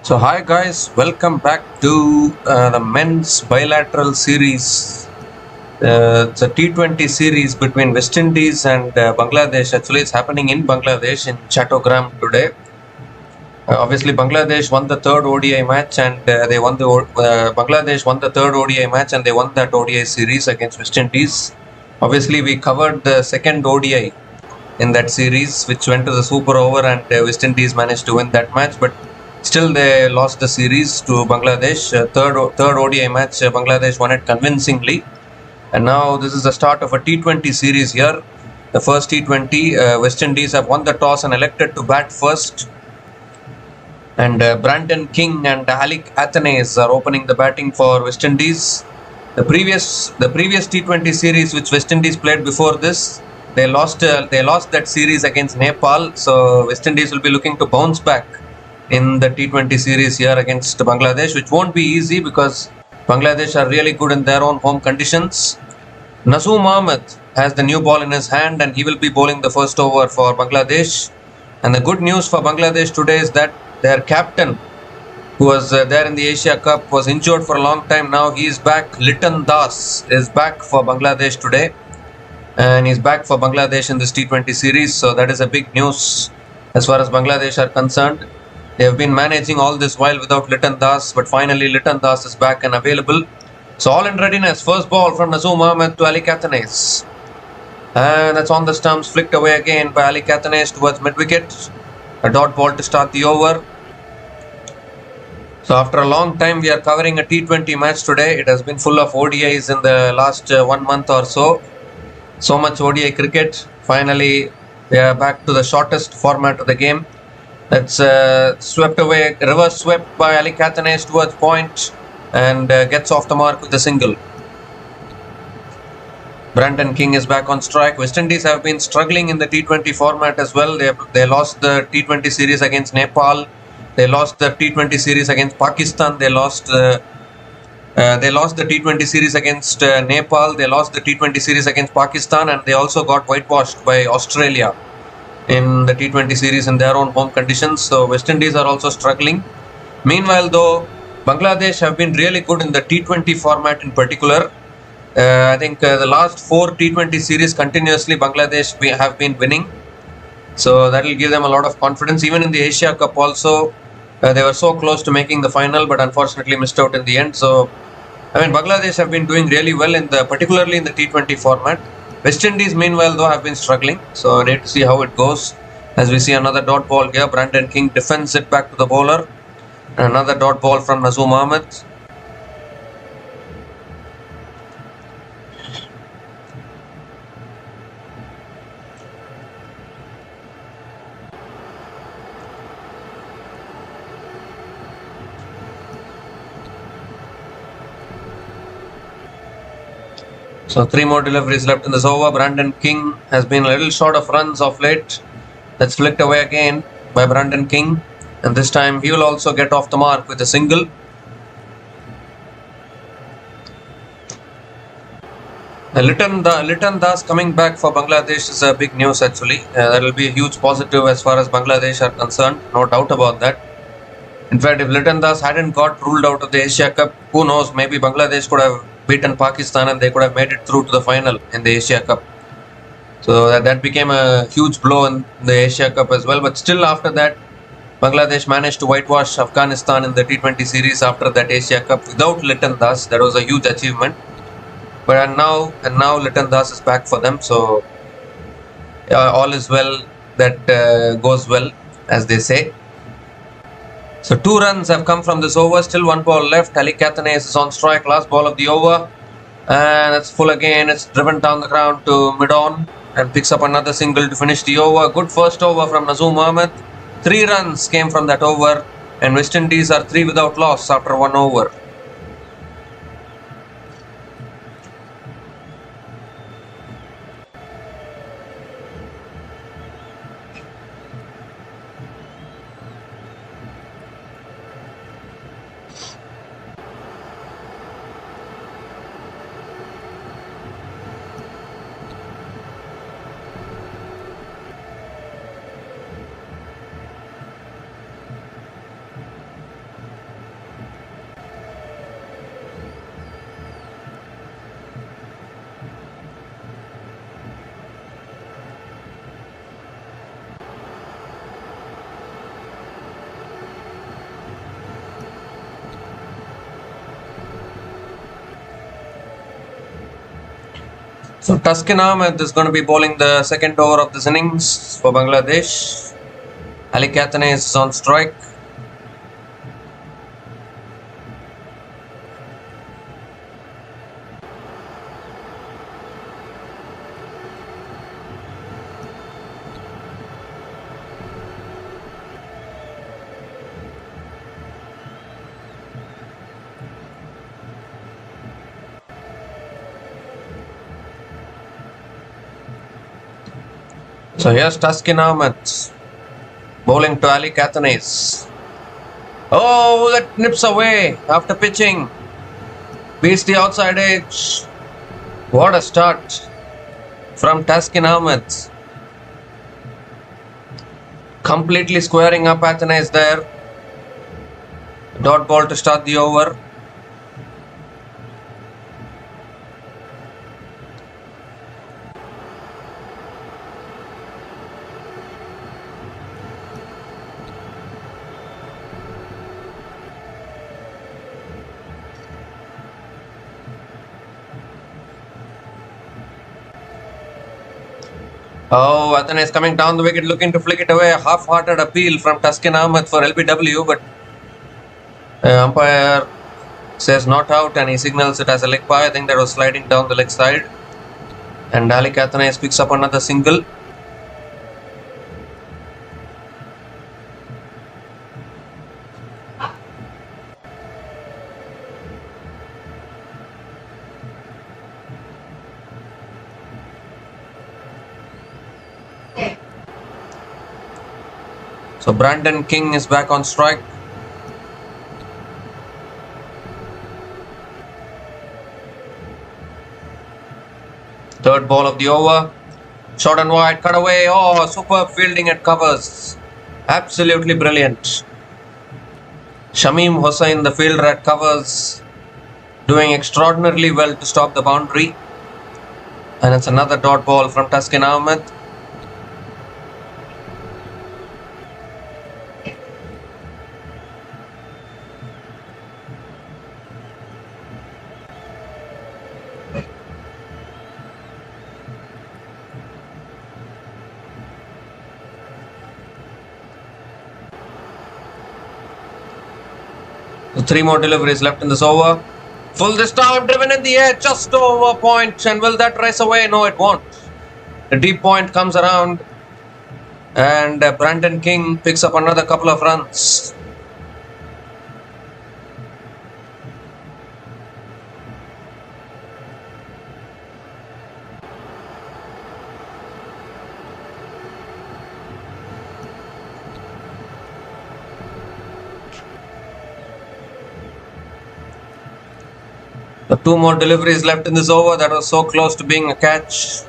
So hi guys, welcome back to the men's bilateral series. It's a T20 series between West Indies and Bangladesh. Actually, it's happening in Bangladesh in Chattogram today. Obviously, Bangladesh won the third ODI match, and they won the Bangladesh won the third ODI match, and they won that ODI series against West Indies. Obviously, we covered the second ODI in that series, which went to the super over, and West Indies managed to win that match, but still they lost the series to Bangladesh. Third ODI match, Bangladesh won it convincingly, and now this is the start of a T20 series here. The first T20, West Indies have won the toss and elected to bat first, and Brandon King and Alec Athanaze are opening the batting for West Indies. The previous T20 series which West Indies played before this, they lost that series against Nepal. So West Indies will be looking to bounce back in the T20 series here against Bangladesh, which won't be easy because Bangladesh are really good in their own home conditions. Nazoom Ahmed has the new ball in his hand, and he will be bowling the first over for Bangladesh. And the good news for Bangladesh today is that their captain, who was there in the Asia Cup, was injured for a long time now. He is back. Liton Das is back for Bangladesh today, and he's back for Bangladesh in this T20 series. So that is a big news as far as Bangladesh are concerned. They have been managing all this while without Liton Das, but finally Liton Das is back and available. So all in readiness. First ball from Nazoom Ahmed to Ali Kathanes. And that's on the stumps, flicked away again by Ali Kathanes towards mid-wicket. A dot ball to start the over. So after a long time, we are covering a T20 match today. It has been full of ODIs in the last 1 month or so. So much ODI cricket. Finally, we are back to the shortest format of the game. That's swept away, reverse swept by Ali Kathanes towards point, and gets off the mark with a single. Brandon King is back on strike. West Indies have been struggling in the T20 format as well. They lost the T20 series against Nepal. They lost the T20 series against Pakistan. They lost the T20 series against Nepal. They lost the T20 series against Pakistan, and they also got whitewashed by Australia in the T20 series in their own home conditions. So West Indies are also struggling. Meanwhile, though, Bangladesh have been really good in the T20 format in particular. I think the last 4 T20 series continuously Bangladesh have been winning. So that will give them a lot of confidence. Even in the Asia Cup also, they were so close to making the final, but unfortunately missed out in the end. So, Bangladesh have been doing really well particularly in the T20 format. West Indies, meanwhile, though, have been struggling. So, I need to see how it goes. As we see another dot ball here, Brandon King defends it back to the bowler. Another dot ball from Nazoom Ahmed. So 3 more deliveries left in this over. Brandon King has been a little short of runs of late. That's flicked away again by Brandon King. And this time he will also get off the mark with a single. Liton Das coming back for Bangladesh is a big news actually. That will be a huge positive as far as Bangladesh are concerned. No doubt about that. In fact, if Liton Das hadn't got ruled out of the Asia Cup, who knows, maybe Bangladesh could have beaten Pakistan and they could have made it through to the final in the Asia Cup. So that became a huge blow in the Asia Cup as well. But still after that, Bangladesh managed to whitewash Afghanistan in the T20 series after that Asia Cup without Liton Das. That was a huge achievement. But now Liton Das is back for them. So all is well that goes well, as they say. So 2 runs have come from this over. Still 1 ball left. Ali Kathanes is on strike. Last ball of the over. And it's full again. It's driven down the ground to mid-on and picks up another single to finish the over. Good first over from Nazoom Ahmed. 3 runs came from that over. And West Indies are 3 without loss after 1 over. So Taskin Ahmed is going to be bowling the second over of this innings for Bangladesh. Ali Kathane is on strike. So here's Taskin Ahmed bowling to Ali Kathane. Oh, that nips away after pitching. Beats the outside edge. What a start from Taskin Ahmed. Completely squaring up Athanaze there. Dot ball to start the over. Oh, Athana is coming down the wicket, looking to flick it away. A half-hearted appeal from Taskin Ahmed for LBW, but umpire says not out and he signals it as a leg by. I think that was sliding down the leg side. And Ali Athana picks up another single. So Brandon King is back on strike. Third ball of the over. Short and wide, cut away. Oh, superb fielding at covers. Absolutely brilliant. Shamim Hossain, the fielder at covers, doing extraordinarily well to stop the boundary. And it's another dot ball from Taskin Ahmed. So 3 more deliveries left in this over. Full this time, driven in the air, just over point. And will that race away? No, it won't. The deep point comes around. And Brandon King picks up another couple of runs. The 2 more deliveries left in this over. That was so close to being a catch.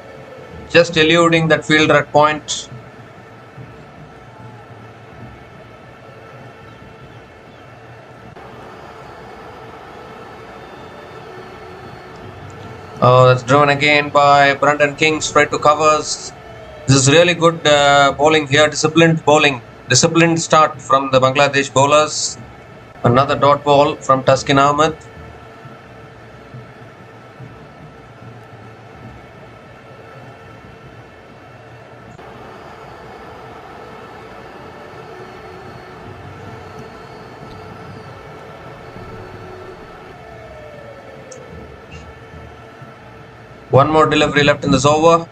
Just eluding that fielder at point. Oh, that's driven again by Brandon King straight to covers. This is really good bowling here. Disciplined bowling. Disciplined start from the Bangladesh bowlers. Another dot ball from Taskin Ahmed. One more delivery left in this over.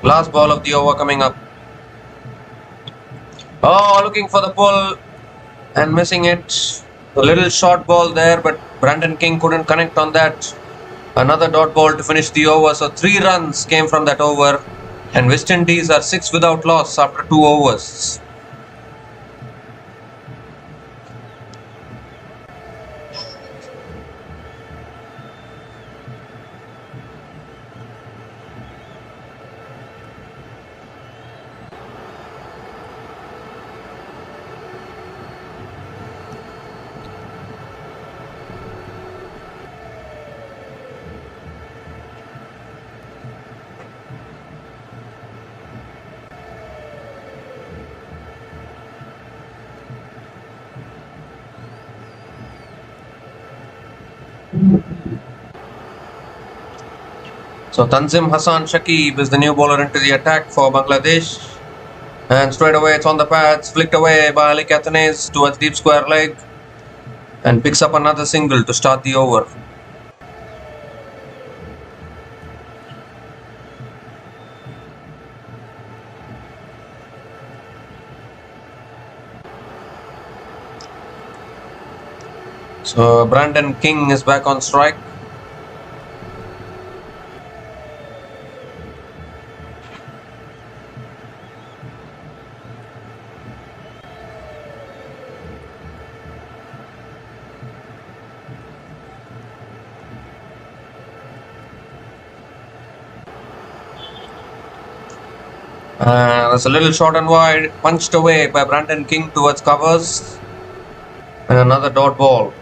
Last ball of the over coming up. Oh, looking for the pull and missing it. A little short ball there, but Brandon King couldn't connect on that. Another dot ball to finish the over. So 3 runs came from that over. And West Indies are 6 without loss after 2 overs. So Tanzim Hassan Shakib is the new bowler into the attack for Bangladesh. And straight away it's on the pads, flicked away by Ali Kathanes towards deep square leg. And picks up another single to start the over. So Brandon King is back on strike. There's a little short and wide, punched away by Brandon King towards covers. And another dot ball.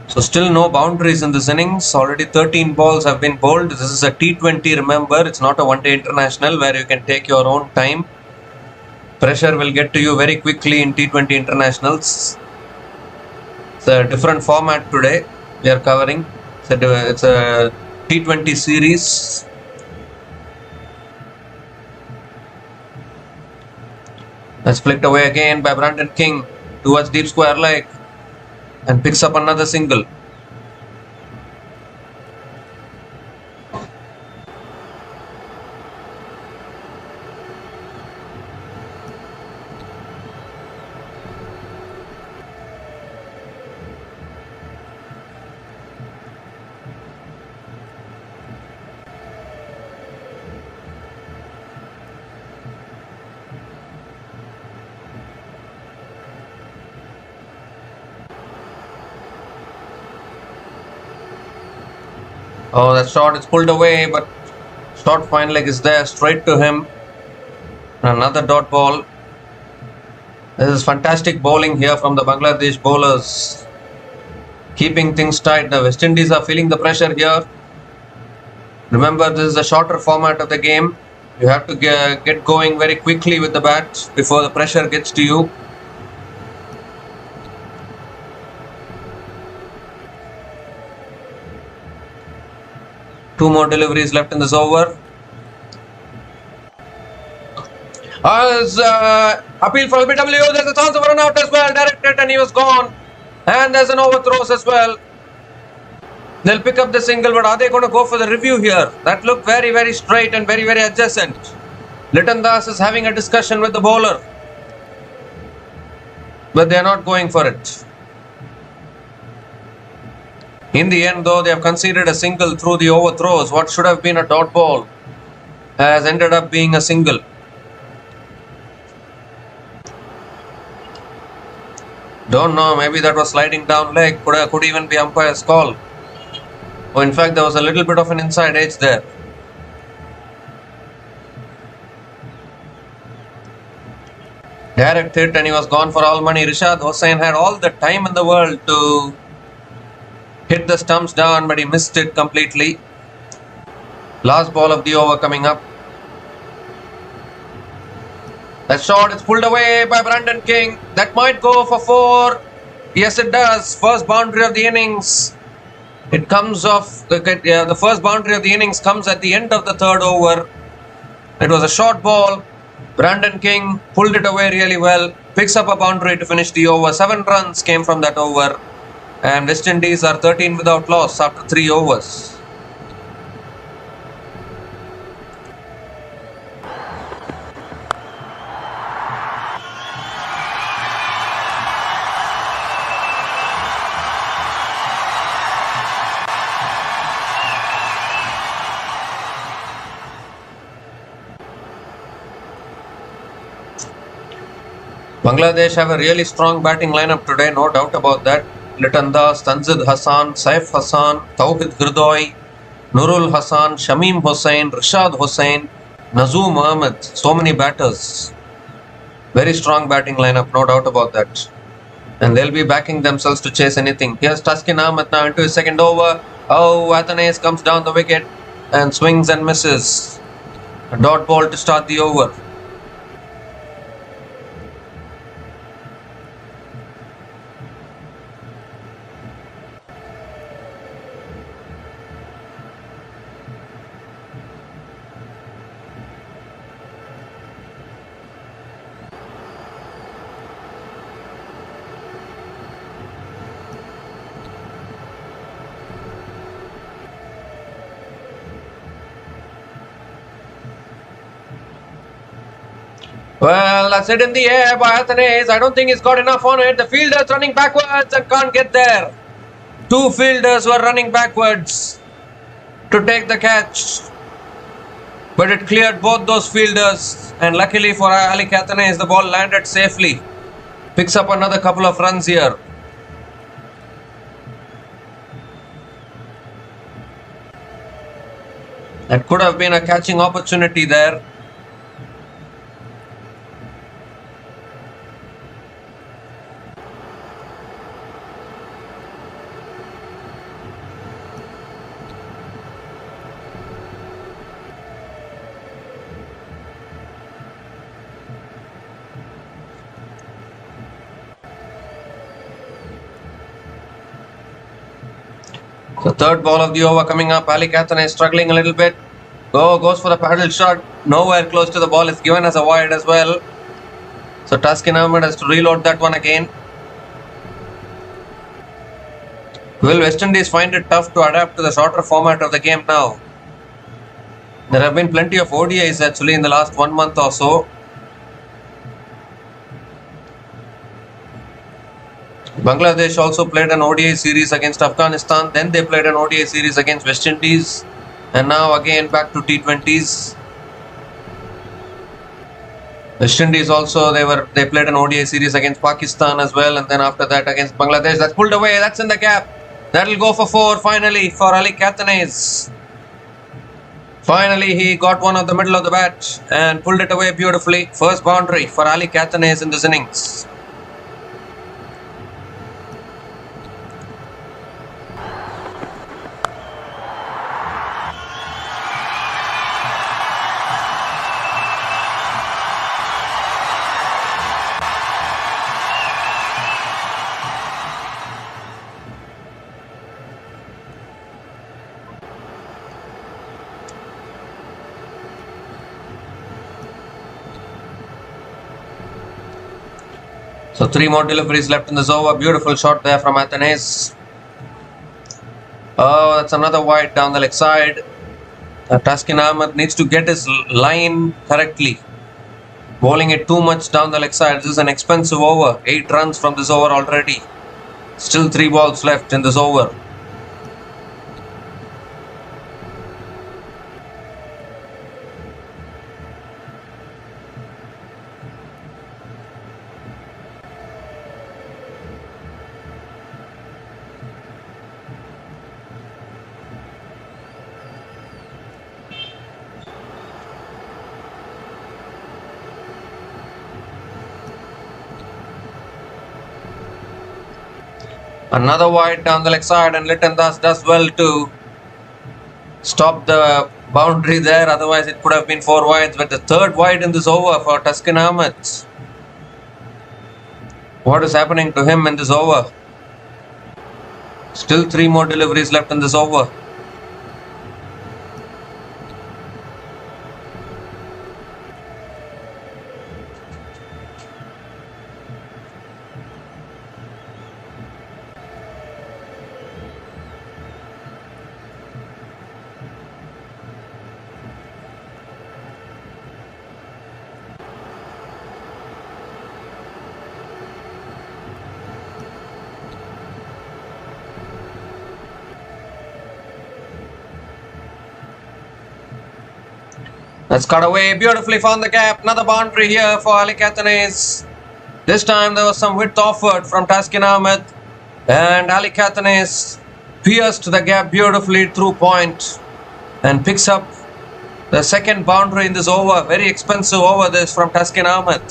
So still no boundaries in this innings. Already 13 balls have been bowled. This is a T20, remember. It's not a one-day international where you can take your own time. Pressure will get to you very quickly in T20 internationals. It's a different format today we are covering. It's a T20 series. That's flicked away again by Brandon King towards deep square leg. And picks up another single. Oh, that shot is pulled away, but short fine leg is there, straight to him. Another dot ball. This is fantastic bowling here from the Bangladesh bowlers. Keeping things tight. The West Indies are feeling the pressure here. Remember, this is a shorter format of the game. You have to get going very quickly with the bat before the pressure gets to you. Two more deliveries left in this over. Appeal for LBW. There's a chance of a run out as well. Directed and he was gone. And there's an overthrows as well. They'll pick up the single, but are they going to go for the review here? That looked very, very straight and very, very adjacent. Liton Das is having a discussion with the bowler. But they are not going for it. In the end, though, they have conceded a single through the overthrows. What should have been a dot ball has ended up being a single. Don't know, maybe that was sliding down leg. Could even be umpire's call. Oh, in fact, there was a little bit of an inside edge there. Direct hit and he was gone for all money. Rishad Hossain had all the time in the world to hit the stumps down, but he missed it completely. Last ball of the over coming up. That shot is pulled away by Brandon King. That might go for 4. Yes, it does. First boundary of the innings. It comes off. The first boundary of the innings comes at the end of the third over. It was a short ball. Brandon King pulled it away really well. Picks up a boundary to finish the over. 7 runs came from that over. And West Indies are 13 without loss after 3 overs. Bangladesh have a really strong batting lineup today, no doubt about that. Liton Das, Tanzid Hassan, Saif Hassan, Tawhid Hirdoy, Nurul Hassan, Shamim Hossain, Rishad Hossain, Nazoom Ahmed. So many batters. Very strong batting lineup, no doubt about that. And they'll be backing themselves to chase anything. Here's Taskin Ahmed now into his second over. Oh, Athanas comes down the wicket and swings and misses. A dot ball to start the over. Well, that's it in the air by Athanaze. I don't think he's got enough on it. The fielder's running backwards and can't get there. Two fielders were running backwards to take the catch. But it cleared both those fielders. And luckily for Ali Athanaze, the ball landed safely. Picks up another couple of runs here. That could have been a catching opportunity there. The third ball of the over coming up. Ali Athanaze is struggling a little bit. Goes for the paddle shot. Nowhere close to the ball. It's given as a wide as well. So Taskin Ahmed has to reload that one again. Will West Indies find it tough to adapt to the shorter format of the game now? There have been plenty of ODIs actually in the last 1 month or so. Bangladesh also played an ODI series against Afghanistan. Then they played an ODI series against West Indies. And now again back to T20s. West Indies also, they played an ODI series against Pakistan as well. And then after that against Bangladesh. That's pulled away. That's in the gap. That'll go for 4 finally for Ali Athanaze. Finally he got one of the middle of the bat and pulled it away beautifully. First boundary for Ali Athanaze in this innings. So 3 more deliveries left in this over. Beautiful shot there from Athanaze. Oh, that's another wide down the leg side. Taskin Ahmed needs to get his line correctly. Bowling it too much down the leg side. This is an expensive over. 8 runs from this over already. Still 3 balls left in this over. Another wide down the leg side, and Litton Das does well to stop the boundary there. Otherwise it could have been 4 wides, but the third wide in this over for Taskin Ahmed. What is happening to him in this over? Still 3 more deliveries left in this over. That's cut away, beautifully found the gap. Another boundary here for Ali Athanaze. This time there was some width offered from Taskin Ahmed, and Ali Athanaze pierced the gap beautifully through point and picks up the second boundary in this over. Very expensive over this from Taskin Ahmed.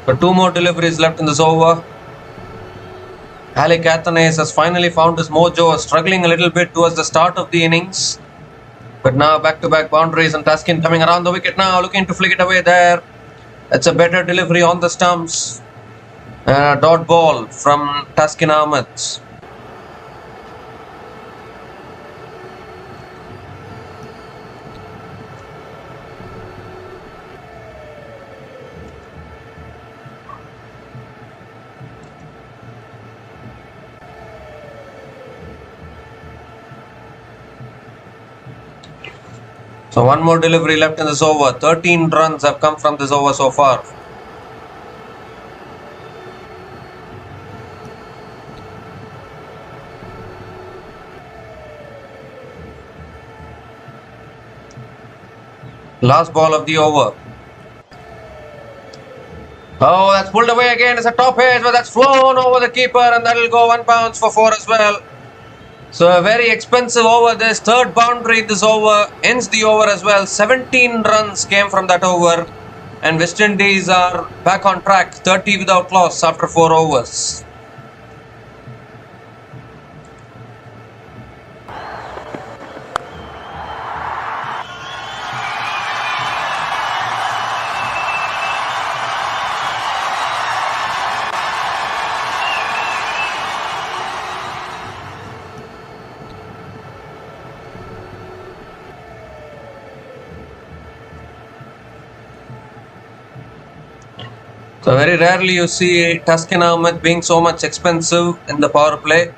But 2 more deliveries left in this over. Ali Athanaze has finally found his mojo, struggling a little bit towards the start of the innings. But now back-to-back boundaries, and Taskin coming around the wicket now, looking to flick it away there. That's a better delivery on the stumps. A dot ball from Taskin Ahmed. So one more delivery left in this over. 13 runs have come from this over so far. Last ball of the over. Oh, that's pulled away again. It's a top edge, but that's flown over the keeper, and that'll go 1 bounce for 4 as well. So a very expensive over. This third boundary in this over ends the over as well. 17 runs came from that over, and West Indies are back on track. 30 without loss after 4 overs. So very rarely you see Taskin Ahmed being so much expensive in the power play.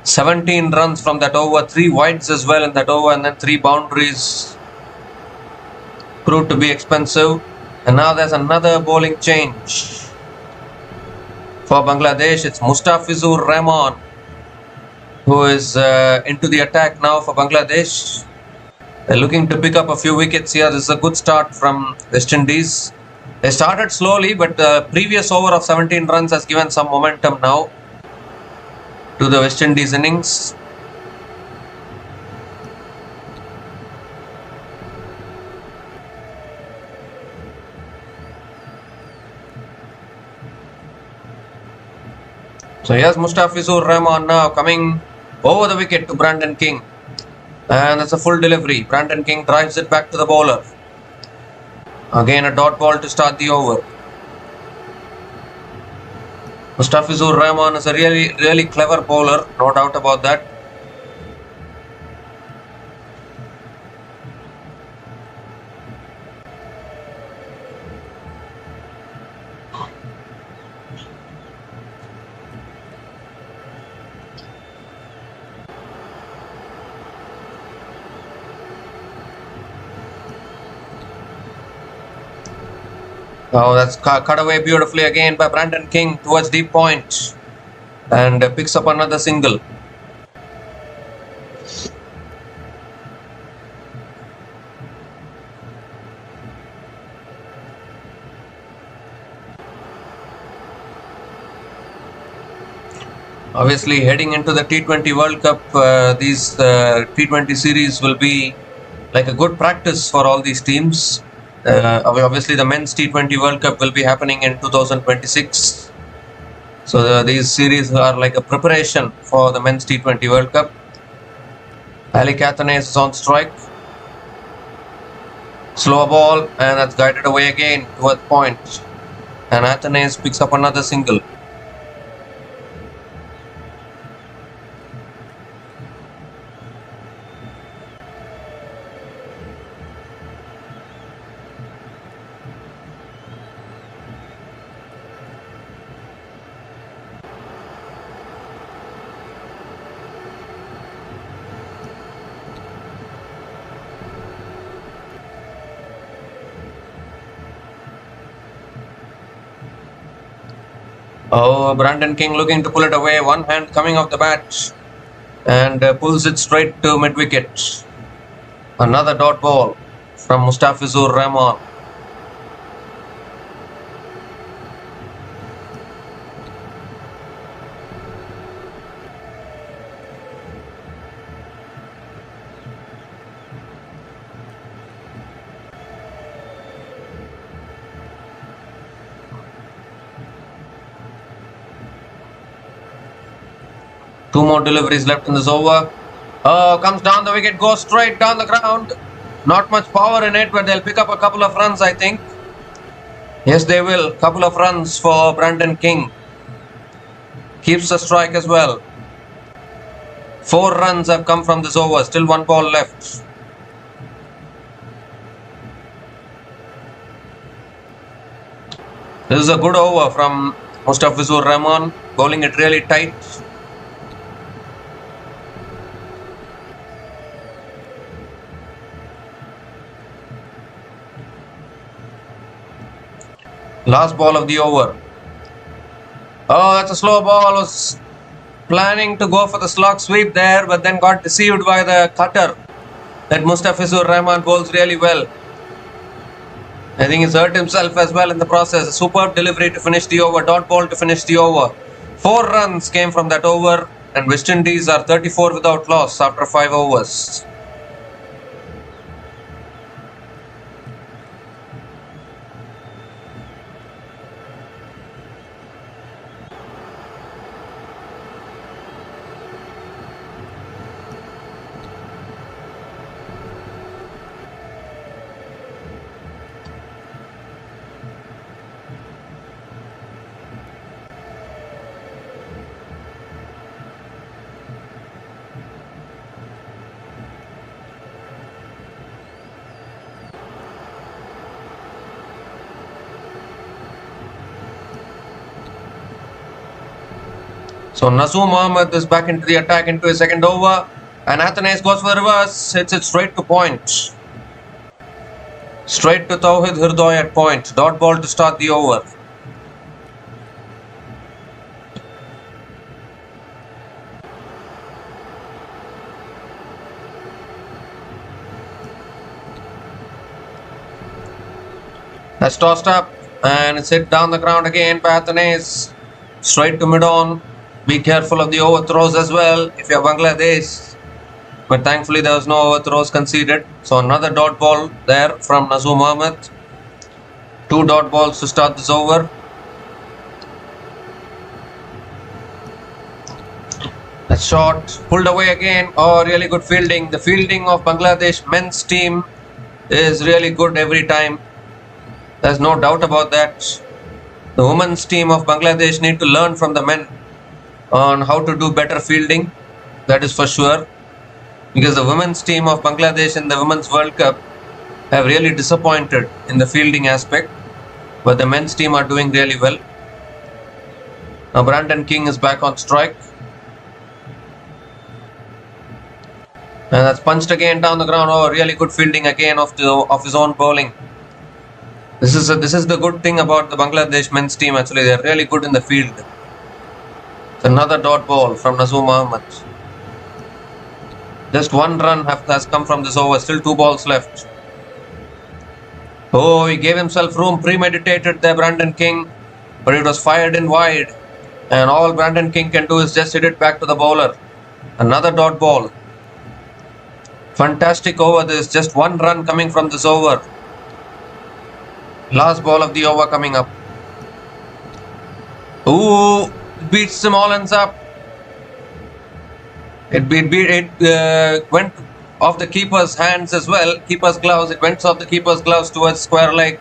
17 runs from that over, 3 wides as well in that over, and then 3 boundaries proved to be expensive. And now there's another bowling change for Bangladesh. It's Mustafizur Rahman who is into the attack now for Bangladesh. They're looking to pick up a few wickets here. This is a good start from West Indies. They started slowly, but the previous over of 17 runs has given some momentum now to the West Indies innings. So here's Mustafizur Rahman now coming over the wicket to Brandon King. And that's a full delivery. Brandon King drives it back to the bowler. Again a dot ball to start the over. Mustafizur Rahman is a really clever bowler, no doubt about that. Oh, that's cut away beautifully again by Brandon King towards deep point, and picks up another single. Obviously, heading into the T20 World Cup, these T20 series will be like a good practice for all these teams. Obviously, the men's T20 World Cup will be happening in 2026. So these series are like a preparation for the men's T20 World Cup. Ali Cathanes is on strike. Slow ball, and that's guided away again towards point. And Athanes picks up another single. Oh, Brandon King looking to pull it away. One hand coming off the bat and pulls it straight to mid-wicket. Another dot ball from Mustafizur Rahman. Two more deliveries left in this over. Oh, comes down the wicket, goes straight down the ground. Not much power in it, but they'll pick up a couple of runs, I think. Yes, they will. Couple of runs for Brandon King. Keeps the strike as well. 4 runs have come from this over. Still 1 ball left. This is a good over from Mustafizur Rahman. Bowling it really tight. Last ball of the over. Oh, that's a slow ball. Was planning to go for the slog sweep there, but then got deceived by the cutter that Mustafizur Rahman bowls really well. I think he's hurt himself as well in the process. A superb delivery to finish the over. Dot ball to finish the over. 4 runs came from that over, and West Indies are 34 without loss after 5 overs. So Nazoom Ahmed is back into the attack into his second over, and Athanaze goes for the reverse, hits it straight to point. Straight to Tawhid Hirdoy at point. Dot ball to start the over. That's tossed up, and it's hit down the ground again by Athanaze. Straight to mid-on. Be careful of the overthrows as well if you're Bangladesh. But thankfully there was no overthrows conceded. So another dot ball there from Nazoom Ahmed. 2 dot balls to start this over. That shot pulled away again. Oh, really good fielding. The fielding of Bangladesh men's team is really good every time. There's no doubt about that. The women's team of Bangladesh need to learn from the men on how to do better fielding. That is for sure. Because the women's team of Bangladesh in the Women's World Cup have really disappointed in the fielding aspect. But the men's team are doing really well. Now Brandon King is back on strike. And that's punched again down the ground. Oh, really good fielding again of his own bowling. This is the good thing about the Bangladesh men's team actually. They are really good in the field. It's another dot ball from Nazoom Ahmed. Just 1 run has come from this over. Still 2 balls left. Oh, he gave himself room. Premeditated there, Brandon King. But it was fired in wide. And all Brandon King can do is just hit it back to the bowler. Another dot ball. Fantastic over this. Just 1 run coming from this over. Last ball of the over coming up. Ooh, beats him all ends up. It went off the keeper's hands as well. Keeper's gloves. It went off the keeper's gloves towards square leg.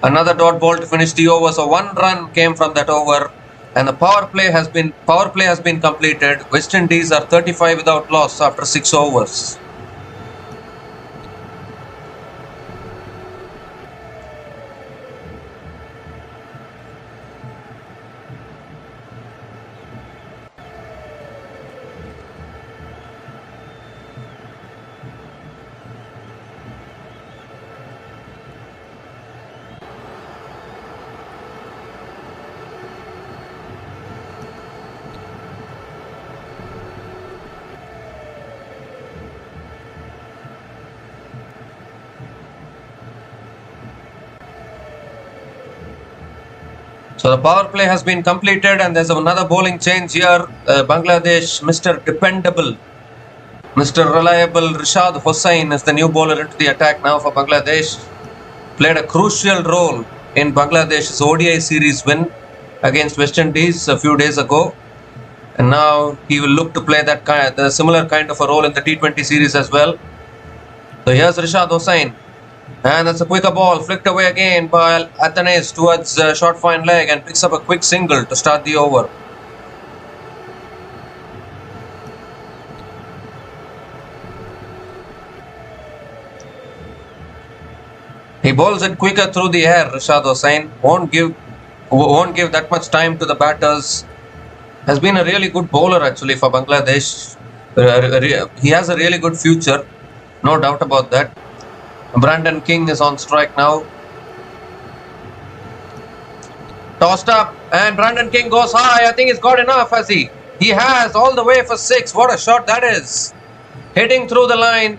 Another dot ball to finish the over. So 1 run came from that over, and the power play has been completed. West Indies are 35 without loss after 6 overs. So the power play has been completed, and there's another bowling change here. Bangladesh, Mr. Dependable, Mr. Reliable Rashad Hossain is the new bowler into the attack now for Bangladesh. Played a crucial role in Bangladesh's ODI series win against West Indies a few days ago. And now he will look to play the similar kind of a role in the T20 series as well. So here's Rashad Hossain. And that's a quicker ball, flicked away again by Athanaze towards short fine leg, and picks up a quick single to start the over. He bowls it quicker through the air. Rashad Hossain won't give that much time to the batters. Has been a really good bowler actually for Bangladesh. He has a really good future, no doubt about that. Brandon King is on strike now. Tossed up, and Brandon King goes high. I think he's got enough, has he? He has, all the way for 6. What a shot that is. Hitting through the line.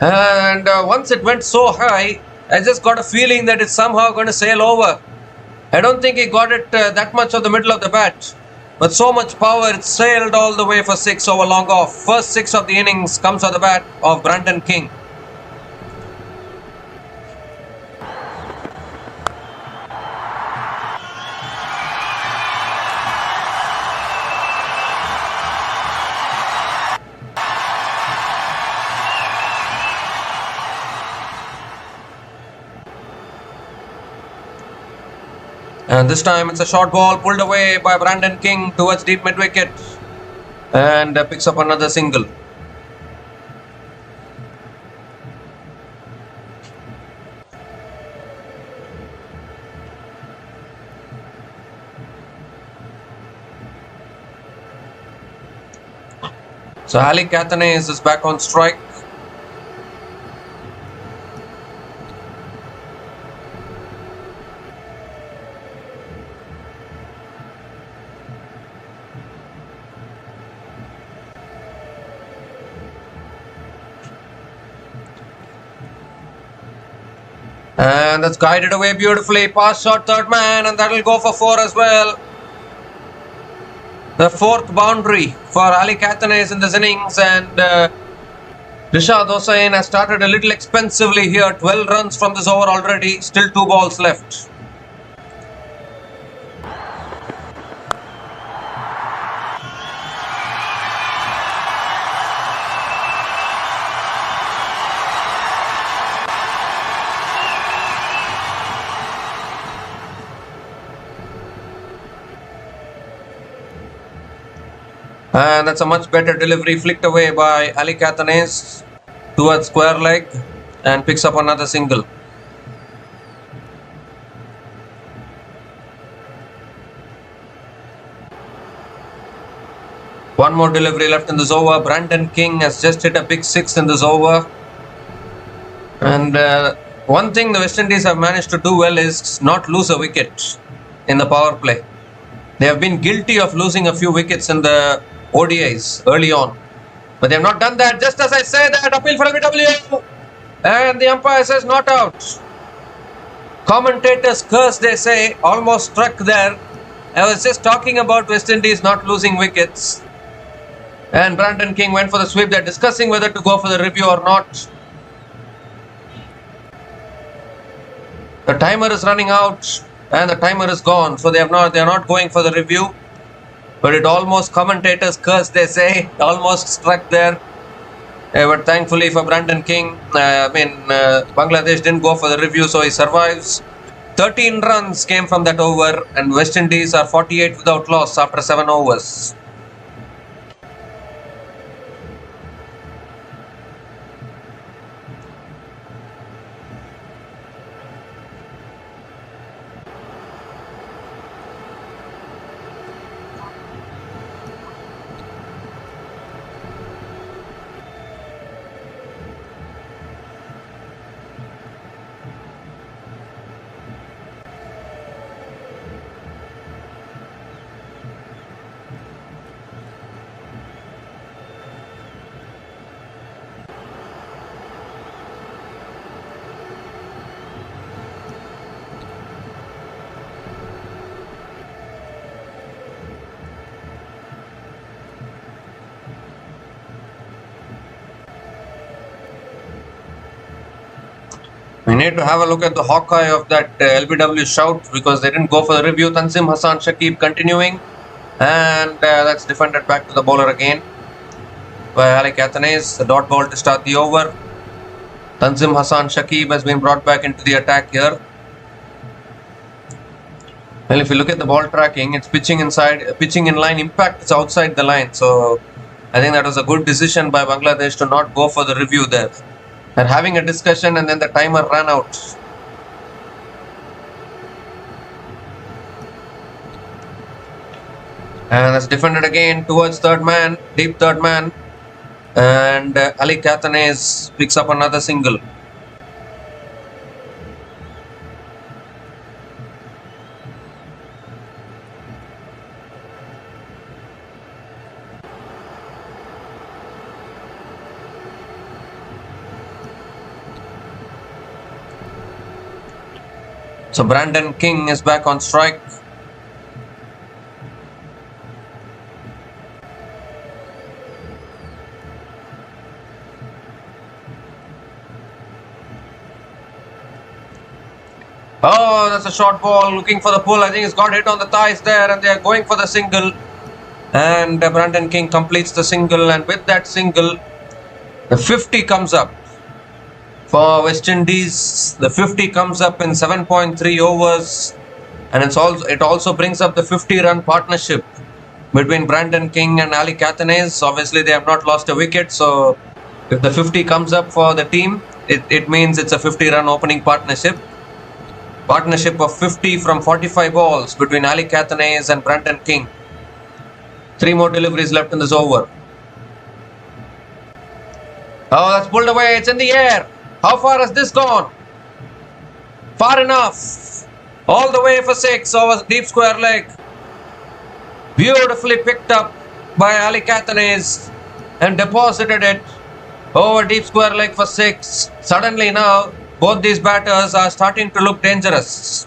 And once it went so high, I just got a feeling that it's somehow going to sail over. I don't think he got it that much of the middle of the bat. But so much power, it sailed all the way for 6 over long off. First 6 of the innings comes on the bat of Brandon King. And this time it's a short ball pulled away by Brandon King towards deep mid-wicket and picks up another single. So Ali Cathanes is back on strike. And that's guided away beautifully. Pass shot, third man, and that will go for 4 as well. The 4th boundary for Ali Cathanes in this innings, and Rishad Hossain has started a little expensively here. 12 runs from this over already. Still 2 balls left. And that's a much better delivery, flicked away by Ali Cathanes towards square leg and picks up another single. One more delivery left in this over. Brandon King has just hit a big 6 in this over. And one thing the West Indies have managed to do well is not lose a wicket in the power play. They have been guilty of losing a few wickets in the ODIs early on, but they have not done that. Just as I say that, appeal for LBW, and the umpire says not out. Commentators curse, they say, almost struck there. I was just talking about West Indies not losing wickets, and Brandon King went for the sweep. They're discussing whether to go for the review or not. The timer is running out, and the timer is gone, so they are not going for the review. But it almost, commentators curse, they say, almost struck there. But thankfully for Brandon King, Bangladesh didn't go for the review, so he survives. 13 runs came from that over, and West Indies are 48 without loss after 7 overs. We need to have a look at the Hawkeye of that LBW shout, because they didn't go for the review. Tanzim Hassan Shakib continuing, and that's defended back to the bowler again by Ali Cathanes. The dot ball to start the over. Tanzim Hassan Shakib has been brought back into the attack here. Well, if you look at the ball tracking, it's pitching inside, pitching in line, impact is outside the line. So I think that was a good decision by Bangladesh to not go for the review there. They're having a discussion, and then the timer ran out. And that's defended again towards third man, deep third man. And Ali Cathanes picks up another single. So Brandon King is back on strike. Oh, that's a short ball, looking for the pull. I think it's got hit on the thighs there, and they are going for the single. And Brandon King completes the single, and with that single, the 50 comes up for West Indies. The 50 comes up in 7.3 overs, and it also brings up the 50-run partnership between Brandon King and Ali Catanese. Obviously, they have not lost a wicket, so if the 50 comes up for the team, it means it's a 50-run opening partnership. Partnership of 50 from 45 balls between Ali Catanese and Brandon King. 3 more deliveries left in this over. Oh, that's pulled away. It's in the air. How far has this gone? Far enough. All the way for 6 over deep square leg. Beautifully picked up by Ali Catanese and deposited it over deep square leg for 6. Suddenly now, both these batters are starting to look dangerous.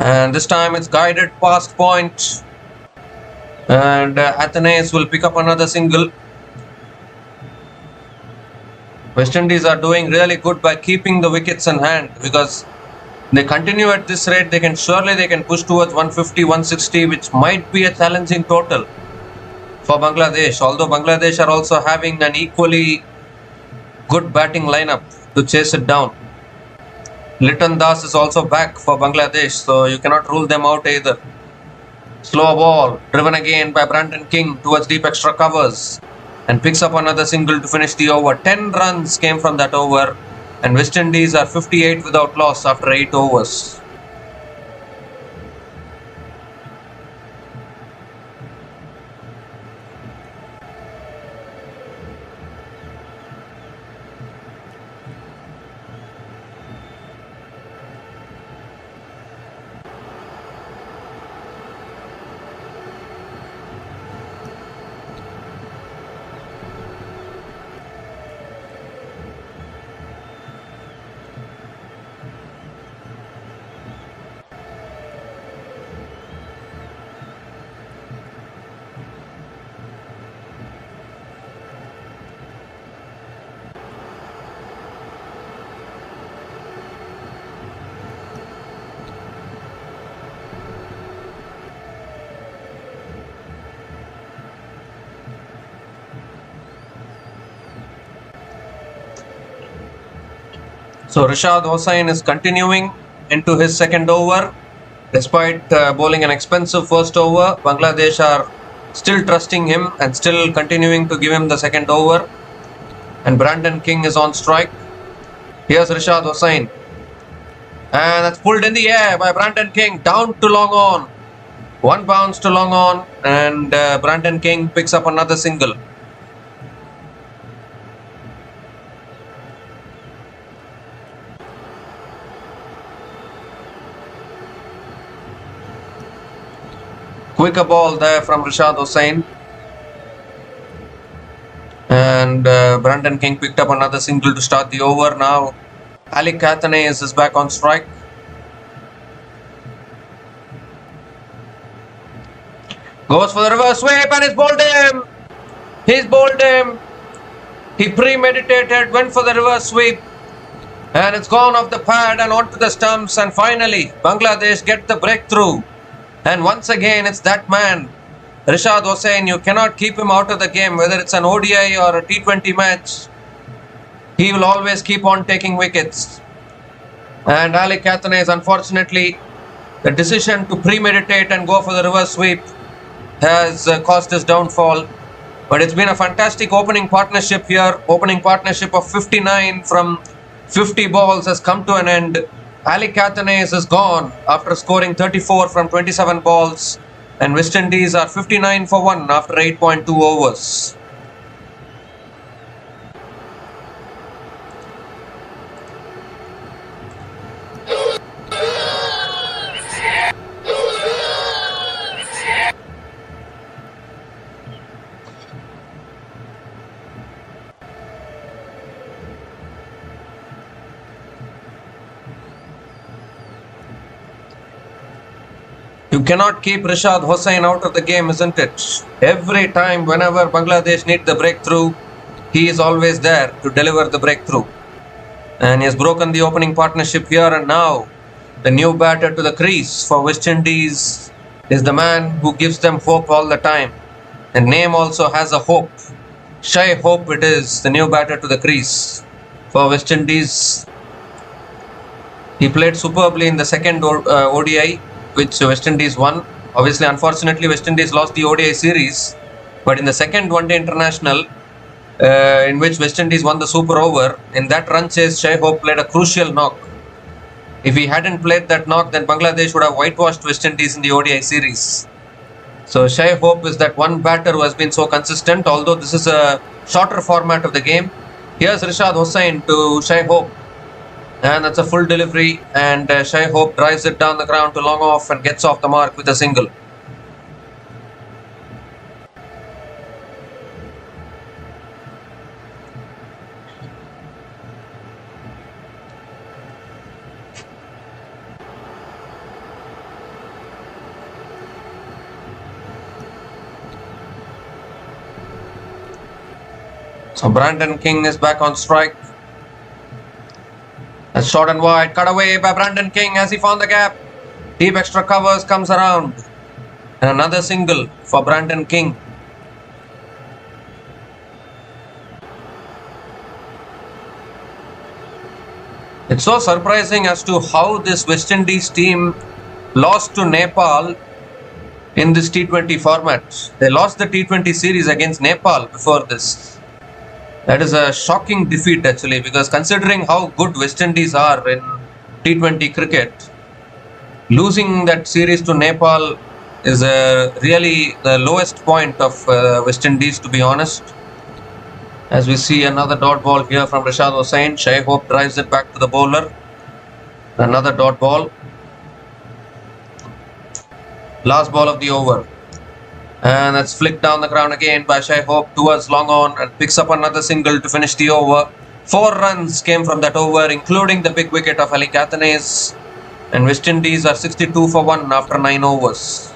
And this time it's guided past point. And Athenaeus will pick up another single. West Indies are doing really good by keeping the wickets in hand, because they continue at this rate, they can push towards 150, 160, which might be a challenging total for Bangladesh. Although Bangladesh are also having an equally good batting lineup to chase it down. Liton Das is also back for Bangladesh, so you cannot rule them out either. Slow ball, driven again by Brandon King towards deep extra covers, and picks up another single to finish the over. 10 runs came from that over, and West Indies are 58 without loss after 8 overs. So Rashad Hossain is continuing into his second over. Despite bowling an expensive first over, Bangladesh are still trusting him and still continuing to give him the second over. And Brandon King is on strike. Here's Rashad Hossain. And that's pulled in the air by Brandon King, down to long on. 1 bounce to long on, and Brandon King picks up another single. Quicker ball there from Rashad Hossain. And Brandon King picked up another single to start the over. Now Ali Catanese is back on strike. Goes for the reverse sweep and he's bowled him. He's bowled him. He premeditated, went for the reverse sweep. And it's gone off the pad and onto the stumps. And finally, Bangladesh get the breakthrough. And once again, it's that man, Rashad Hossain. You cannot keep him out of the game, whether it's an ODI or a T20 match. He will always keep on taking wickets. And Ali Catanese, unfortunately, the decision to premeditate and go for the reverse sweep has caused his downfall. But it's been a fantastic opening partnership here. Opening partnership of 59 from 50 balls has come to an end. Ali Catanese is gone after scoring 34 from 27 balls. And West Indies are 59 for 1 after 8.2 overs. You cannot keep Rashad Hossain out of the game, isn't it? Every time, whenever Bangladesh need the breakthrough, he is always there to deliver the breakthrough. And he has broken the opening partnership here, and now the new batter to the crease for West Indies is the man who gives them hope all the time. The name also has a hope. Shai Hope it is, the new batter to the crease for West Indies. He played superbly in the second ODI, which West Indies won. Obviously, unfortunately, West Indies lost the ODI series. But in the second one-day international, in which West Indies won the super over, in that run chase, Shai Hope played a crucial knock. If he hadn't played that knock, then Bangladesh would have whitewashed West Indies in the ODI series. So Shai Hope is that one batter who has been so consistent, although this is a shorter format of the game. Here's Rashad Hossain to Shai Hope. And that's a full delivery, and Shai Hope drives it down the ground to long off and gets off the mark with a single. So Brandon King is back on strike. A short and wide, cut away by Brandon King as he found the gap. Deep extra covers comes around. And another single for Brandon King. It's so surprising as to how this West Indies team lost to Nepal in this T20 format. They lost the T20 series against Nepal before this. That is a shocking defeat actually, because considering how good West Indies are in T20 cricket, losing that series to Nepal is really the lowest point of West Indies, to be honest. As we see another dot ball here from Rashad Hossain. Shai Hope drives it back to the bowler. Another dot ball. Last ball of the over. And that's flicked down the ground again by Shai Hope towards long on, and picks up another single to finish the over. 4 runs came from that over, including the big wicket of Ali Cathanes. And West Indies are 62 for 1 after 9 overs.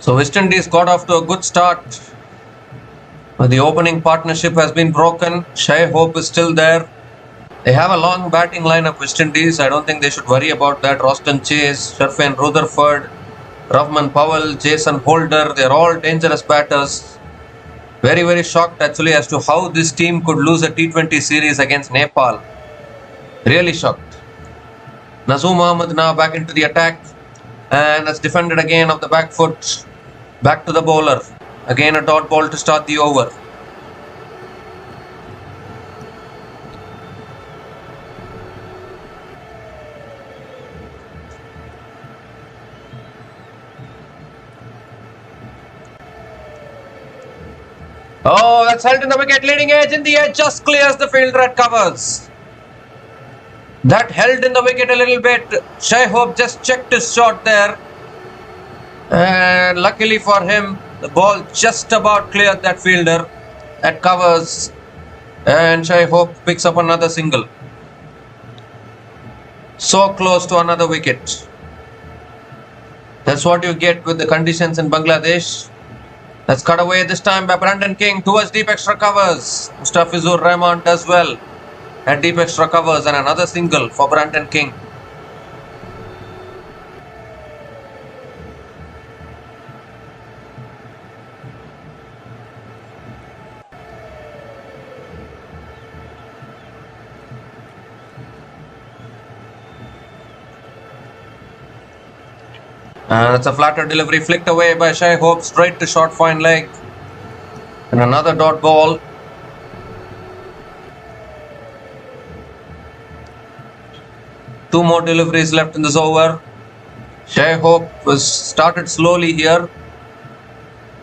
So West Indies got off to a good start, but the opening partnership has been broken. Shai Hope is still there. They have a long batting line of West Indies. I don't think they should worry about that. Roston Chase, Sharfin Rutherford, Ravman Powell, Jason Holder, they're all dangerous batters. Very, very shocked actually as to how this team could lose a T20 series against Nepal. Really shocked. Nazoom Ahmed now back into the attack, and that's defended again off the back foot. Back to the bowler. Again a dot ball to start the over. Oh, that's held in the wicket, leading edge in the edge, just clears the fielder at covers. That held in the wicket a little bit. Shai Hope just checked his shot there. And luckily for him, the ball just about cleared that fielder at covers. And Shai Hope picks up another single. So close to another wicket. That's what you get with the conditions in Bangladesh. That's cut away this time by Brandon King towards deep extra covers. Mustafizur Rahman does well at deep extra covers, and another single for Brandon King. And it's a flatter delivery flicked away by Shai Hope straight to short fine leg. And another dot ball. Two more deliveries left in this over. Shai Hope was started slowly here.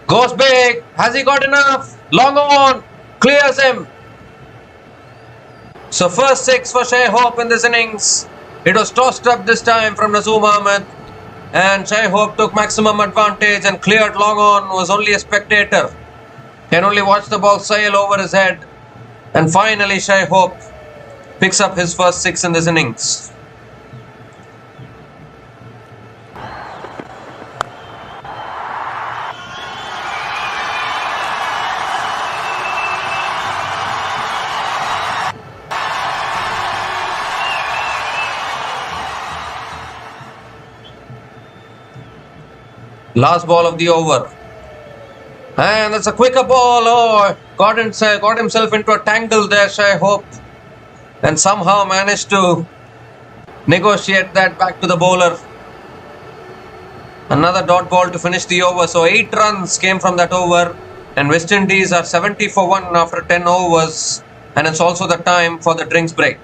Goes big. Has he got enough? Long on. Clears him. So first six for Shai Hope in this innings. It was tossed up this time from Nazoom Ahmed. And Shai Hope took maximum advantage and cleared long on. Was only a spectator. Can only watch the ball sail over his head. And finally Shai Hope picks up his first six in this innings. Last ball of the over. And that's a quicker ball. Oh, got himself into a tangle there, Shai Hope. And somehow managed to negotiate that back to the bowler. Another dot ball to finish the over. So 8 runs came from that over. And West Indies are 70 for 1 after 10 overs. And it's also the time for the drinks break.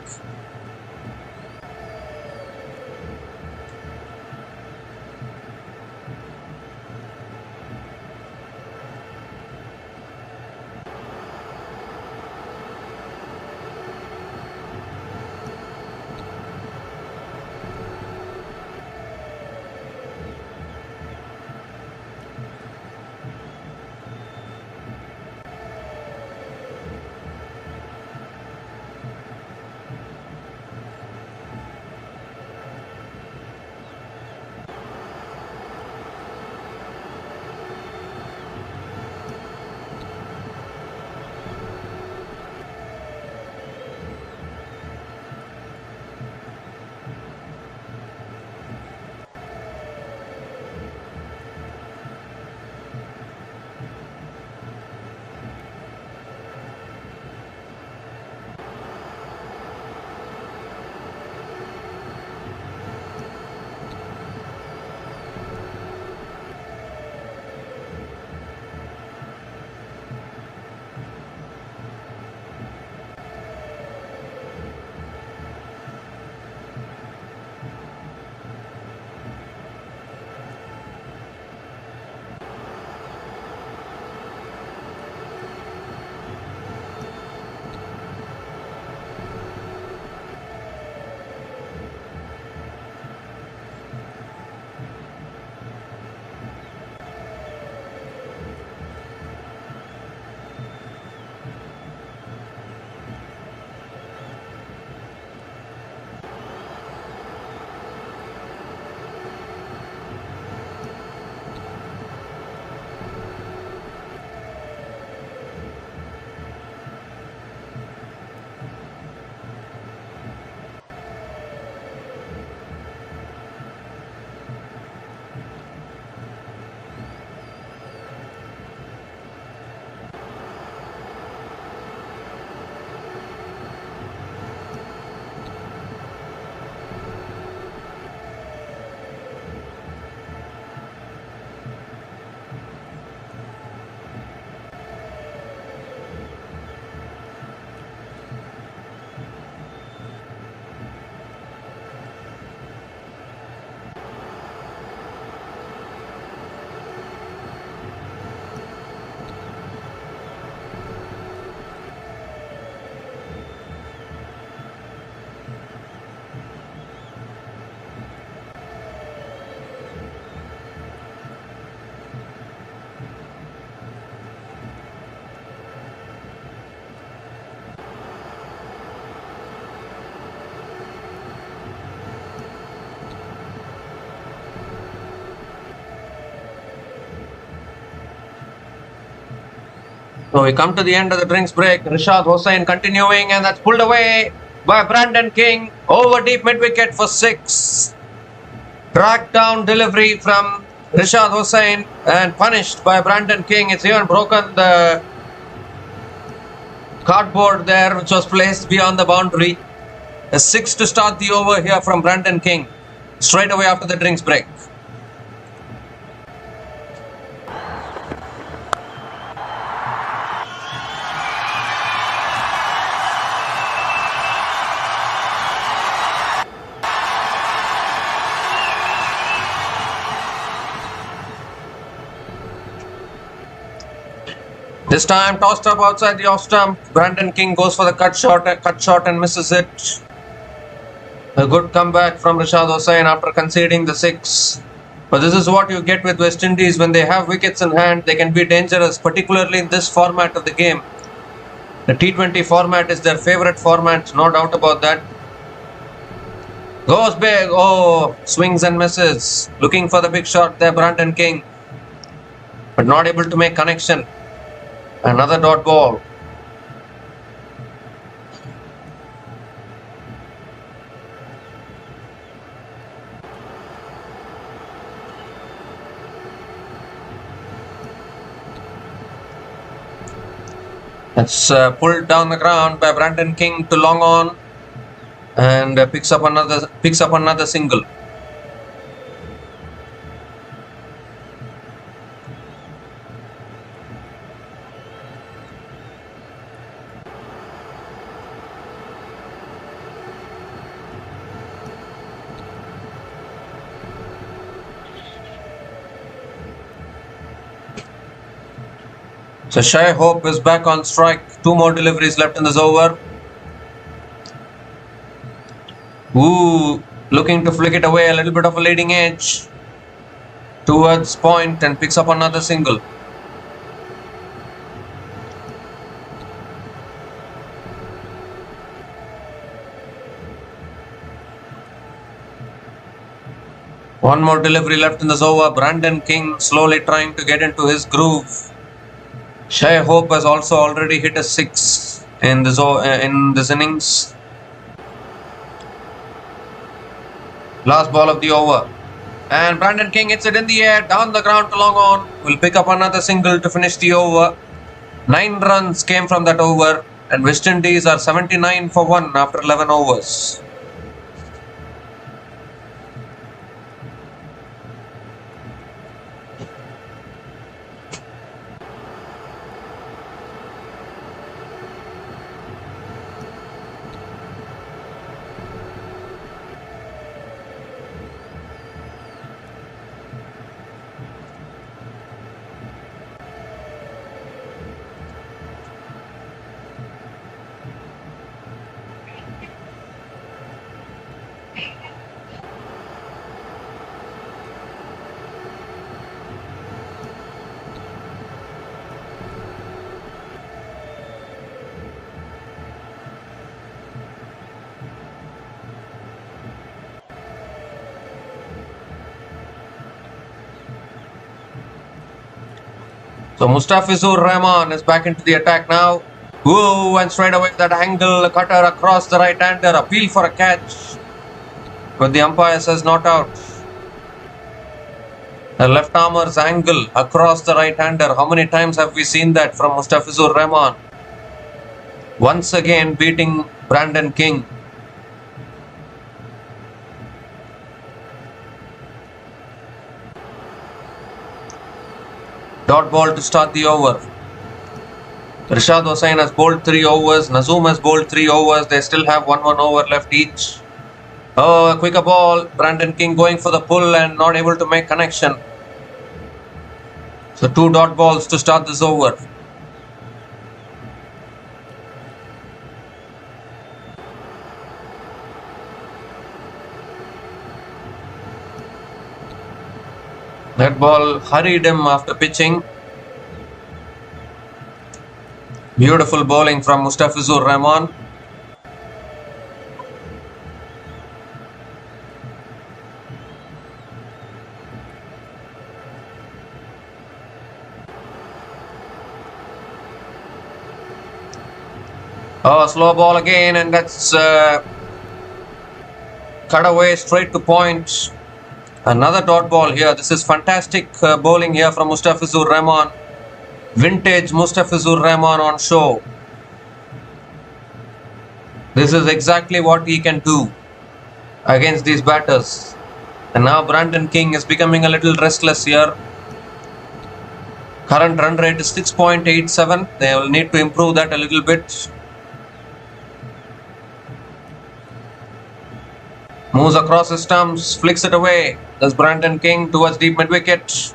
So we come to the end of the drinks break. Rishad Hossain continuing, and that's pulled away by Brandon King. Over deep mid wicket for 6. Tracked down delivery from Rishad Hossain and punished by Brandon King. It's even broken the cardboard there which was placed beyond the boundary. A 6 to start the over here from Brandon King straight away after the drinks break. This time tossed up outside the off stump. Brandon King goes for the cut shot and misses it. A good comeback from Rashad Hossain after conceding the 6. But this is what you get with West Indies. When they have wickets in hand, they can be dangerous, particularly in this format of the game. The T20 format is their favourite format, no doubt about that. Goes big. Oh, swings and misses. Looking for the big shot there, Brandon King. But not able to make connection. Another dot ball. It's pulled down the ground by Brandon King to long on, and picks up another single. So Shai Hope is back on strike. 2 more deliveries left in this over. Ooh, looking to flick it away, a little bit of a leading edge towards point, and picks up another single. One more delivery left in this over. Brandon King slowly trying to get into his groove. Shai Hope has also already hit a 6 in this innings. Last ball of the over. And Brandon King hits it in the air, down the ground to long on. Will pick up another single to finish the over. 9 runs came from that over. And West Indies are 79 for 1 after 11 overs. So Mustafizur Rahman is back into the attack now. Whoa, and straight away that angle cutter across the right hander. Appeal for a catch. But the umpire says not out. The left armer's angle across the right hander. How many times have we seen that from Mustafizur Rahman? Once again beating Brandon King. Dot ball to start the over. Rashad Hossain has bowled 3 overs. Nazoom has bowled 3 overs. They still have 1 over left each. Oh, a quicker ball. Brandon King going for the pull and not able to make connection. So 2 dot balls to start this over. That ball hurried him after pitching. Beautiful bowling from Mustafizur Rahman. Oh, slow ball again, and that's cut away straight to point. Another dot ball here. This is fantastic bowling here from Mustafizur Rahman. Vintage Mustafizur Rahman on show. This is exactly what he can do against these batters. And now Brandon King is becoming a little restless here. Current run rate is 6.87. They will need to improve that a little bit. Moves across his stumps, flicks it away. Does Brandon King towards deep mid wicket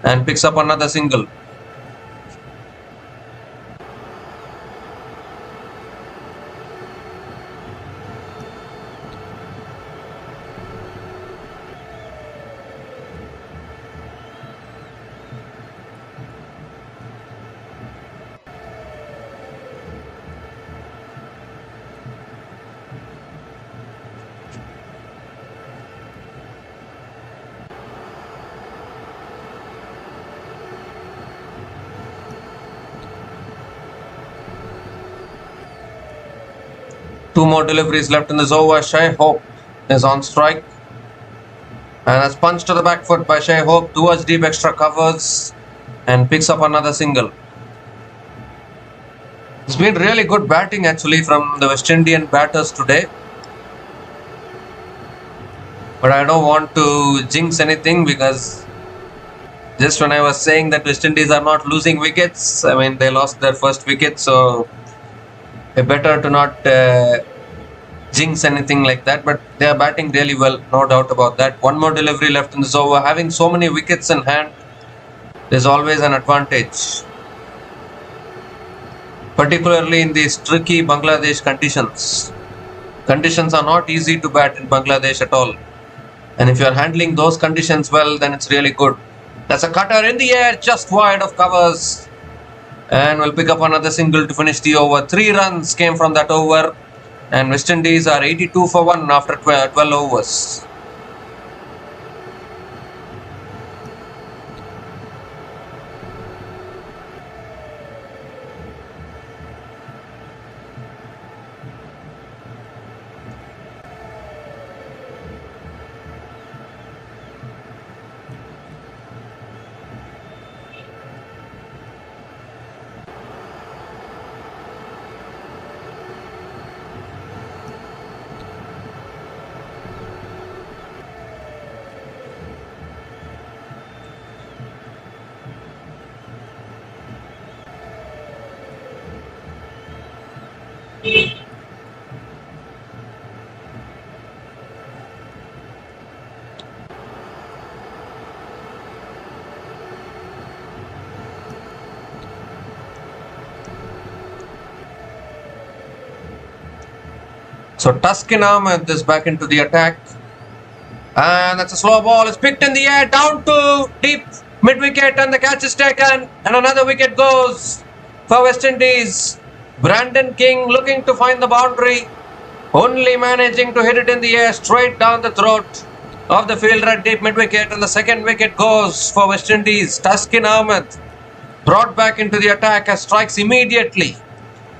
and picks up another single. 2 more deliveries left in this over. Shai Hope is on strike. And that's punched to the back foot by Shai Hope towards deep extra covers and picks up another single. It's been really good batting actually from the West Indian batters today. But I don't want to jinx anything, because just when I was saying that West Indies are not losing wickets, I mean, they lost their first wicket, so better to not jinx anything like that. But they are batting really well, no doubt about that. 1 more delivery left in this over. Having so many wickets in hand, there's always an advantage, particularly in these tricky Bangladesh conditions. Conditions are not easy to bat in Bangladesh at all. And if you are handling those conditions well, then it's really good. That's a cutter in the air, just wide of covers. And we'll pick up another single to finish the over. 3 runs came from that over. And West Indies are 82 for 1 after 12 overs. So Tuskin Ahmed is back into the attack. And that's a slow ball. It's picked in the air, down to deep mid-wicket, and the catch is taken. And another wicket goes for West Indies. Brandon King looking to find the boundary, only managing to hit it in the air straight down the throat of the fielder at deep mid-wicket. And the second wicket goes for West Indies. Tuskin Ahmed brought back into the attack as strikes immediately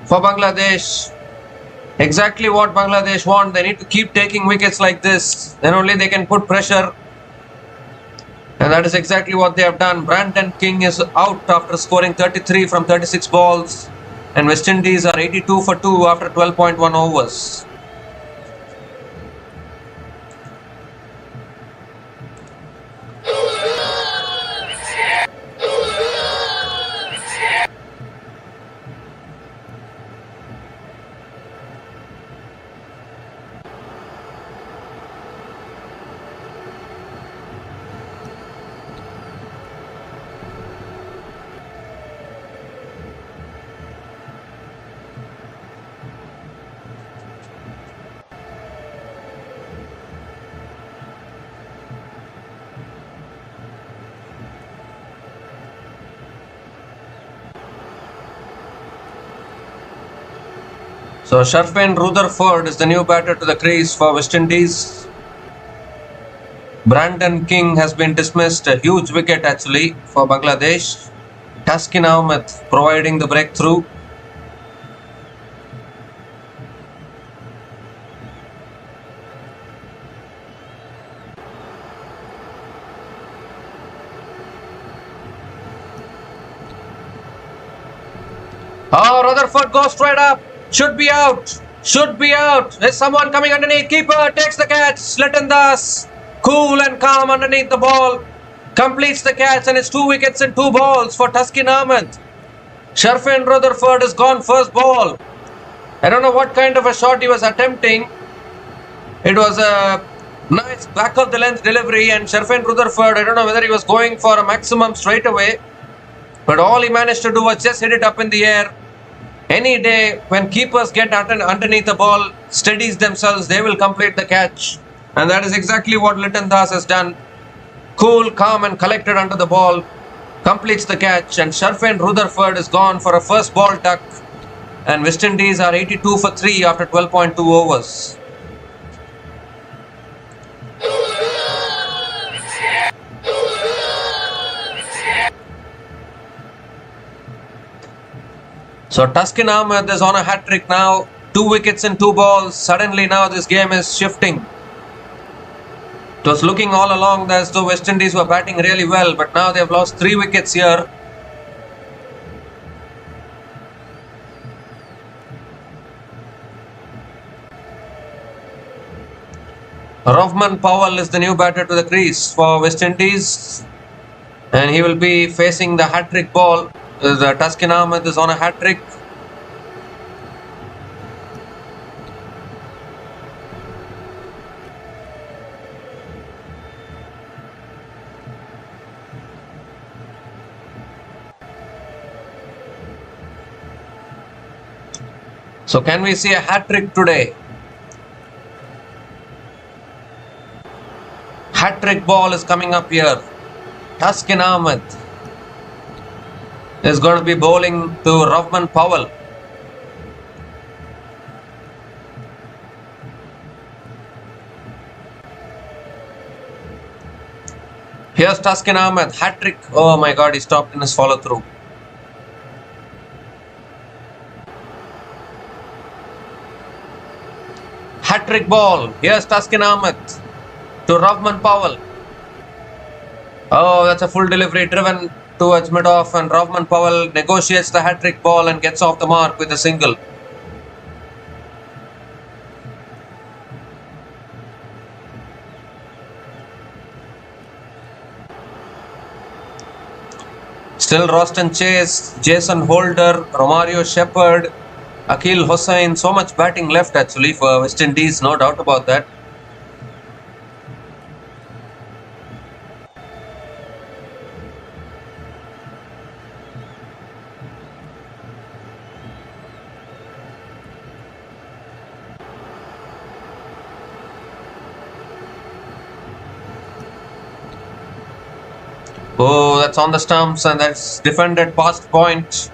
for Bangladesh. Exactly what Bangladesh want. They need to keep taking wickets like this. Then only they can put pressure. And that is exactly what they have done. Brandon King is out after scoring 33 from 36 balls. And West Indies are 82 for 2 after 12.1 overs. So Sharfin Rutherford is the new batter to the crease for West Indies. Brandon King has been dismissed, a huge wicket actually for Bangladesh. Tuskin Ahmed providing the breakthrough. Oh, Rutherford goes straight up. Should be out. Should be out. There's someone coming underneath. Keeper takes the catch. Liton Das, cool and calm underneath the ball, completes the catch, and it's 2 wickets and 2 balls for Tuskin Ahmed. Sharfin Rutherford has gone first ball. I don't know what kind of a shot he was attempting. It was a nice back of the length delivery, and Sharfin Rutherford, I don't know whether he was going for a maximum straight away, but all he managed to do was just hit it up in the air. Any day when keepers get underneath the ball, steadies themselves, they will complete the catch. And that is exactly what Liton Das has done. Cool, calm and collected under the ball, completes the catch, and Sharfin Rutherford is gone for a first ball duck. And West Indies are 82 for 3 after 12.2 overs. So Tuskin Ahmed is on a hat-trick now. 2 2 wickets in 2 balls. Suddenly now this game is shifting. It was looking all along as though West Indies were batting really well, but now they have lost 3 wickets here. Rahman Powell is the new batter to the crease for West Indies, and he will be facing the hat-trick ball. The Taskin Ahmed is on a hat-trick. So can we see a hat-trick today? Hat-trick ball is coming up here. Taskin Ahmed is going to be bowling to Rahman Powell. Here's Taskin Ahmed, hat-trick. Oh my God, he stopped in his follow-through. Hat-trick ball. Here's Taskin Ahmed to Rahman Powell. Oh, that's a full delivery driven towards mid-off, and Rahman Powell negotiates the hat-trick ball and gets off the mark with a single. Still Roston Chase, Jason Holder, Romario Shepherd, Akil Hossain. So much batting left actually for West Indies, no doubt about that. Oh, that's on the stumps, and that's defended past point.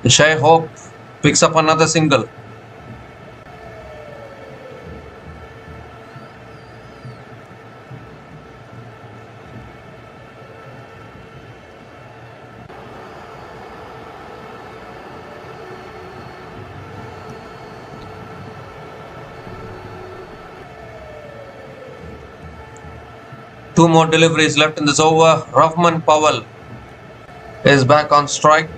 Shai Hope picks up another single. Two more deliveries left in this over. Rahman Powell is back on strike.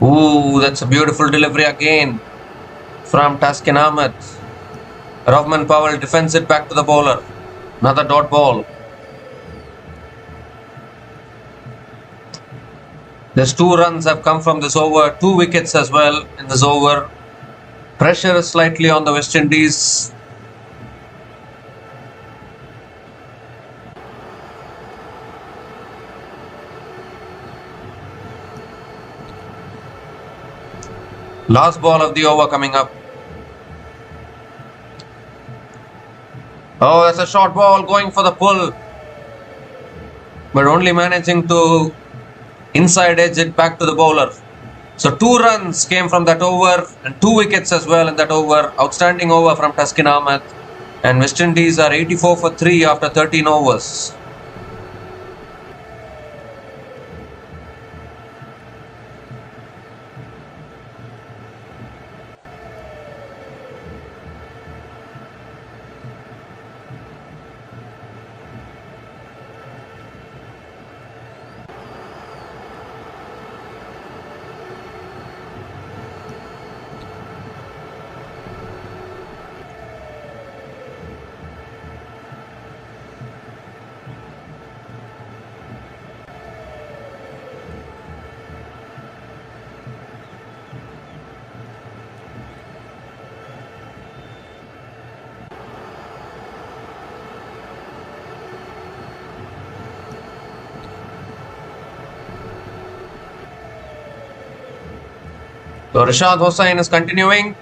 Ooh, that's a beautiful delivery again from Taskin Ahmed. Rahman Powell defends it back to the bowler. Another dot ball. There's 2 runs have come from this over, 2 wickets as well in this over. Pressure is slightly on the West Indies. Last ball of the over coming up. Oh, that's a short ball going for the pull, but only managing to inside edge it back to the bowler. So 2 runs came from that over and 2 wickets as well in that over. Outstanding over from Taskin Ahmed, and West Indies are 84 for 3 after 13 overs. So Rashad Hossain is continuing.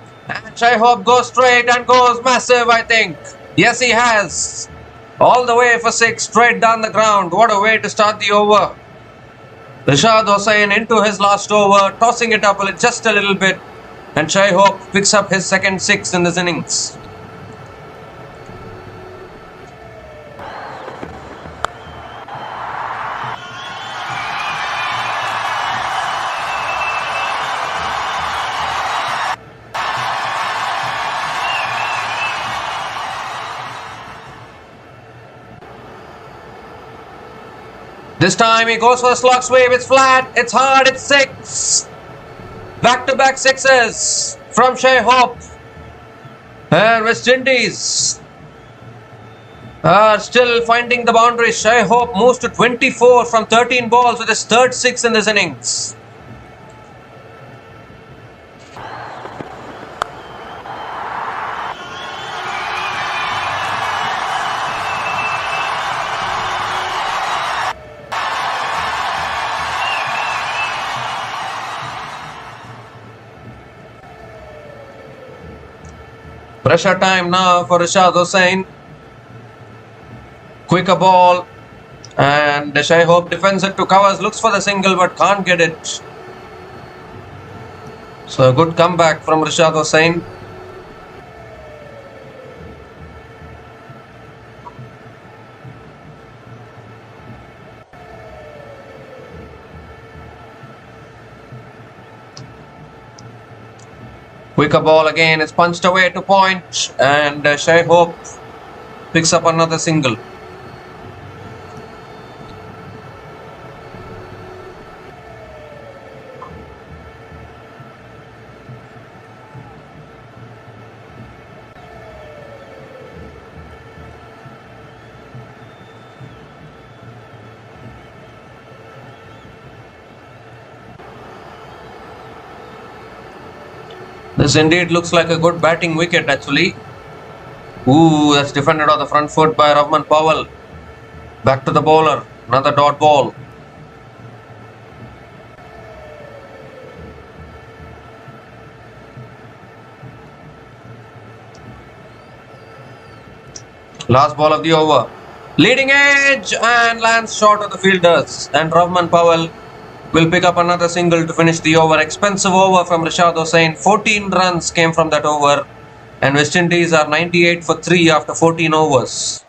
Shai Hope goes straight and goes massive, I think. Yes, he has. All the way for 6, straight down the ground. What a way to start the over. Rashad Hossain into his last over, tossing it up just a little bit. And Shai Hope picks up his second 6 in this innings. This time he goes for the slog sweep. It's flat, it's hard, it's 6. Back-to-back 6s from Shai Hope. And West Indies are still finding the boundaries. Shai Hope moves to 24 from 13 balls with his third 6 in this innings. Pressure time now for Rashad Hossain. Quicker ball. And Shai Hope defends it to covers. Looks for the single but can't get it. So a good comeback from Rashad Hossain. Quicker ball again, it's punched away to point, and Shai Hope picks up another single. This indeed looks like a good batting wicket actually. Ooh, that's defended on the front foot by Rahman Powell. Back to the bowler, another dot ball. Last ball of the over. Leading edge and lands short of the fielders. And Rahman Powell will pick up another single to finish the over. Expensive over from Rashad Hossain. 14 runs came from that over. And West Indies are 98 for 3 after 14 overs.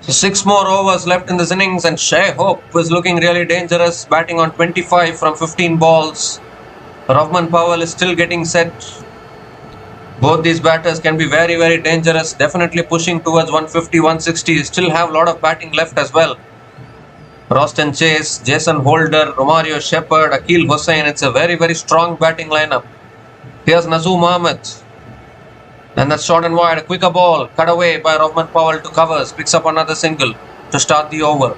So 6 more overs left in this innings and Shai Hope was looking really dangerous, batting on 25 from 15 balls. Rahman Powell is still getting set. Both these batters can be very, very dangerous, definitely pushing towards 150, 160. Still have a lot of batting left as well. Roston Chase, Jason Holder, Romario Shepherd, Akil Hossain. It's a very, very strong batting lineup. Here's Nazoom Ahmed. And that's short and wide. A quicker ball cut away by Rahman Powell to covers. Picks up another single to start the over.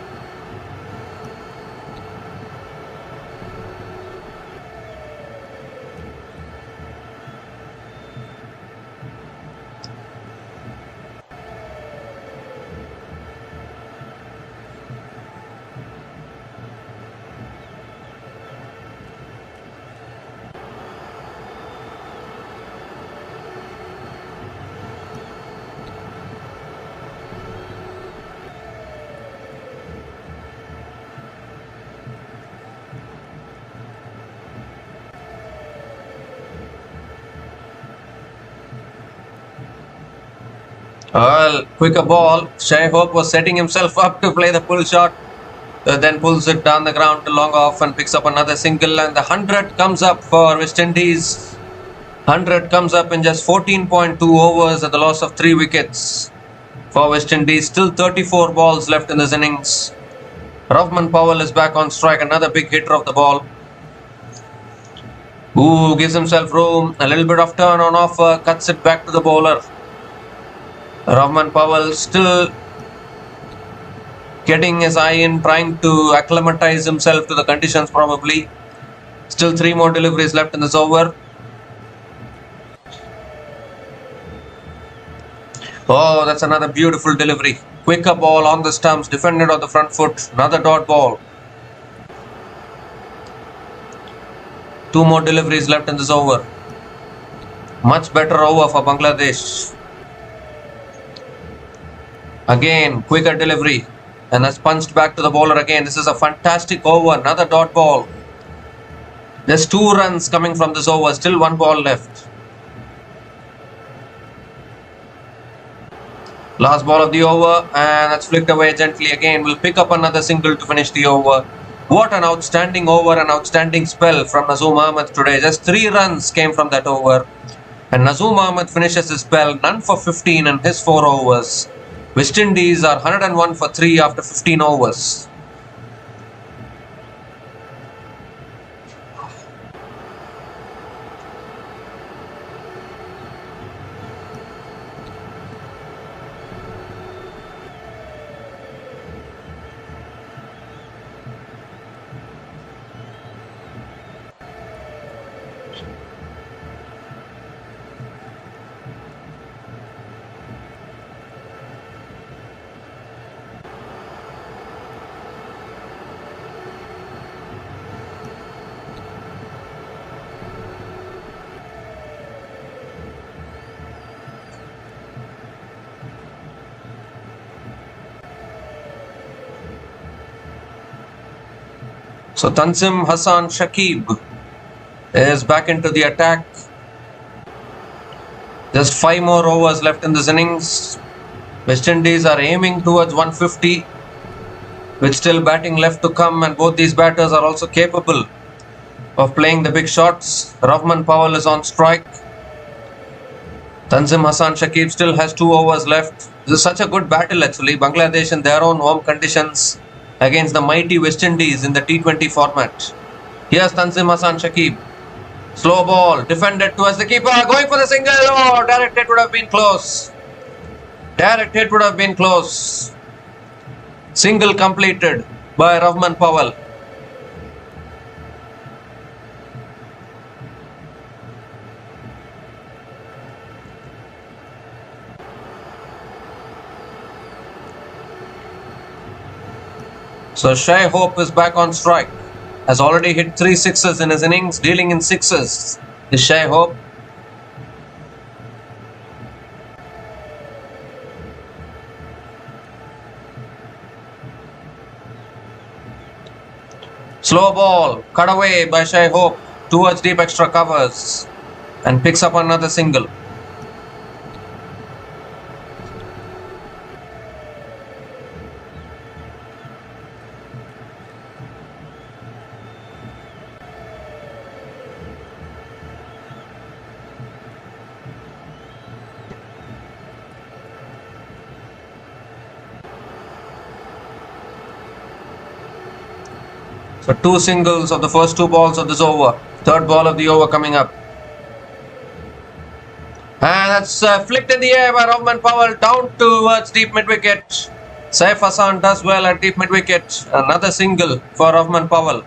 Well, quicker ball. Shai Hope was setting himself up to play the pull shot. Then pulls it down the ground to long off and picks up another single. And the 100 comes up for West Indies. 100 comes up in just 14.2 overs at the loss of 3 wickets for West Indies. Still 34 balls left in this innings. Rahman Powell is back on strike. Another big hitter of the ball. Ooh, gives himself room. A little bit of turn on offer. Cuts it back to the bowler. Rahman Powell still getting his eye in, trying to acclimatize himself to the conditions probably. Still 3 more deliveries left in this over. Oh, that's another beautiful delivery. Quicker ball on the stumps, defended on the front foot. Another dot ball. 2 more deliveries left in this over. Much better over for Bangladesh. Again, quicker delivery. And that's punched back to the bowler again. This is a fantastic over. Another dot ball. There's 2 runs coming from this over. Still 1 ball left. Last ball of the over, and that's flicked away gently again. We'll pick up another single to finish the over. What an outstanding over, an outstanding spell from Nazoom Ahmed today. Just 3 runs came from that over. And Nazoom Ahmed finishes his spell, none for 15 in his 4 overs. West Indies are 101 for 3 after 15 overs. So Tanzim Hassan Shakib is back into the attack. Just 5 more overs left in this innings. West Indies are aiming towards 150 with still batting left to come, and both these batters are also capable of playing the big shots. Rahman Powell is on strike. Tanzim Hassan Shakib still has 2 overs left. This is such a good battle actually. Bangladesh in their own home conditions against the mighty West Indies in the T20 format. Here's Tanzim Hassan Shakib. Slow ball, defended towards the keeper, going for the single. Oh, direct hit would have been close. Direct hit would have been close. Single completed by Rahman Powell. So Shai Hope is back on strike. Has already hit 3 sixes in his innings, dealing in 6s. Is Shai Hope. Slow ball, cut away by Shai Hope towards deep extra covers and picks up another single. So 2 singles of the first 2 balls of this over. Third ball of the over coming up. And that's flicked in the air by Rahman Powell down towards deep mid-wicket. Saif Hassan does well at deep mid-wicket. Another single for Rahman Powell.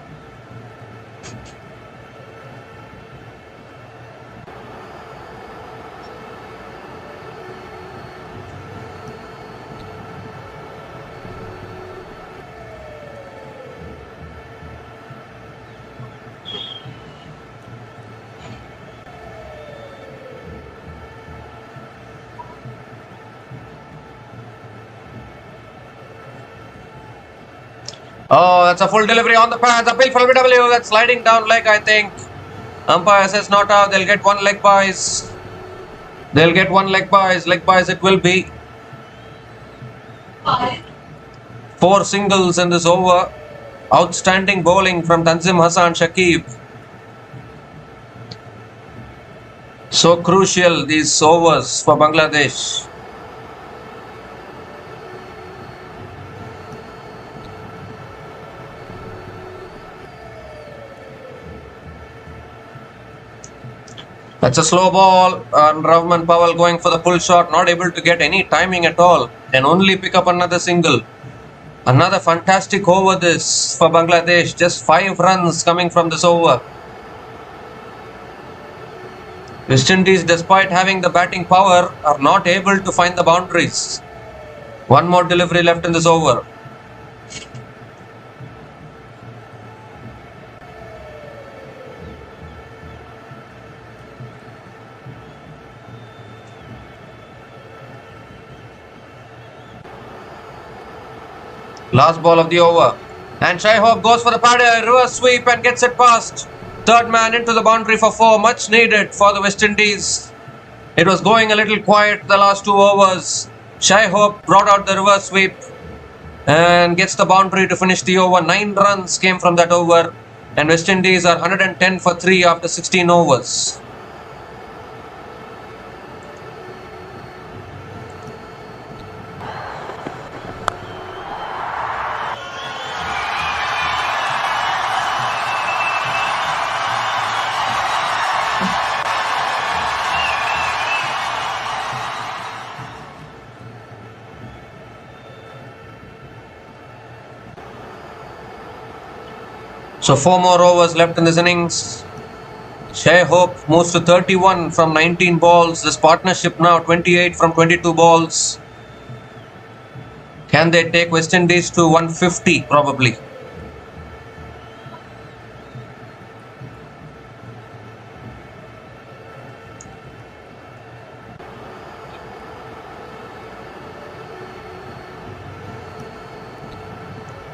Oh, that's a full delivery on the pads. Appeal for LBW. That's sliding down leg, I think. Umpire says not out. They'll get 1 leg buys. They'll get 1 leg buys. Leg buys it will be. 4 singles in this over. Outstanding bowling from Tanzim Hassan Shakib. So crucial these overs for Bangladesh. That's a slow ball, and Rahman Powell going for the pull shot, not able to get any timing at all, and only pick up another single. Another fantastic over this for Bangladesh, just 5 runs coming from this over. West Indies, despite having the batting power, are not able to find the boundaries. One more delivery left in this over. Last ball of the over. And Shai Hope goes for the paddle, reverse sweep and gets it past. Third man into the boundary for 4, much needed for the West Indies. It was going a little quiet the last 2 overs. Shai Hope brought out the reverse sweep and gets the boundary to finish the over. 9 runs came from that over, and West Indies are 110 for 3 after 16 overs. So 4 more overs left in this innings. Shai Hope moves to 31 from 19 balls. This partnership now 28 from 22 balls. Can they take West Indies to 150? Probably.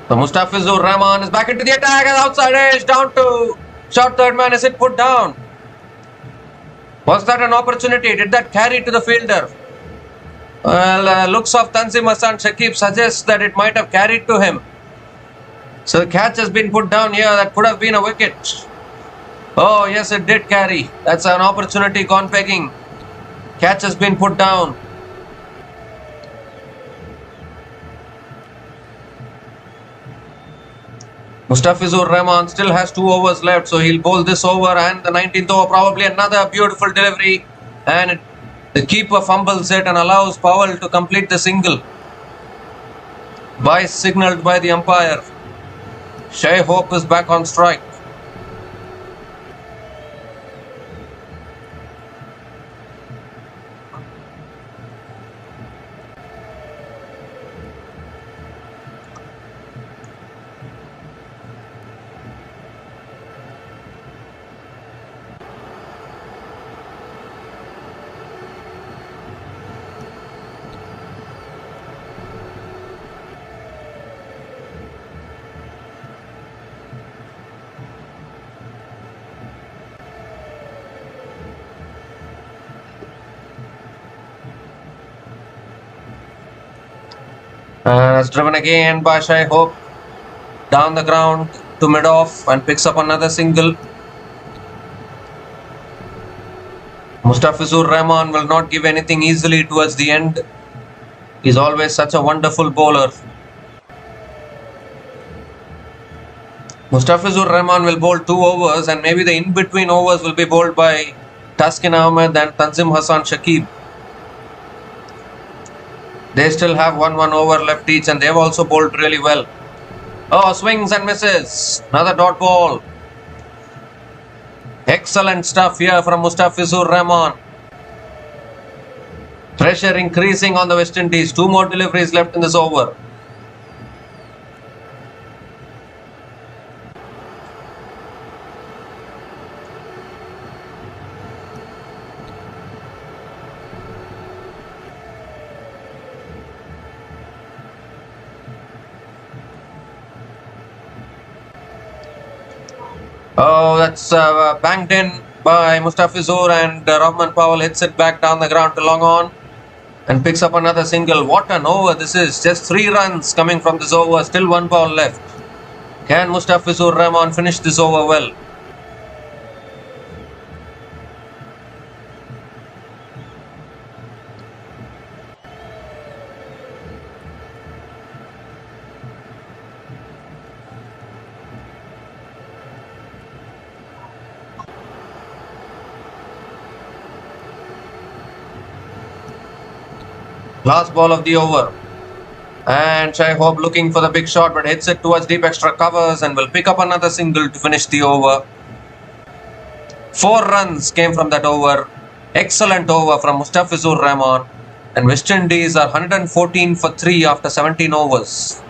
So Mustafizur Rahman is back into the attack at outside edge, down to short third man. Is it put down? Was that an opportunity? Did that carry to the fielder? Well, looks of Tanzim Hassan Shakib suggests that it might have carried to him. So the catch has been put down here. That could have been a wicket. Oh yes, it did carry. That's an opportunity gone begging. Catch has been put down. Mustafizur Rahman still has 2 overs left, so he'll bowl this over and the 19th over, probably another beautiful delivery, and the keeper fumbles it and allows Powell to complete the single. By signalled by the umpire. Shai Hope is back on strike. And it's driven again by Shai Hope down the ground to mid-off and picks up another single. Mustafizur Rahman will not give anything easily towards the end. He's always such a wonderful bowler. Mustafizur Rahman will bowl 2 overs, and maybe the in-between overs will be bowled by Taskin Ahmed and Tanzim Hassan Shakib. They still have 1 over left each, and they've also bowled really well. Oh, swings and misses. Another dot ball. Excellent stuff here from Mustafizur Rahman. Pressure increasing on the West Indies. 2 more deliveries left in this over. Oh, that's banged in by Mustafizur, and Rahman Powell hits it back down the ground to long on and picks up another single. What an over this is. Just 3 runs coming from this over. Still 1 ball left. Can Mustafizur Rahman finish this over well? Last ball of the over. And Shai Hope looking for the big shot, but hits it towards deep extra covers and will pick up another single to finish the over. 4 runs came from that over. Excellent over from Mustafizur Rahman. And West Indies are 114 for 3 after 17 overs.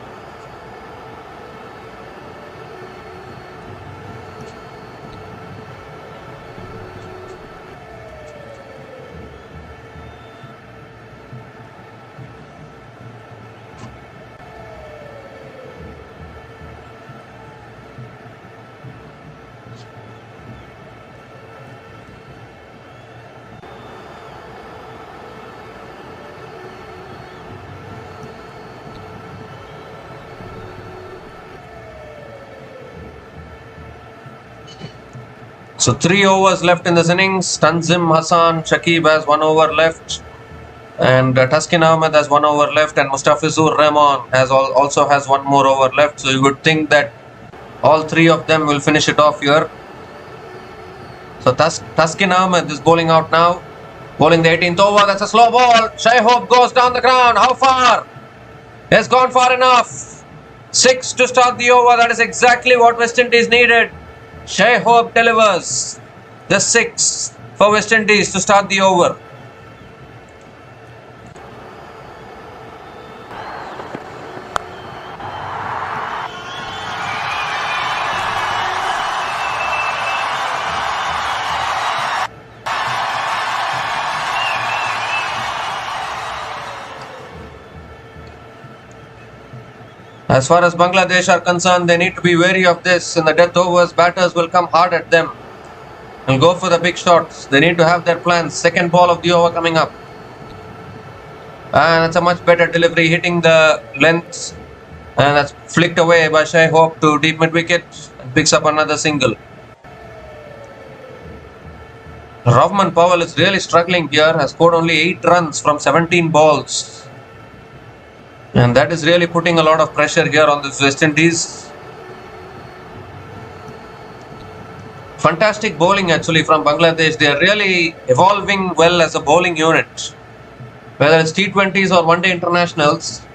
So 3 overs left in this innings. Tanzim Hassan Shakib has 1 over left. And Taskin Ahmed has 1 over left. And Mustafizur Rahman also has 1 more over left. So you would think that all 3 of them will finish it off here. So Taskin Ahmed is bowling out now. Bowling the 18th over. That's a slow ball. Shai Hope goes down the ground. How far? Has gone far enough. 6 to start the over. That is exactly what West Indies needed. Shai Hope delivers the 6 for West Indies to start the over. As far as Bangladesh are concerned, they need to be wary of this. In the death overs, batters will come hard at them and go for the big shots. They need to have their plans. Second ball of the over coming up. And it's a much better delivery, hitting the length. And that's flicked away by Shai Hope to deep mid-wicket and picks up another single. Rahman Powell is really struggling here. Has scored only 8 runs from 17 balls. And that is really putting a lot of pressure here on the West Indies. Fantastic bowling actually from Bangladesh. They are really evolving well as a bowling unit. Whether it's T20s or one-day internationals.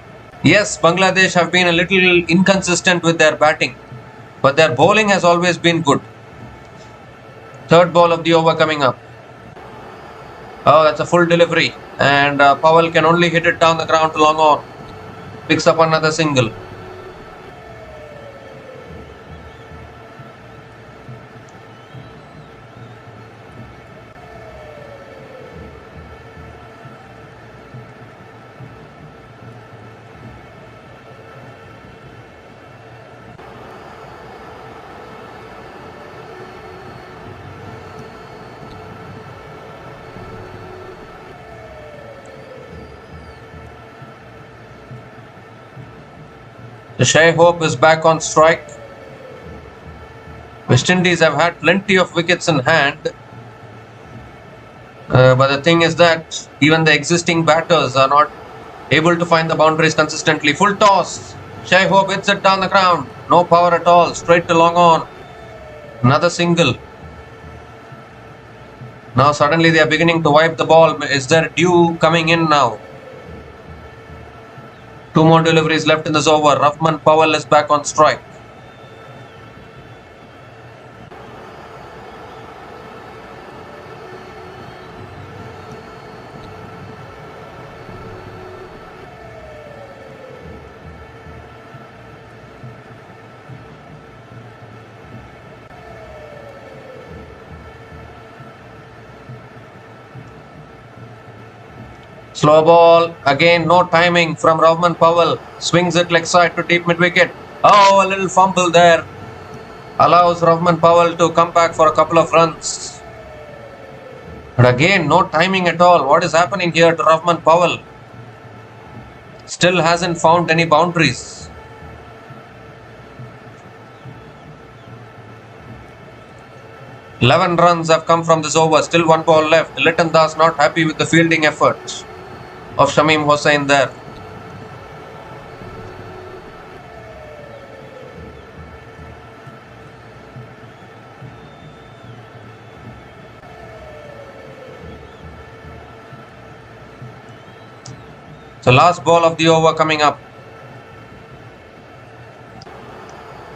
Yes, Bangladesh have been a little inconsistent with their batting. But their bowling has always been good. Third ball of the over coming up. Oh, that's a full delivery. And Powell can only hit it down the ground to long on. Picks up another single. The Shai Hope is back on strike. West Indies have had plenty of wickets in hand. But the thing is that even the existing batters are not able to find the boundaries consistently. Full toss. Shai Hope hits it down the ground. No power at all. Straight to long on. Another single. Now suddenly they are beginning to wipe the ball. Is there dew coming in now? 2 more deliveries left in this over. Rahman Powell is back on strike. Slow ball. Again, no timing from Rahman Powell. Swings it leg side to deep mid-wicket. Oh, a little fumble there. Allows Rahman Powell to come back for a couple of runs. But again, no timing at all. What is happening here to Rahman Powell? Still hasn't found any boundaries. $11 runs have come from this over. Still 1 ball left. Litton Das not happy with the fielding effort of Shamim Hossain there. So last ball of the over coming up.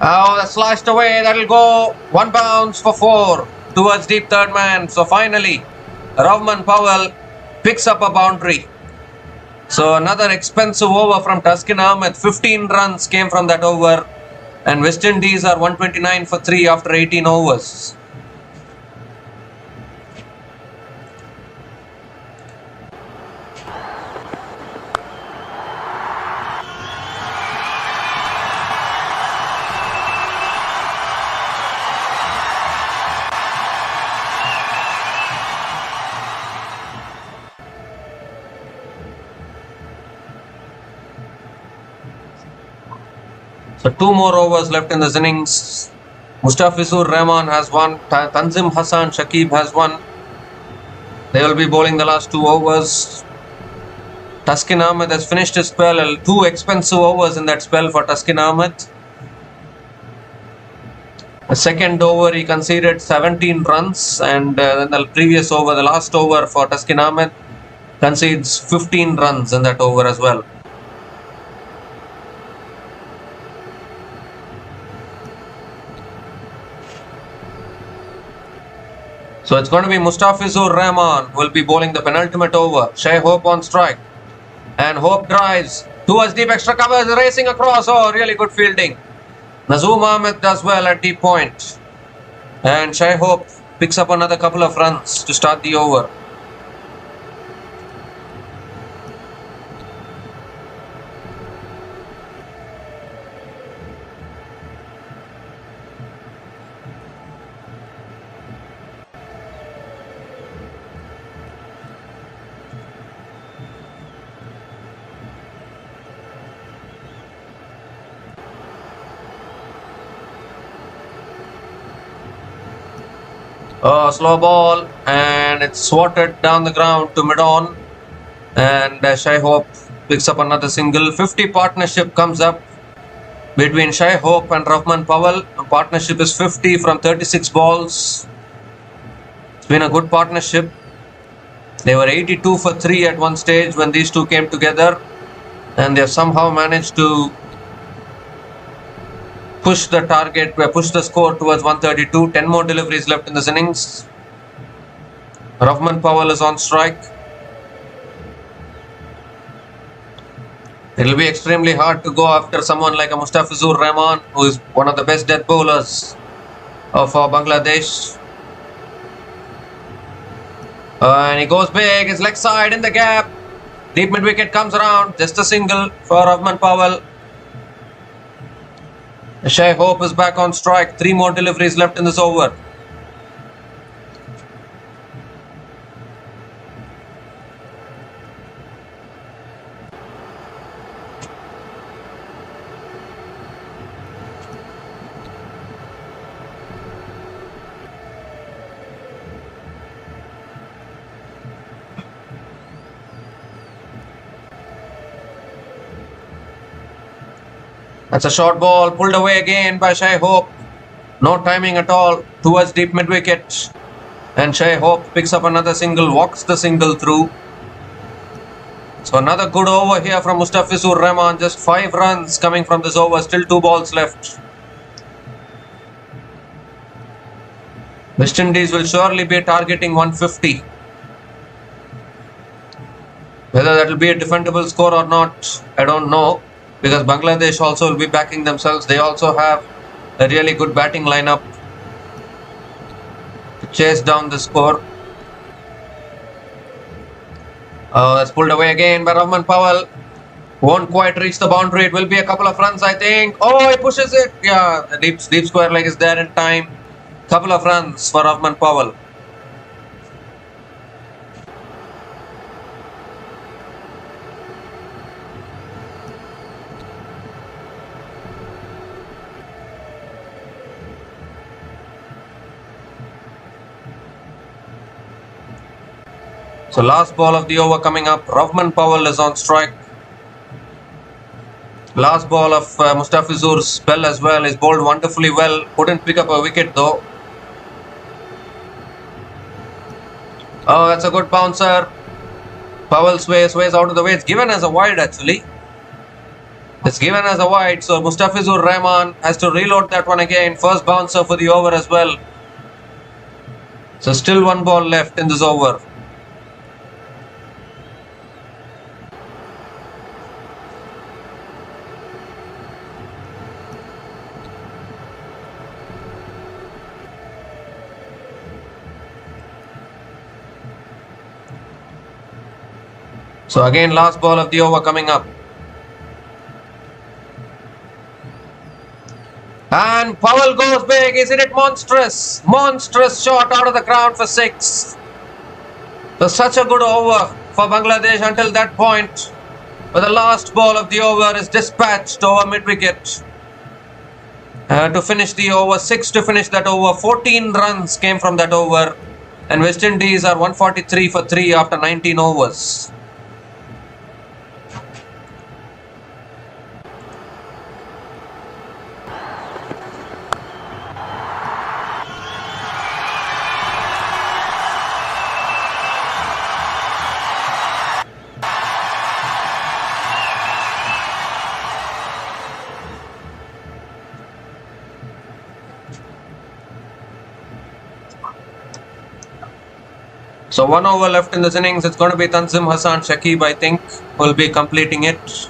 Oh, that's sliced away. That'll go. One bounce for 4 towards deep third man. So finally, Rahman Powell picks up a boundary. So another expensive over from Taskin Ahmed. 15 runs came from that over. And West Indies are 129 for 3 after 18 overs. So 2 more overs left in this innings. Mustafizur Rahman has one. Tanzim Hassan Shakib has one. They will be bowling the last 2 overs. Taskin Ahmed has finished his spell. 2 expensive overs in that spell for Taskin Ahmed. The second over he conceded 17 runs, and then the previous over, the last over for Taskin Ahmed, concedes 15 runs in that over as well. So it's going to be Mustafizur Rahman who will be bowling the penultimate over. Shai Hope on strike. And Hope drives towards deep extra cover, racing across. Oh, really good fielding. Nazoom Ahmed does well at deep point. And Shai Hope picks up another couple of runs to start the over. Slow ball, and it's swatted down the ground to mid-on, and Shai Hope picks up another single. 50 partnership comes up between Shai Hope and Rahman Powell. The partnership is 50 from 36 balls. It's been a good partnership. They were 82 for 3 at one stage when these two came together, and they have somehow managed to push the target, push the score towards 132. 10 more deliveries left in this innings. Rahman Powell is on strike. It will be extremely hard to go after someone like a Mustafizur Rahman, who is one of the best death bowlers for Bangladesh. And he goes big, his leg side in the gap. Deep mid wicket comes around, just a single for Rahman Powell. Shai Hope is back on strike. 3 more deliveries left in this over. That's a short ball, pulled away again by Shai Hope. No timing at all towards deep mid wicket. And Shai Hope picks up another single, walks the single through. So another good over here from Mustafizur Rahman. Just 5 runs coming from this over, still 2 balls left. West Indies will surely be targeting 150. Whether that will be a defendable score or not, I don't know. Because Bangladesh also will be backing themselves. They also have a really good batting lineup to chase down the score. That's pulled away again by Rahman Powell. Won't quite reach the boundary. It will be a couple of runs, I think. Oh, he pushes it. Yeah, the deep square leg is there in time. Couple of runs for Rahman Powell. So last ball of the over coming up. Rahman Powell is on strike. Last ball of Mustafizur's spell as well. Is bowled wonderfully well. Couldn't pick up a wicket though. Oh, that's a good bouncer. Powell sways out of the way. It's given as a wide actually. It's given as a wide. So Mustafizur Rahman has to reload that one again. First bouncer for the over as well. So still one ball left in this over. So again, last ball of the over coming up. And Powell goes big. Isn't it monstrous? Monstrous shot out of the ground for 6. So such a good over for Bangladesh until that point. But the last ball of the over is dispatched over mid-wicket. To finish the over, 6 to finish that over. 14 runs came from that over. And West Indies are 143 for 3 after 19 overs. So 1 over left in this innings. It's going to be Tanzim Hassan Shakib, I think, will be completing it.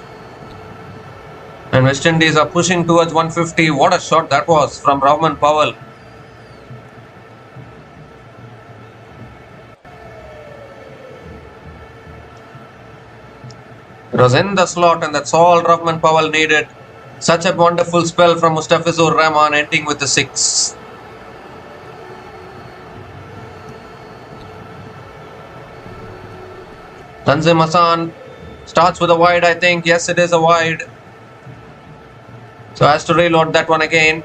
And West Indies are pushing towards 150. What a shot that was from Rahman Powell. It was in the slot and that's all Rahman Powell needed. Such a wonderful spell from Mustafizur Rahman ending with the 6. Tanzim Hassan starts with a wide, I think. Yes, it is a wide. So has to reload that one again.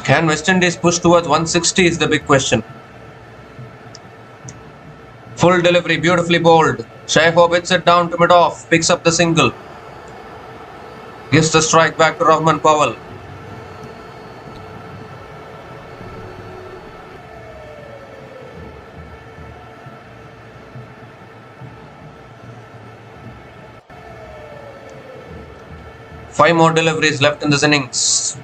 Can West Indies push towards 160 is the big question. Full delivery, beautifully bowled. Shaihob hits it down to mid-off, picks up the single. Gives the strike back to Rahman Powell. Five more deliveries left in this innings.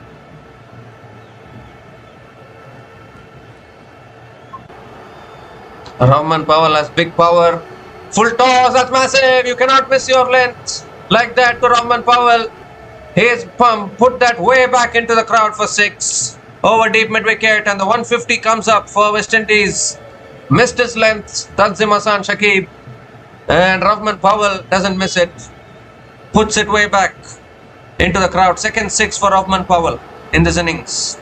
Rahman Powell has big power. Full toss, that's massive. You cannot miss your length like that to Rahman Powell. He's put that way back into the crowd for 6. Over deep mid-wicket and the 150 comes up for West Indies. Missed his length, Tanzim Hassan Shakib. And Rahman Powell doesn't miss it. Puts it way back into the crowd. Second 6 for Rahman Powell in this innings.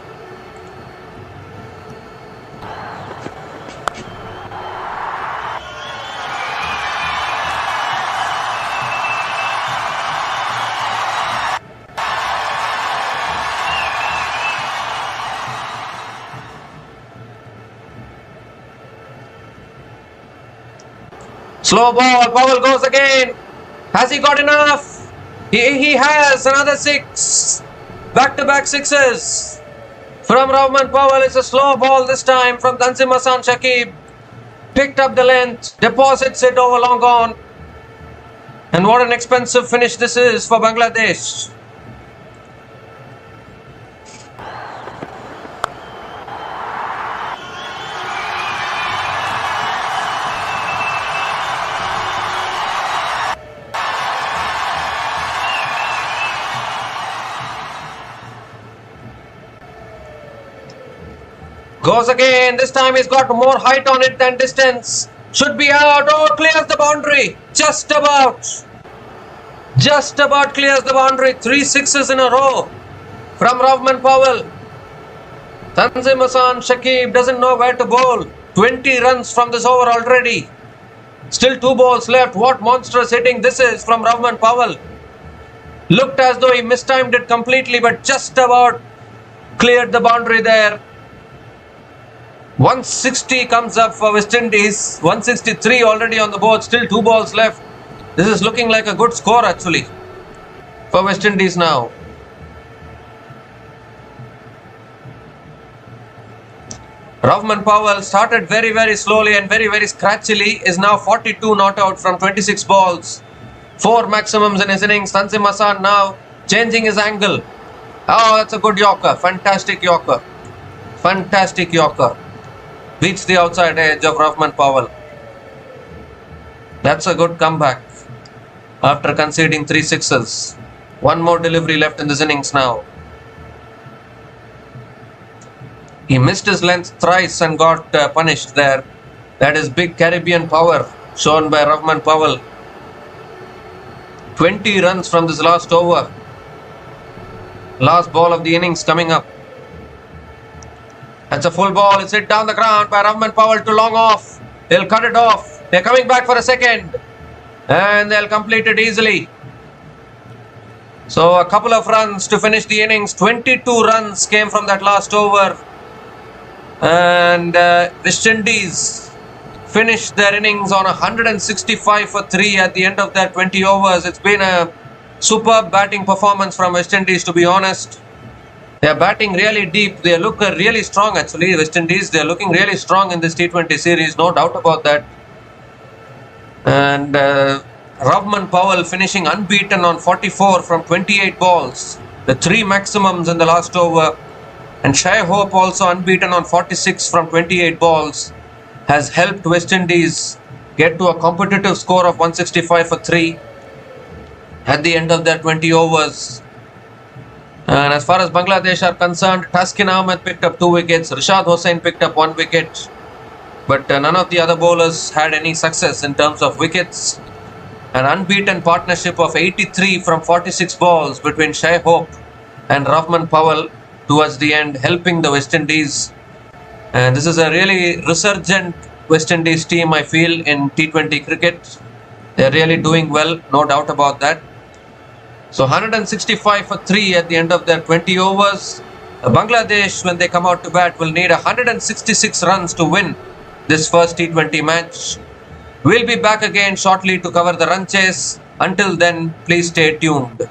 Slow ball, Powell goes again. Has he got enough? He has another 6. Back-to-back 6s. From Rahman Powell, it's a slow ball this time from Tanzim Hassan Shakib. Picked up the length, deposits it over long on. And what an expensive finish this is for Bangladesh. Goes again. This time he's got more height on it than distance. Should be out. Oh, clears the boundary. Just about. Just about clears the boundary. 3 6s in a row from Rahman Powell. Tanzim Hassan Shakib doesn't know where to bowl. 20 runs from this over already. Still 2 balls left. What monstrous hitting this is from Rahman Powell. Looked as though he mistimed it completely, but just about Cleared the boundary there. 160 comes up for West Indies. 163 already on the board. Still 2 balls left. This is looking like a good score actually for West Indies now. Rovman Powell started very slowly and very scratchily. Is now 42 not out from 26 balls. 4 maximums in his innings. Tanzim Hassan now changing his angle. Oh, that's a good Yorker. Fantastic Yorker. Fantastic Yorker. Beats the outside edge of Rovman Powell. That's a good comeback after conceding 3 sixes. One more delivery left in this innings now. He missed his length thrice and got punished there. That is big Caribbean power shown by Rovman Powell. 20 runs from this last over. Last ball of the innings coming up. That's a full ball. It's hit down the ground by Rovman Powell to long off. They'll cut it off. They're coming back for a second. And they'll complete it easily. So a couple of runs to finish the innings. 22 runs came from that last over. And West Indies finished their innings on 165 for 3 at the end of their 20 overs. It's been a superb batting performance from West Indies, to be honest. They are batting really deep. They look really strong actually, West Indies. They are looking really strong in this T20 series, no doubt about that. And Rovman Powell finishing unbeaten on 44 from 28 balls. The 3 maximums in the last over. And Shai Hope also unbeaten on 46 from 28 balls. Has helped West Indies get to a competitive score of 165 for 3 at the end of their 20 overs. And as far as Bangladesh are concerned, Taskin Ahmed picked up 2 wickets. Rashad Hossain picked up 1 wicket. But none of the other bowlers had any success in terms of wickets. An unbeaten partnership of 83 from 46 balls between Shai Hope and Rovman Powell towards the end, helping the West Indies. And this is a really resurgent West Indies team, I feel, in T20 cricket. They're really doing well, no doubt about that. So 165 for 3 at the end of their 20 overs. Bangladesh, when they come out to bat, will need 166 runs to win this first T20 match. We'll be back again shortly to cover the run chase. Until then, please stay tuned.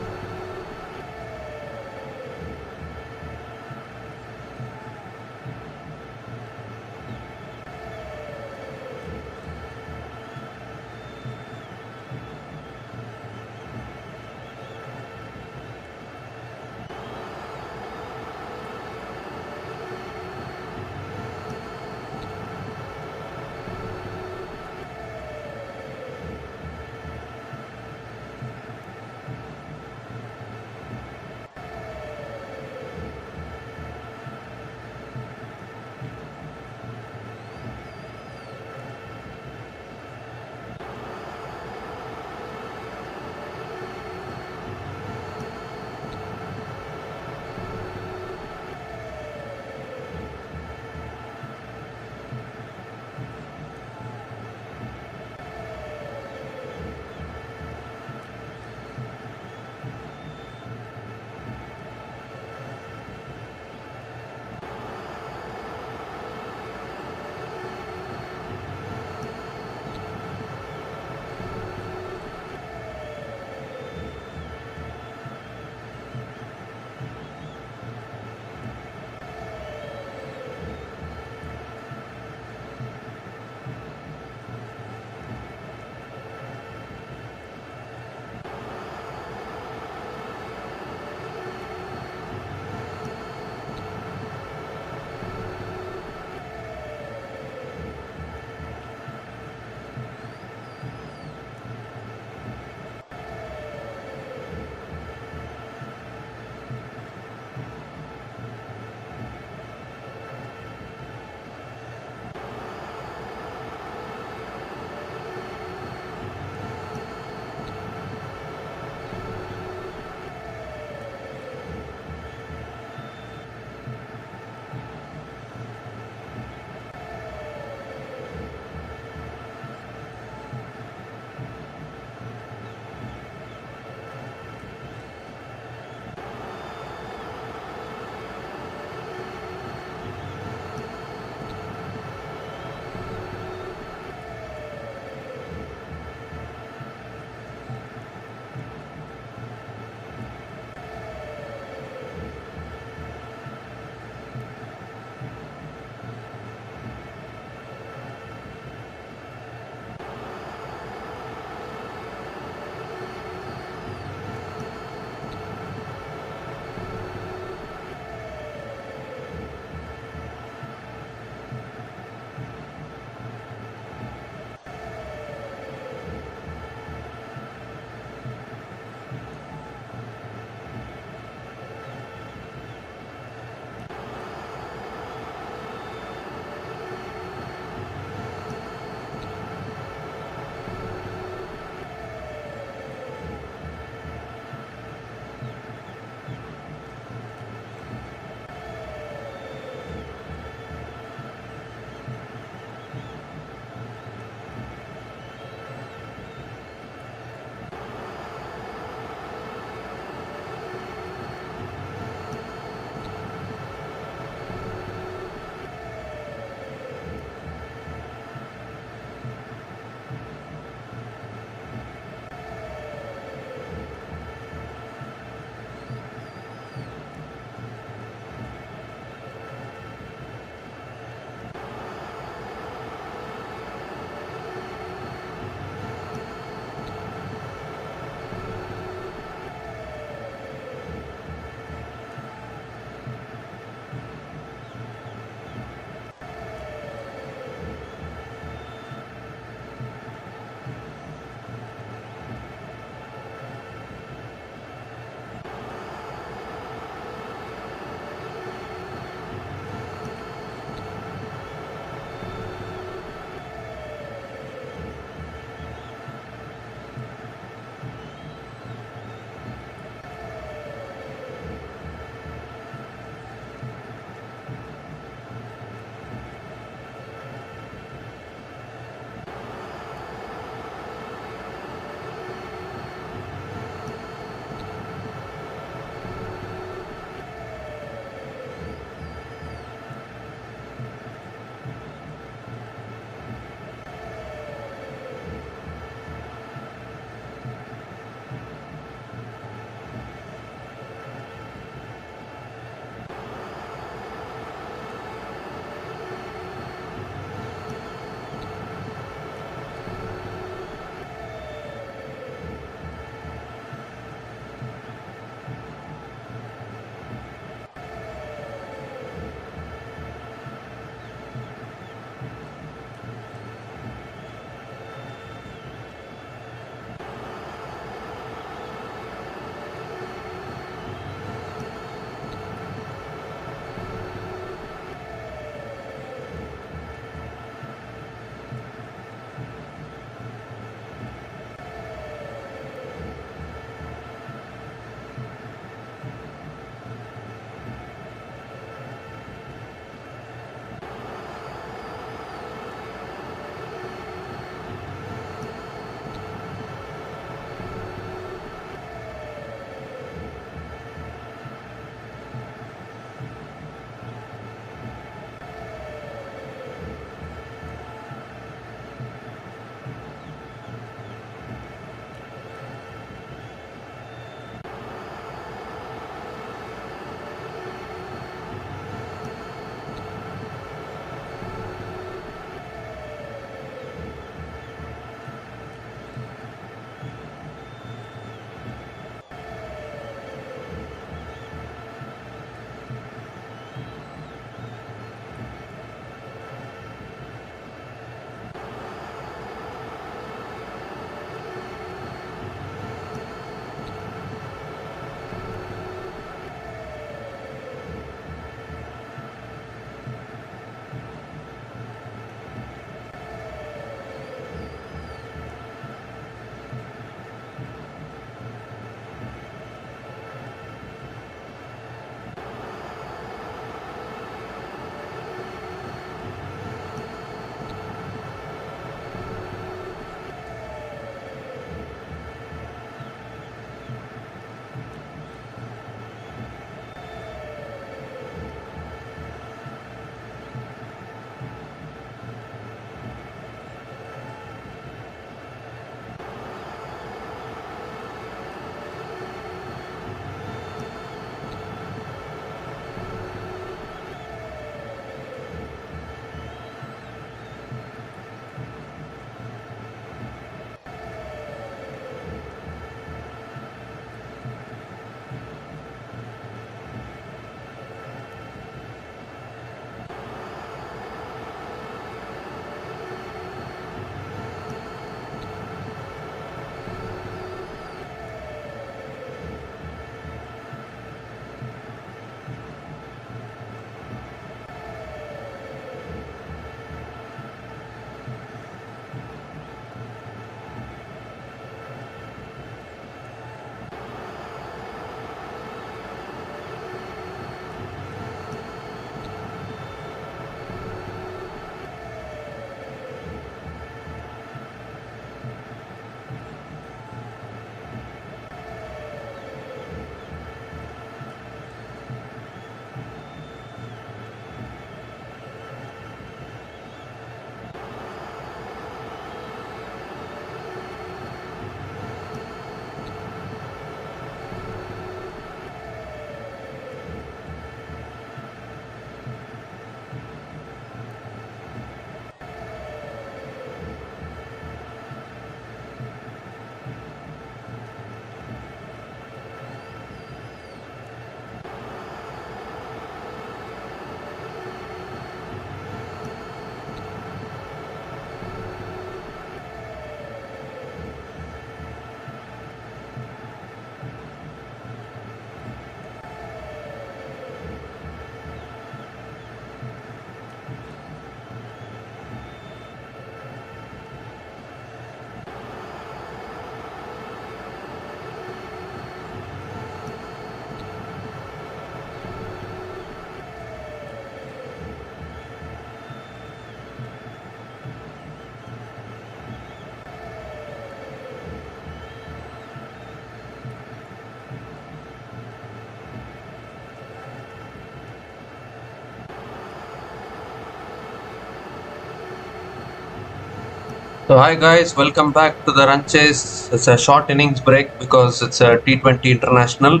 So hi guys, welcome back to the run chase. It's a short innings break because it's a T20 international.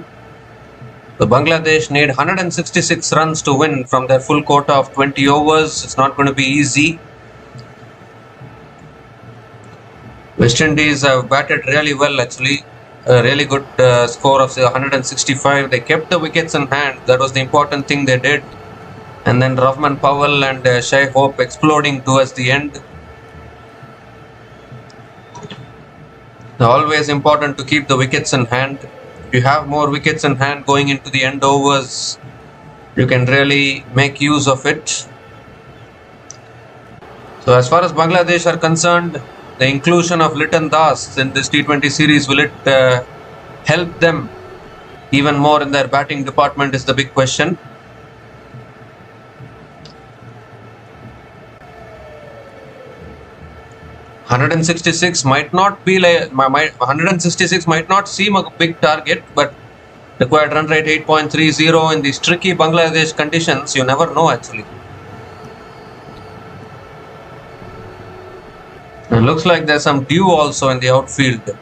The Bangladesh need 166 runs to win from their full quota of 20 overs. It's not going to be easy. West Indies have batted really well actually. A really good score of 165. They kept the wickets in hand. That was the important thing they did. And then Rahman Powell and Shai Hope exploding towards the end. Always important to keep the wickets in hand. If you have more wickets in hand going into the end overs, you can really make use of it. So as far as Bangladesh are concerned, the inclusion of Liton Das in this T20 series, will it help them even more in their batting department is the big question. $166 might not be like 166 might not seem a big target, but required run rate 8.30 in these tricky Bangladesh conditions, you never know actually. It looks like there's some dew also in the outfield.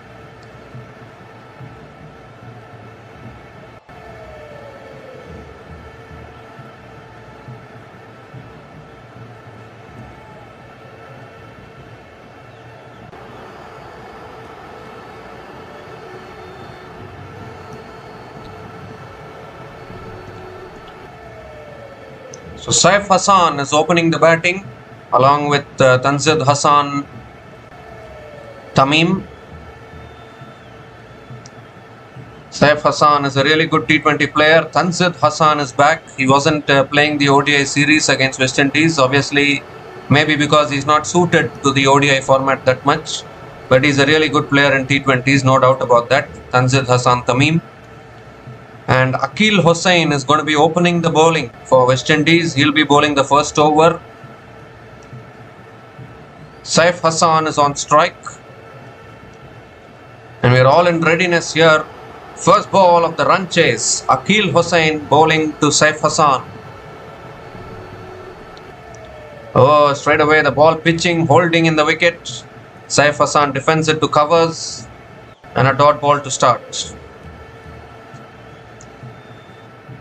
So Saif Hassan is opening the batting along with Tanzid Hassan Tamim. Saif Hassan is a really good T20 player. Tanzid Hassan is back. He wasn't playing the ODI series against West Indies. Obviously, maybe because he's not suited to the ODI format that much. But he's a really good player in T20s, no doubt about that. Tanzid Hassan Tamim. And Akil Hossain is going to be opening the bowling for West Indies. He'll be bowling the first over. Saif Hassan is on strike. And we're all in readiness here. First ball of the run chase. Akil Hossain bowling to Saif Hassan. Oh, straight away the ball pitching, holding in the wicket. Saif Hassan defends it to covers. And a dot ball to start.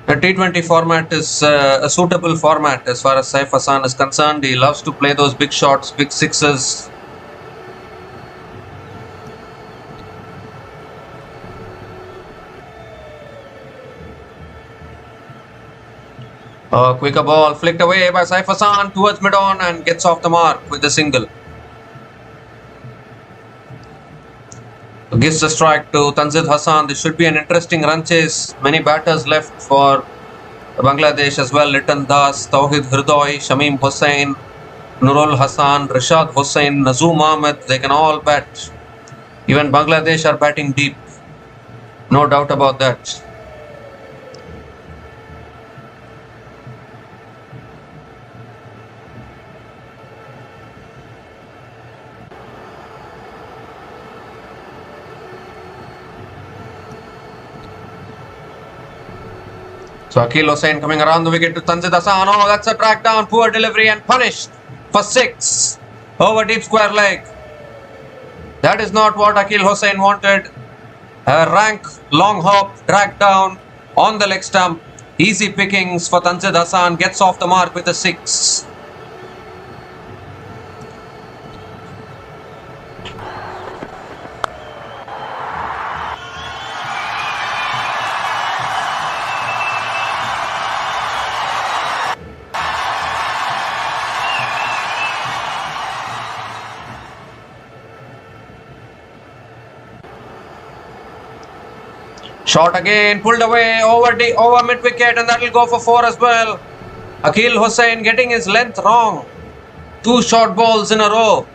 The T20 format is a suitable format as far as Saif Hassan is concerned. He loves to play those big shots, big sixes. Quicker ball flicked away by Saif Hassan towards mid-on and gets off the mark with a single. Gives the strike to Tanzid Hassan. This should be an interesting run chase. Many batters left for Bangladesh as well. Liton Das, Tawhid Hirdoy, Shamim Hossain, Nurul Hassan, Rashad Hossain, Nazoom Ahmed. They can all bat. Even Bangladesh are batting deep. No doubt about that. So Akil Hossain coming around the wicket to Tanzid Hassan. Oh, that's a track down. Poor delivery and punished for 6 over deep square leg. That is not what Akil Hossain wanted. A rank long hop, drag down on the leg stump. Easy pickings for Tanzid Hassan. Gets off the mark with a 6. Shot again, pulled away over mid wicket, and that will go for 4 as well. Akil Hossain getting his length wrong. 2 short balls in a row.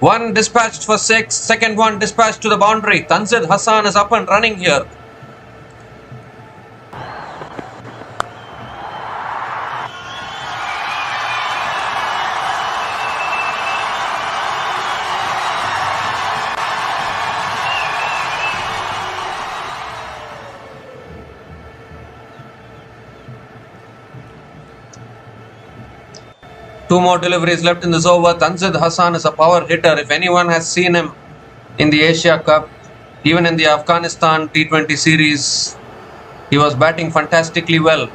One dispatched for 6, second one dispatched to the boundary. Tanzid Hassan is up and running here. 2 more deliveries left in this over. Tanzid Hassan is a power hitter. If anyone has seen him in the Asia Cup, even in the Afghanistan T20 series, he was batting fantastically well.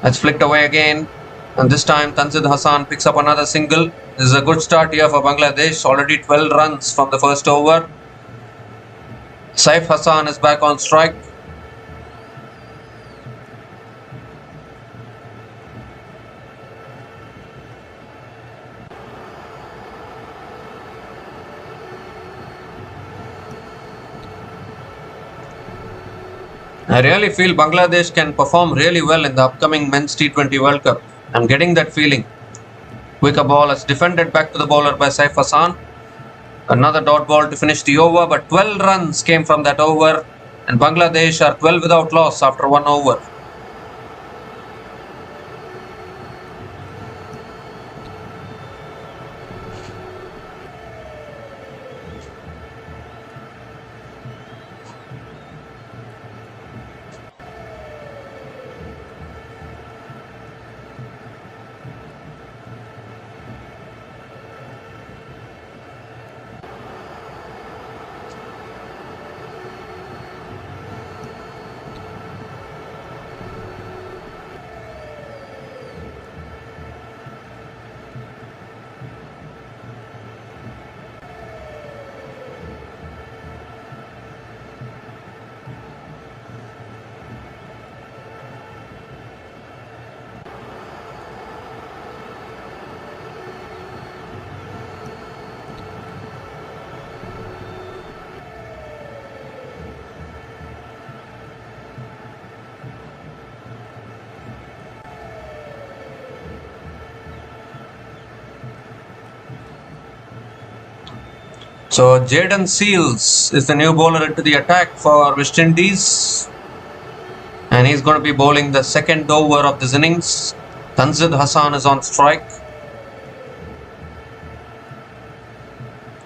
That's flicked away again. And this time Tanzid Hassan picks up another single. This is a good start here for Bangladesh. Already 12 runs from the first over. Saif Hassan is back on strike. I really feel Bangladesh can perform really well in the upcoming Men's T20 World Cup. I'm getting that feeling. Quicker ball is defended back to the bowler by Saif Hassan. Another dot ball to finish the over, but 12 runs came from that over, and Bangladesh are 12 without loss after 1 over. So Jayden Seales is the new bowler into the attack for West Indies, and he's going to be bowling the second over of this innings. Tanzid Hassan is on strike.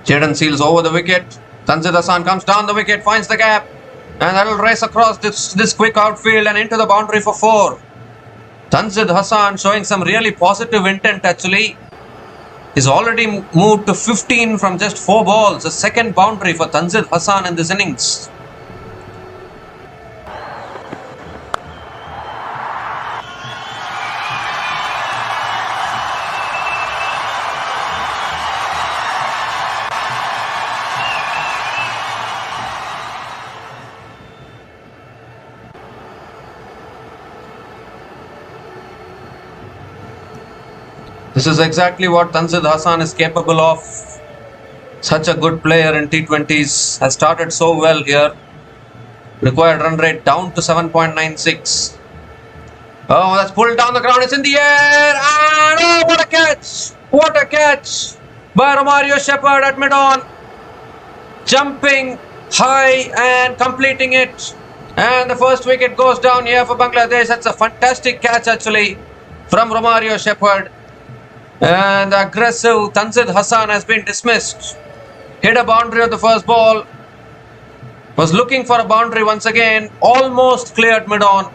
Jayden Seales over the wicket. Tanzid Hassan comes down the wicket, finds the gap, and that will race across this quick outfield and into the boundary for 4. Tanzid Hassan showing some really positive intent actually. He's already moved to 15 from just 4 balls. A second boundary for Tanzid Hassan in this innings. This is exactly what Tanzid Hassan is capable of. Such a good player in T20s. Has started so well here. Required run rate down to 7.96. Oh, that's pulled down the ground. It's in the air. And oh, what a catch. What a catch by Romario Shepherd at mid-on. Jumping high and completing it. And the first wicket goes down here for Bangladesh. That's a fantastic catch actually from Romario Shepherd. And the aggressive Tanzid Hassan has been dismissed. Hit a boundary of the first ball. Was looking for a boundary once again. Almost cleared mid-on.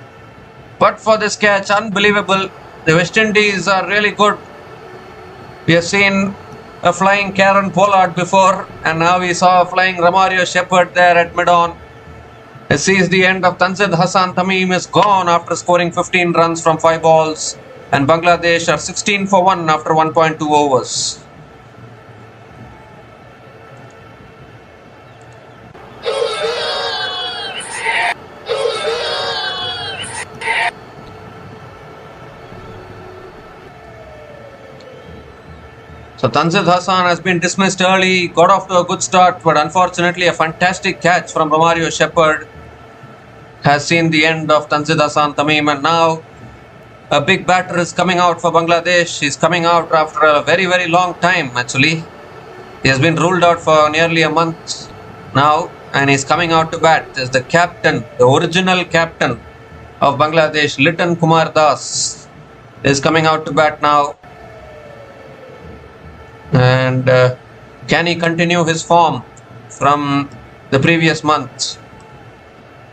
But for this catch, unbelievable. The West Indies are really good. We have seen a flying Karen Pollard before. And now we saw a flying Romario Shepherd there at mid-on. It sees the end of Tanzid Hassan. Tamim is gone after scoring 15 runs from 5 balls. And Bangladesh are 16 for 1 after 1.2 overs. So Tanzid Hassan has been dismissed early, got off to a good start, but unfortunately a fantastic catch from Romario Shepherd has seen the end of Tanzid Hassan Tamim, and now a big batter is coming out for Bangladesh. He's coming out after a very, very long time actually. He has been ruled out for nearly a month now, and he's coming out to bat as the captain, the original captain of Bangladesh, Liton Kumar Das, is coming out to bat now. And can he continue his form from the previous month?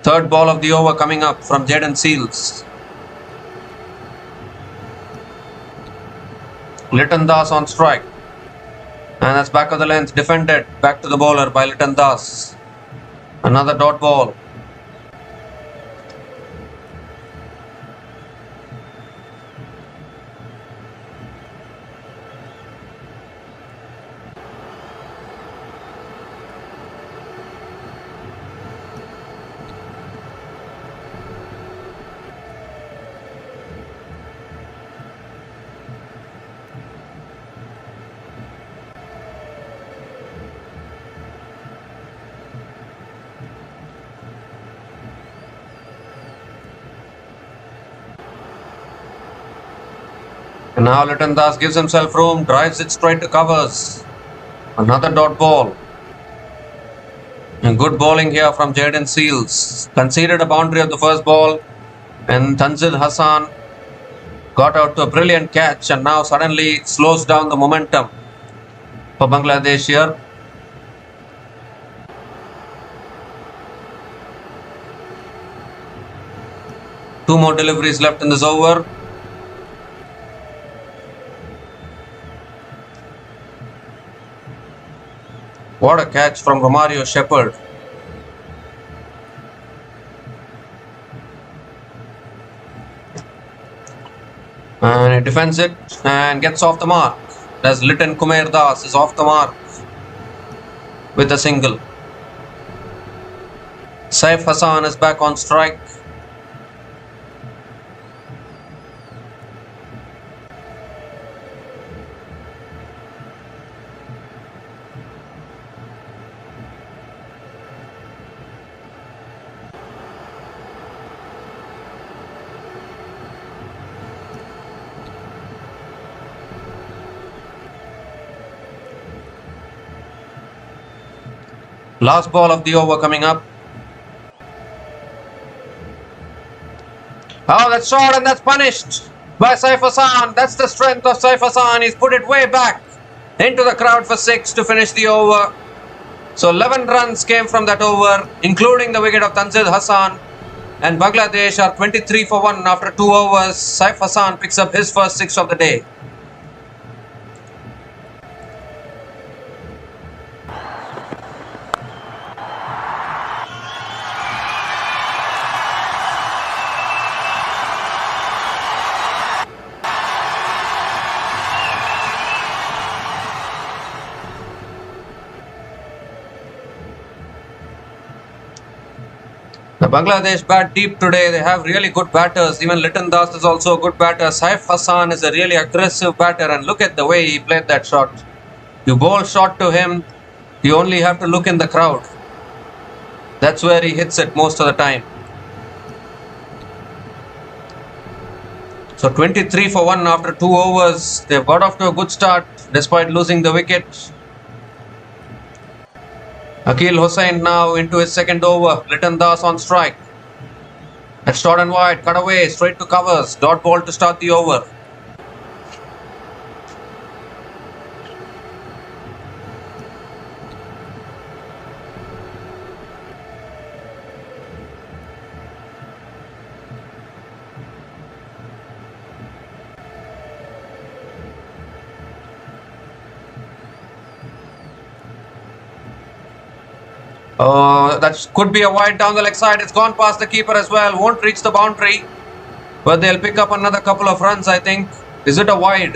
Third ball of the over coming up from Jayden Seales. Liton Das on strike. And that's back of the length, defended. Back to the bowler by Liton Das. Another dot ball. And now Liton Das gives himself room, drives it straight to covers. Another dot ball. And good bowling here from Jayden Seals. Conceded a boundary of the first ball. And Tanzil Hassan got out to a brilliant catch, and now suddenly slows down the momentum for Bangladesh here. Two more deliveries left in this over. What a catch from Romario Shepherd. And he defends it and gets off the mark. As Liton Kumair Das is off the mark with a single. Saif Hassan is back on strike. Last ball of the over coming up. Oh, that's short and that's punished by Saif Hassan. That's the strength of Saif Hassan. He's put it way back into the crowd for 6 to finish the over. So 11 runs came from that over, including the wicket of Tanzil Hassan. And Bangladesh are 23 for 1 after 2 overs. Saif Hassan picks up his first 6 of the day. The Bangladesh bat deep today. They have really good batters. Even Liton Das is also a good batter. Saif Hassan is a really aggressive batter, and look at the way he played that shot. You bowl shot to him, you only have to look in the crowd. That's where he hits it most of the time. So 23 for 1 after 2 overs. They've got off to a good start despite losing the wicket. Akil Hussain now into his second over. Liton Das on strike. That's short and wide. Cut away. Straight to covers. Dot ball to start the over. That could be a wide down the leg side. It's gone past the keeper as well. Won't reach the boundary. But they'll pick up another couple of runs, I think. Is it a wide?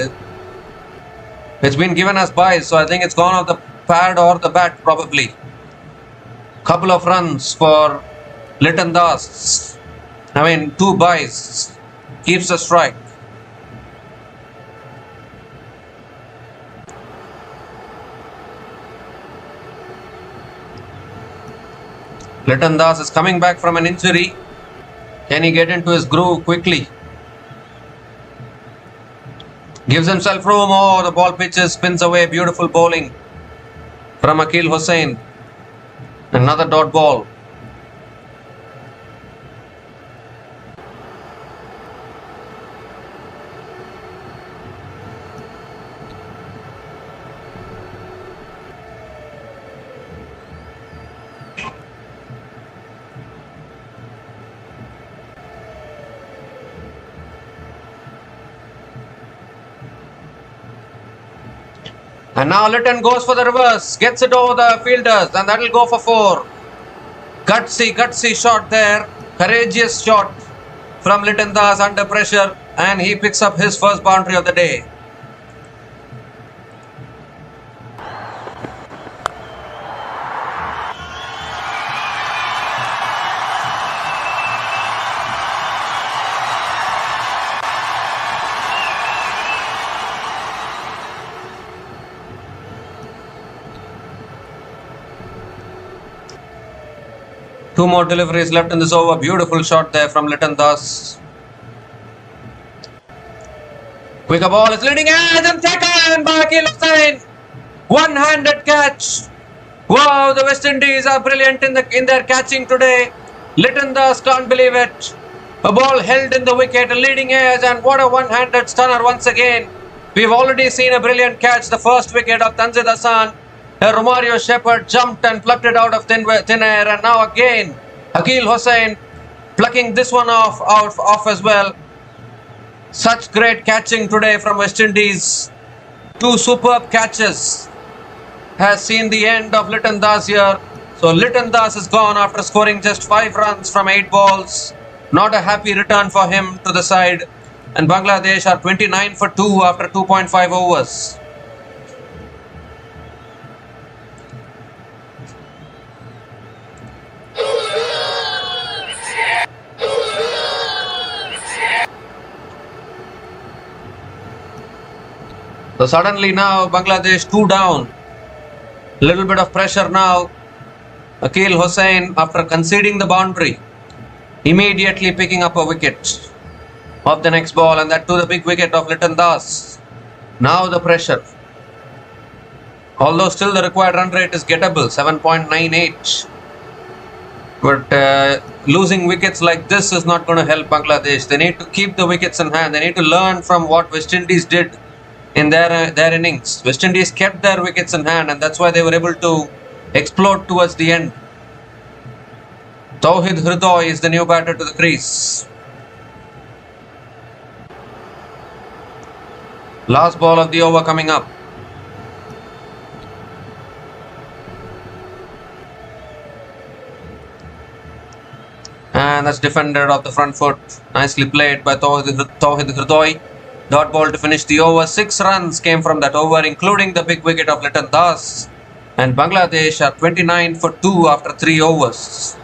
It's been given as byes, so I think it's gone off the pad or the bat probably. Couple of runs for Liton Das. I mean, 2 byes. Keeps the strike. Liton Das is coming back from an injury. Can he get into his groove quickly? Gives himself room. Oh, the ball pitches, spins away. Beautiful bowling from Akil Hussain. Another dot ball. And now Litton goes for the reverse, gets it over the fielders, and that will go for 4. Gutsy shot there. Courageous shot from Litton Das under pressure, and he picks up his first boundary of the day. Two more deliveries left in this over. Beautiful shot there from Litton Das. Quicker ball is leading edge and taken by Akil Hussain. One-handed catch. Wow, the West Indies are brilliant in their catching today. Litton Das can't believe it. A ball held in the wicket, a leading edge, and what a one-handed stunner once again. We've already seen a brilliant catch, the first wicket of Tanzid Hassan. Romario Shepherd jumped and plucked it out of thin air, and now again Akil Hussain plucking this one off as well. Such great catching today from West Indies. Two superb catches has seen the end of Litton Das here. So Litton Das is gone after scoring just 5 runs from 8 balls. Not a happy return for him to the side. And Bangladesh are 29 for 2 after 2.5 overs. So suddenly now Bangladesh 2 down. Little bit of pressure now. Akil Hussain, after conceding the boundary, immediately picking up a wicket of the next ball, and that to the big wicket of Litton Das. Now the pressure. Although still the required run rate is gettable, 7.98. But losing wickets like this is not going to help Bangladesh. They need to keep the wickets in hand. They need to learn from what West Indies did in their innings. West Indies kept their wickets in hand, and that's why they were able to explode towards the end. Tauhid Hridoy is the new batter to the crease. Last ball of the over coming up. And that's defended off the front foot. Nicely played by Tauhid Hridoy. Dot ball to finish the over. 6 runs came from that over, including the big wicket of Litton Das. And Bangladesh are 29 for 2 after 3 overs.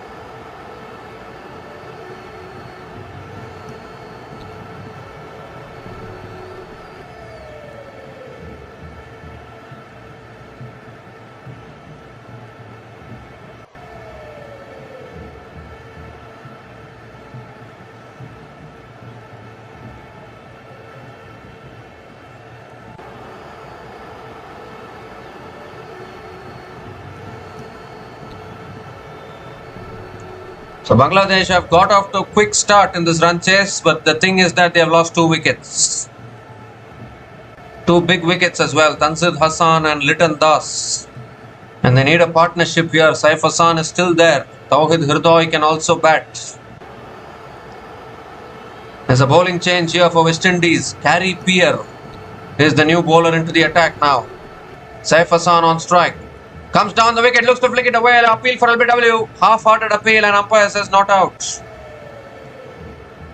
So Bangladesh have got off to a quick start in this run chase, but the thing is that they have lost 2 wickets. 2 big wickets as well, Tanzid Hassan and Litton Das. And they need a partnership here. Saif Hassan is still there. Tauhid Hridoy can also bat. There's a bowling change here for West Indies. Gary Pierre is the new bowler into the attack now. Saif Hassan on strike. Comes down the wicket, looks to flick it away. Appeal for LBW. Half-hearted appeal, and umpire says not out.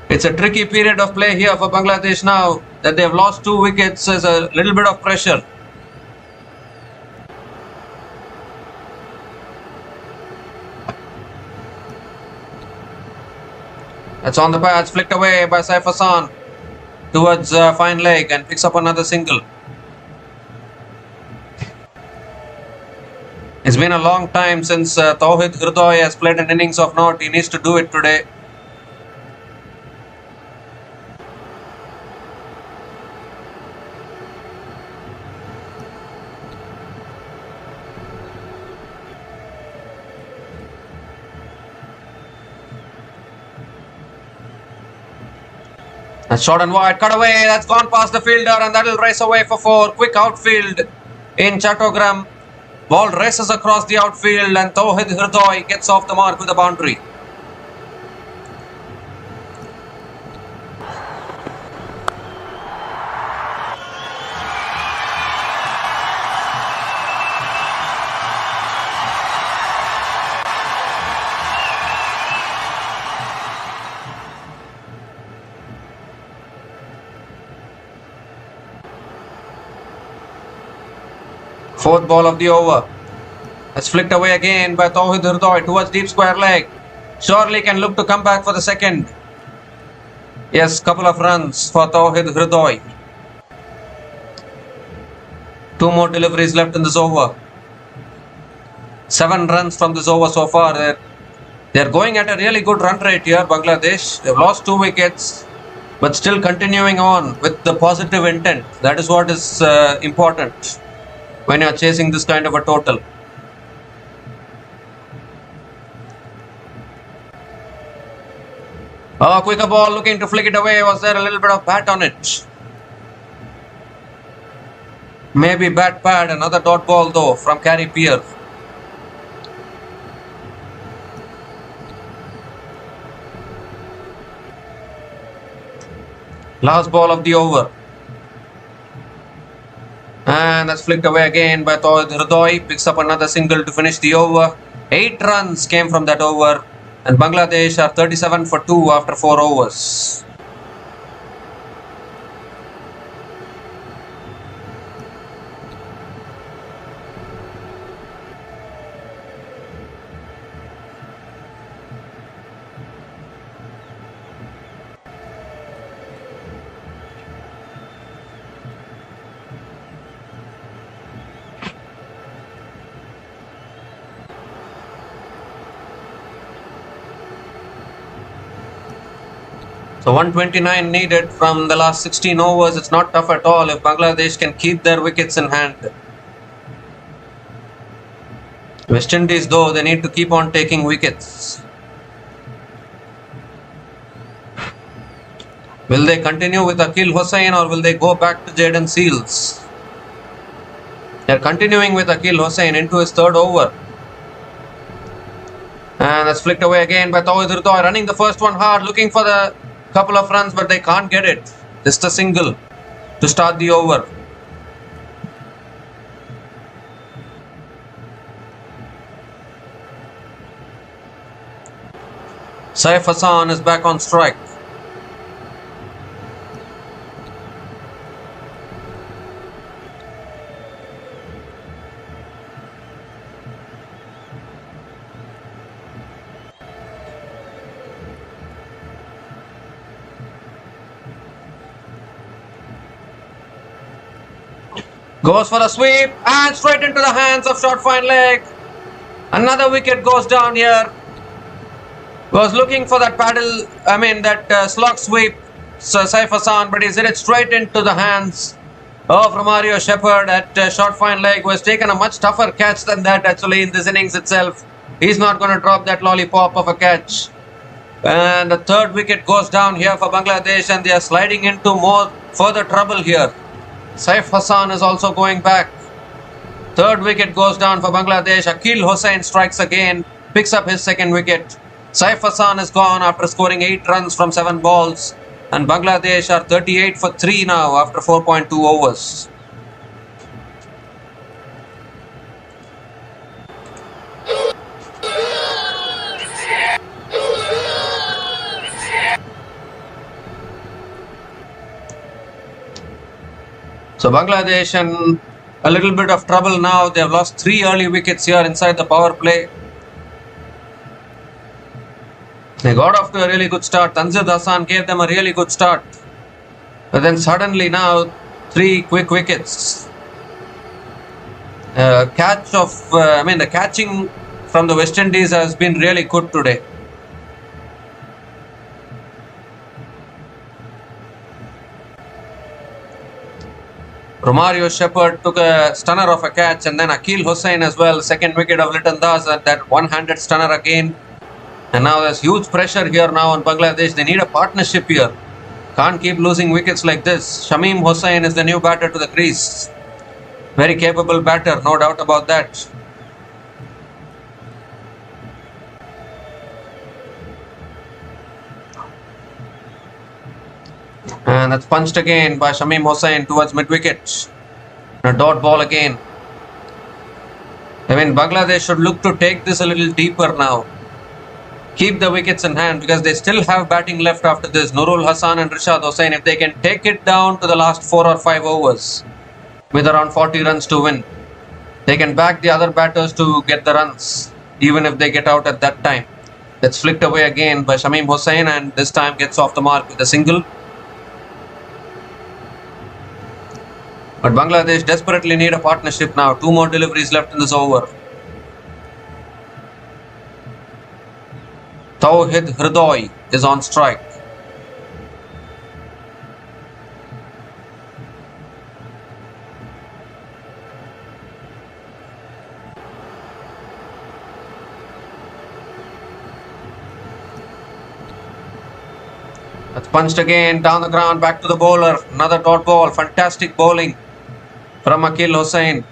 It's a tricky period of play here for Bangladesh now. That they have lost 2 wickets. There's a little bit of pressure. That's on the patch, flicked away by Saif Hassan towards fine leg and picks up another single. It's been a long time since Tauhid Hridoy has played an innings of note. He needs to do it today. That's short and wide, cut away, that's gone past the fielder, and that will race away for 4. Quick outfield in Chattogram. Ball races across the outfield, and Tauhid Hridoy gets off the mark with a boundary. Fourth ball of the over. That's flicked away again by Tawhid Hridoy towards deep square leg. Surely can look to come back for the second. Yes, couple of runs for Tawhid Hridoy. 2 more deliveries left in this over. 7 runs from this over so far. They're going at a really good run rate here, Bangladesh. They've lost 2 wickets, but still continuing on with the positive intent. That is what is important when you're chasing this kind of a total. Oh, quicker ball, looking to flick it away. Was there a little bit of bat on it? Maybe bat pad. Another dot ball though from Carey Peer. Last ball of the over. And that's flicked away again by Tawhid Hridoy. Picks up another single to finish the over. 8 runs came from that over. And Bangladesh are 37 for 2 after 4 overs. So 129 needed from the last 16 overs. It's not tough at all if Bangladesh can keep their wickets in hand. West Indies though, they need to keep on taking wickets. Will they continue with Akil Hossain or will they go back to Jayden Seals? They're continuing with Akil Hossain into his 3rd over. And that's flicked away again by Tawhid Hridoy, running the first one hard, looking for the couple of runs, but they can't get it. Just a single to start the over. Saif Hassan is back on strike. Goes for a sweep and straight into the hands of short fine leg. Another wicket goes down here. Was looking for that slog sweep, Saif Hassan, but he's hit it straight into the hands of Romario Shepherd at short fine leg, who has taken a much tougher catch than that actually in this innings itself. He's not going to drop that lollipop of a catch. And the 3rd wicket goes down here for Bangladesh, and they are sliding into further trouble here. Saif Hassan is also going back. 3rd wicket goes down for Bangladesh. Akil Hossain strikes again, picks up his 2nd wicket. Saif Hassan is gone after scoring 8 runs from 7 balls. And Bangladesh are 38 for 3 now after 4.2 overs. So Bangladesh in a little bit of trouble now. They have lost 3 early wickets here inside the power play. They got off to a really good start. Tanzid Hassan gave them a really good start. But then suddenly now 3 quick wickets. The catching from the West Indies has been really good today. Romario Shepherd took a stunner of a catch, and then Akil Hossain as well. 2nd wicket of Litton Das, that one-handed stunner again. And now there's huge pressure here now on Bangladesh. They need a partnership here. Can't keep losing wickets like this. Shamim Hossain is the new batter to the crease. Very capable batter, no doubt about that. And that's punched again by Shamim Hossain towards mid-wicket. A dot ball again. Bangladesh should look to take this a little deeper now. Keep the wickets in hand because they still have batting left after this. Nurul Hassan and Rishad Hossain, if they can take it down to the last 4 or 5 overs with around 40 runs to win. They can back the other batters to get the runs, even if they get out at that time. That's flicked away again by Shamim Hossain, and this time gets off the mark with a single. But Bangladesh desperately need a partnership now. 2 more deliveries left in this over. Tawhid Hridoy is on strike. That's punched again down the ground, back to the bowler. Another dot ball. Fantastic bowling from Akil Hossain.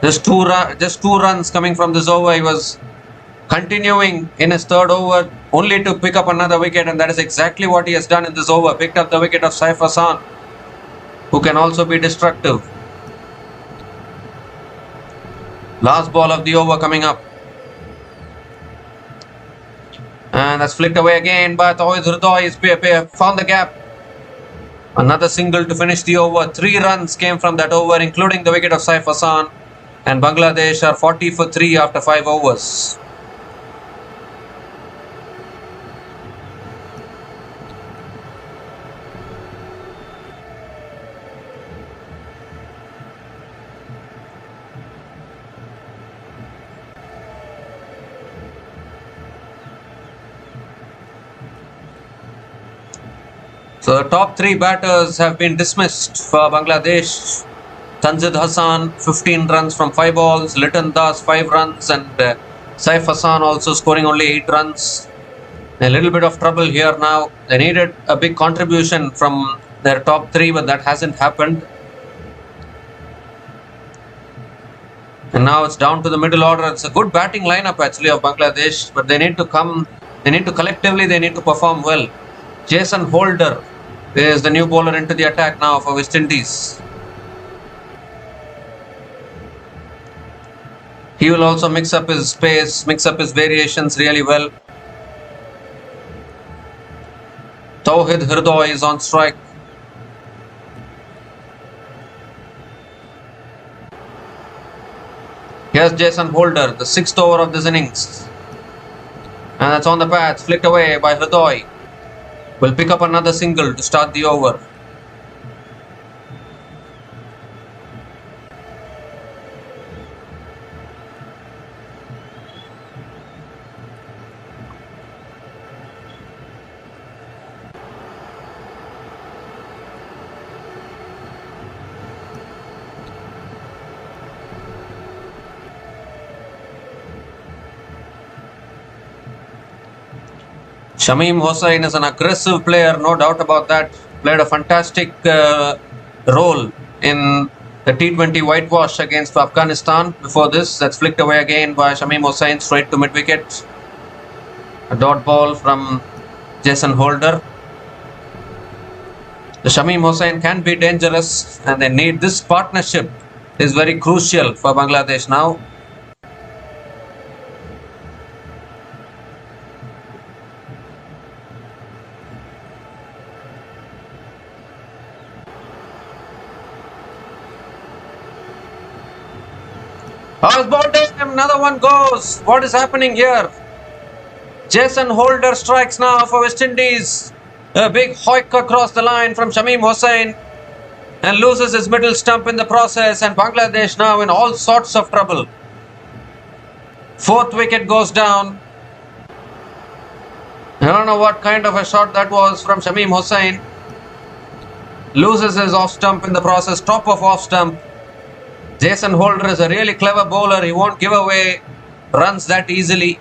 Just two runs coming from this over. He was continuing in his third over only to pick up another wicket, and that is exactly what he has done in this over. Picked up the wicket of Saif Hassan, who can also be destructive. Last ball of the over coming up. And that's flicked away again by Tawhid Hridoy. He's found the gap. Another single to finish the over. 3 runs came from that over, including the wicket of Saif Hassan. And Bangladesh are 40 for 3 after 5 overs. So the top 3 batters have been dismissed for Bangladesh. Tanzid Hassan 15 runs from 5 balls, Liton Das 5 runs, and Saif Hassan also scoring only 8 runs. A little bit of trouble here now. They needed a big contribution from their top 3, but that hasn't happened. And now it's down to the middle order. It's a good batting lineup actually of Bangladesh, but they need to collectively perform well. Jason Holder is the new bowler into the attack now for West Indies. He will also mix up his pace, mix up his variations really well. Tawhid Hridoy is on strike. Here's Jason Holder, the 6th over of this innings. And that's on the patch, flicked away by Hridoy. Will pick up another single to start the over. Shamim Hossain is an aggressive player, no doubt about that. Played a fantastic role in the T20 whitewash against Afghanistan. Before this, that's flicked away again by Shamim Hossain straight to mid-wicket. A dot ball from Jason Holder. The Shamim Hossain can be dangerous, and they need this partnership is very crucial for Bangladesh now. How's ball time? Another one goes. What is happening here? Jason Holder strikes now for West Indies. A big hoik across the line from Shamim Hossain and loses his middle stump in the process, and Bangladesh now in all sorts of trouble. 4th wicket goes down. I don't know what kind of a shot that was from Shamim Hossain. Loses his off stump in the process, top of off stump. Jason Holder is a really clever bowler. He won't give away runs that easily.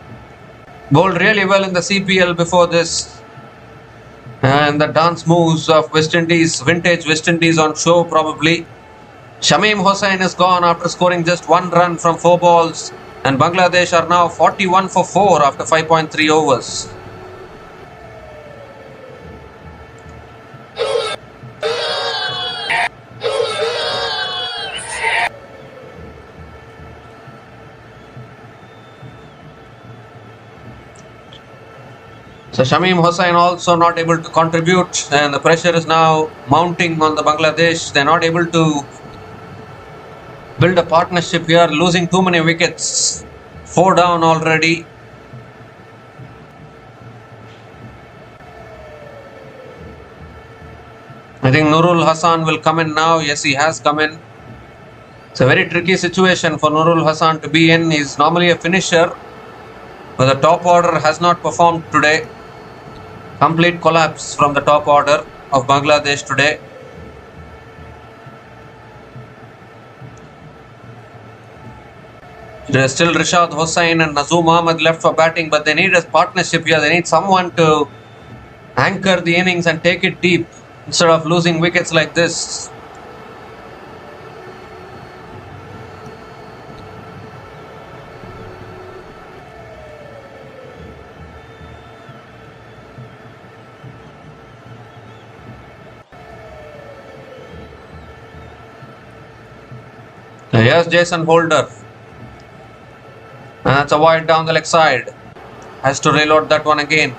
Bowled really well in the CPL before this. And the dance moves of West Indies, vintage West Indies on show probably. Shamim Hossain is gone after scoring just 1 run from 4 balls. And Bangladesh are now 41 for 4 after 5.3 overs. So Shamim Hossain also not able to contribute, and the pressure is now mounting on the Bangladesh. They're not able to build a partnership here, losing too many wickets. 4 down already. I think Nurul Hassan will come in now. Yes, he has come in. It's a very tricky situation for Nurul Hassan to be in. He's normally a finisher, but the top order has not performed today. Complete collapse from the top order of Bangladesh today. There's still Rishad Hossain and Nazoom Ahmed left for batting, but they need a partnership here. They need someone to anchor the innings and take it deep instead of losing wickets like this. Here's Jason Holder. And that's a wide down the leg side. Has to reload that one again.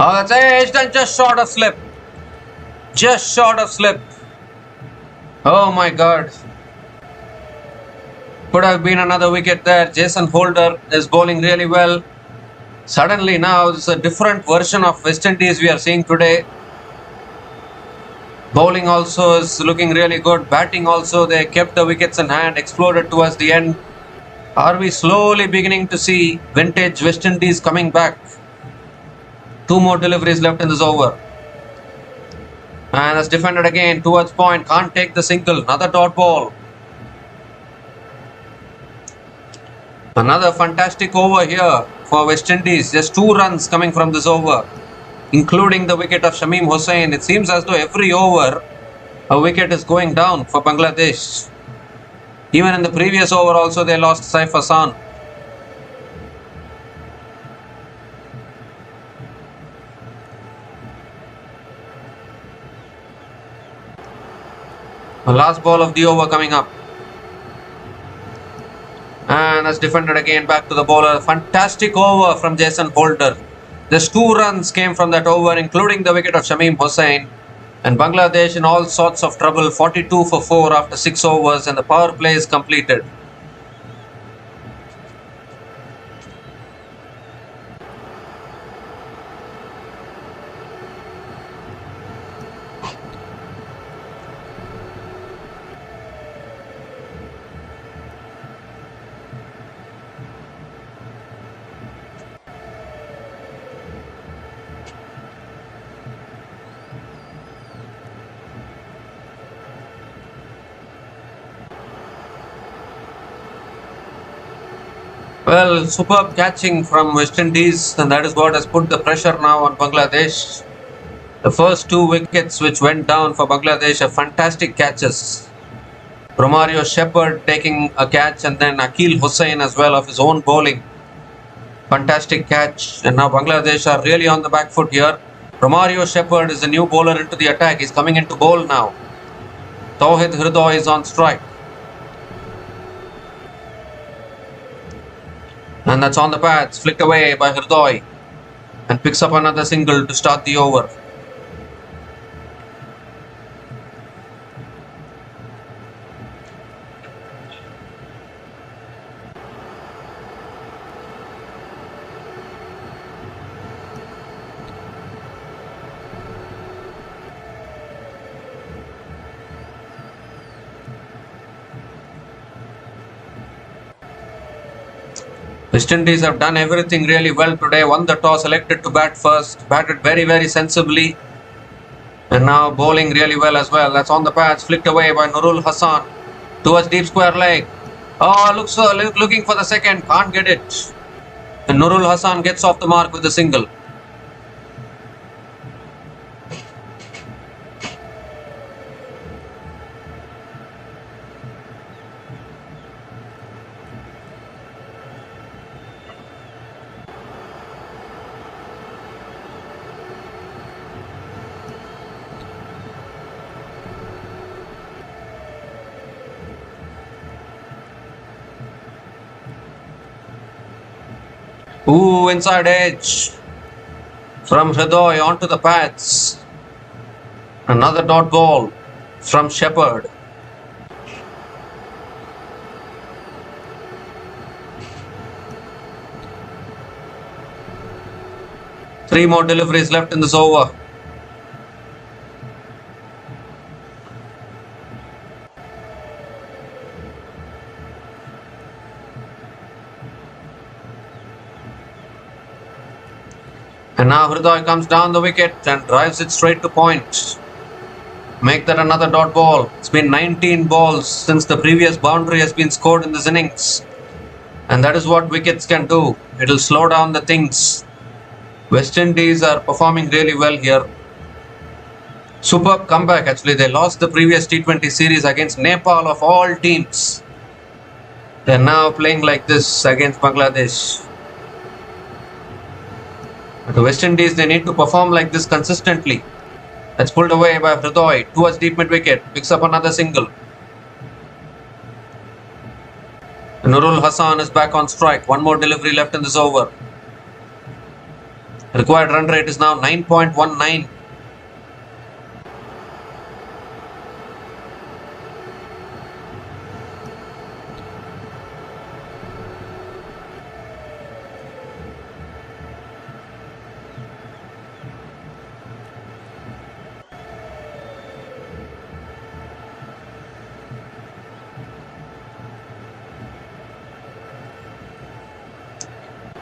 Oh, that's edged and just short of slip. Just short of slip. Oh my God. Could have been another wicket there. Jason Holder is bowling really well. Suddenly now it's a different version of West Indies we are seeing today. Bowling also is looking really good. Batting also, they kept the wickets in hand, exploded towards the end. Are we slowly beginning to see vintage West Indies coming back? 2 more deliveries left in this over. And that's defended again towards point. Can't take the single. Another dot ball. Another fantastic over here for West Indies. Just 2 runs coming from this over, including the wicket of Shamim Hossain. It seems as though every over a wicket is going down for Bangladesh. Even in the previous over also they lost Saif Hassan. The last ball of the over coming up. And that's defended again back to the bowler. Fantastic over from Jason Holder. Just 2 runs came from that over, including the wicket of Shamim Hossain. And Bangladesh in all sorts of trouble. 42 for 4 after 6 overs, and the power play is completed. Well, superb catching from West Indies, and that is what has put the pressure now on Bangladesh. The first 2 wickets which went down for Bangladesh are fantastic catches. Romario Shepherd taking a catch, and then Akil Hussain as well of his own bowling. Fantastic catch, and now Bangladesh are really on the back foot here. Romario Shepherd is the new bowler into the attack. He's coming into bowl now. Tawhid Hridoy is on strike. And that's on the pads, flicked away by Hridoy, and picks up another single to start the over. West Indies have done everything really well today. Won the toss, elected to bat first, batted very, very sensibly, and now bowling really well as well. That's on the pads, flicked away by Nurul Hassan towards deep square leg. Oh, looking for the second, can't get it. And Nurul Hassan gets off the mark with the single. Ooh, inside edge from Hridoy onto the pads. Another dot ball from Shepherd. Three more deliveries left in this over. And now Hridoy comes down the wicket and drives it straight to point. Make that another dot ball. It's been 19 balls since the previous boundary has been scored in this innings. And that is what wickets can do. It'll slow down the things. West Indies are performing really well here. Superb comeback actually. They lost the previous T20 series against Nepal of all teams. They're now playing like this against Bangladesh. But the West Indies, they need to perform like this consistently. That's pulled away by Hridoy towards deep mid wicket. Picks up another single. Nurul Hassan is back on strike. One more delivery left in this over. Required run rate is now 9.19.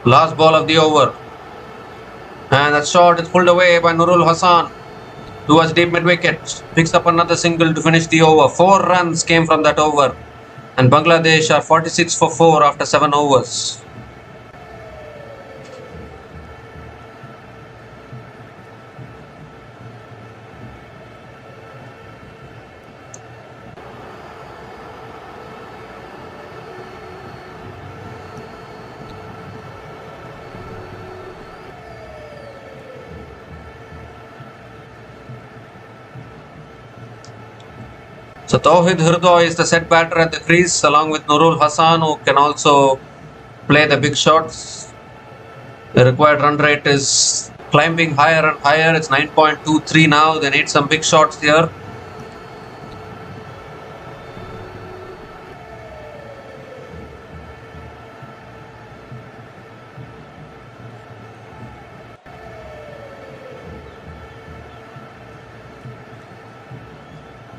Last ball of the over. And that shot is pulled away by Nurul Hassan towards deep mid wicket. Picks up another single to finish the over. 4 runs came from that over. And Bangladesh are 46 for 4 after 7 overs. So Tawhid Hridoy is the set batter at the crease along with Nurul Hassan, who can also play the big shots. The required run rate is climbing higher and higher. It's 9.23 now. They need some big shots here.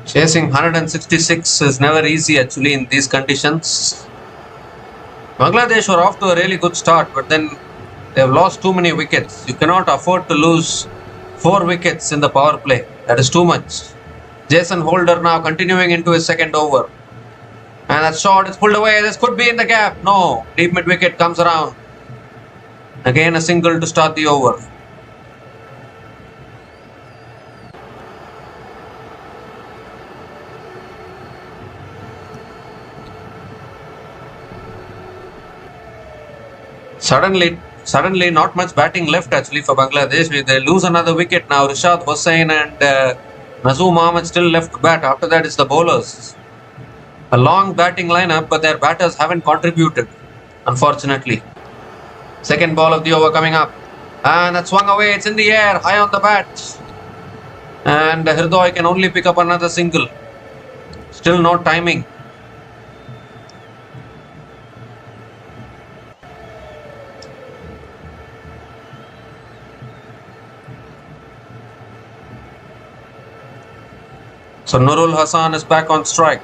Chasing 166 is never easy actually in these conditions. Bangladesh were off to a really good start, but then they have lost too many wickets. You cannot afford to lose 4 wickets in the power play. That is too much. Jason Holder now continuing into his second over. And that shot is pulled away. This could be in the gap. No. Deep mid wicket comes around. Again a single to start the over. Suddenly not much batting left actually for Bangladesh. They lose another wicket now. Rishad Hossain and Nazoom Ahmed still left to bat. After that it's the bowlers. A long batting lineup, but their batters haven't contributed, unfortunately. Second ball of the over coming up. And that swung away. It's in the air, high on the bat. And Hridoy can only pick up another single. Still no timing. So Nurul Hassan is back on strike.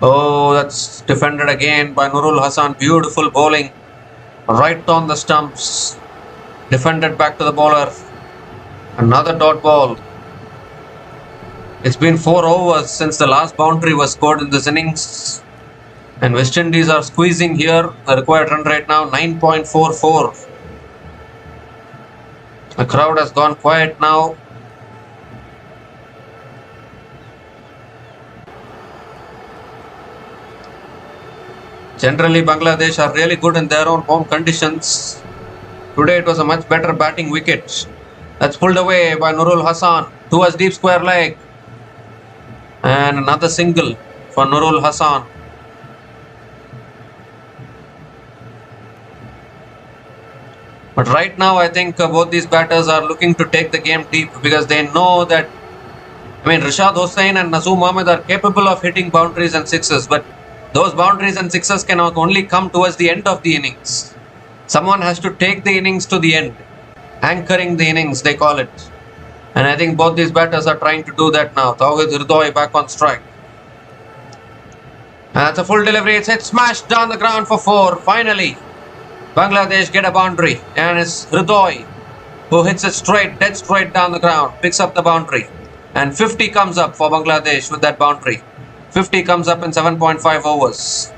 Oh, that's defended again by Nurul Hassan. Beautiful bowling. Right on the stumps. Defended back to the bowler. Another dot ball. It's been 4 overs since the last boundary was scored in this innings. And West Indies are squeezing here. The required run rate now 9.44. The crowd has gone quiet now. Generally, Bangladesh are really good in their own home conditions. Today it was a much better batting wicket. That's pulled away by Nurul Hassan towards deep square leg. And another single for Nurul Hassan. But right now, I think both these batters are looking to take the game deep because they know that, Rashad Hossain and Nazum Ahmed are capable of hitting boundaries and sixes, but those boundaries and sixes can only come towards the end of the innings. Someone has to take the innings to the end. Anchoring the innings, they call it. And I think both these batters are trying to do that now. Tawhid Hridoy back on strike. And that's a full delivery. It's hit smashed down the ground for 4. Finally, Bangladesh get a boundary. And it's Hridoy who hits it straight, dead straight down the ground. Picks up the boundary. And 50 comes up for Bangladesh with that boundary. 50 comes up in 7.5 overs.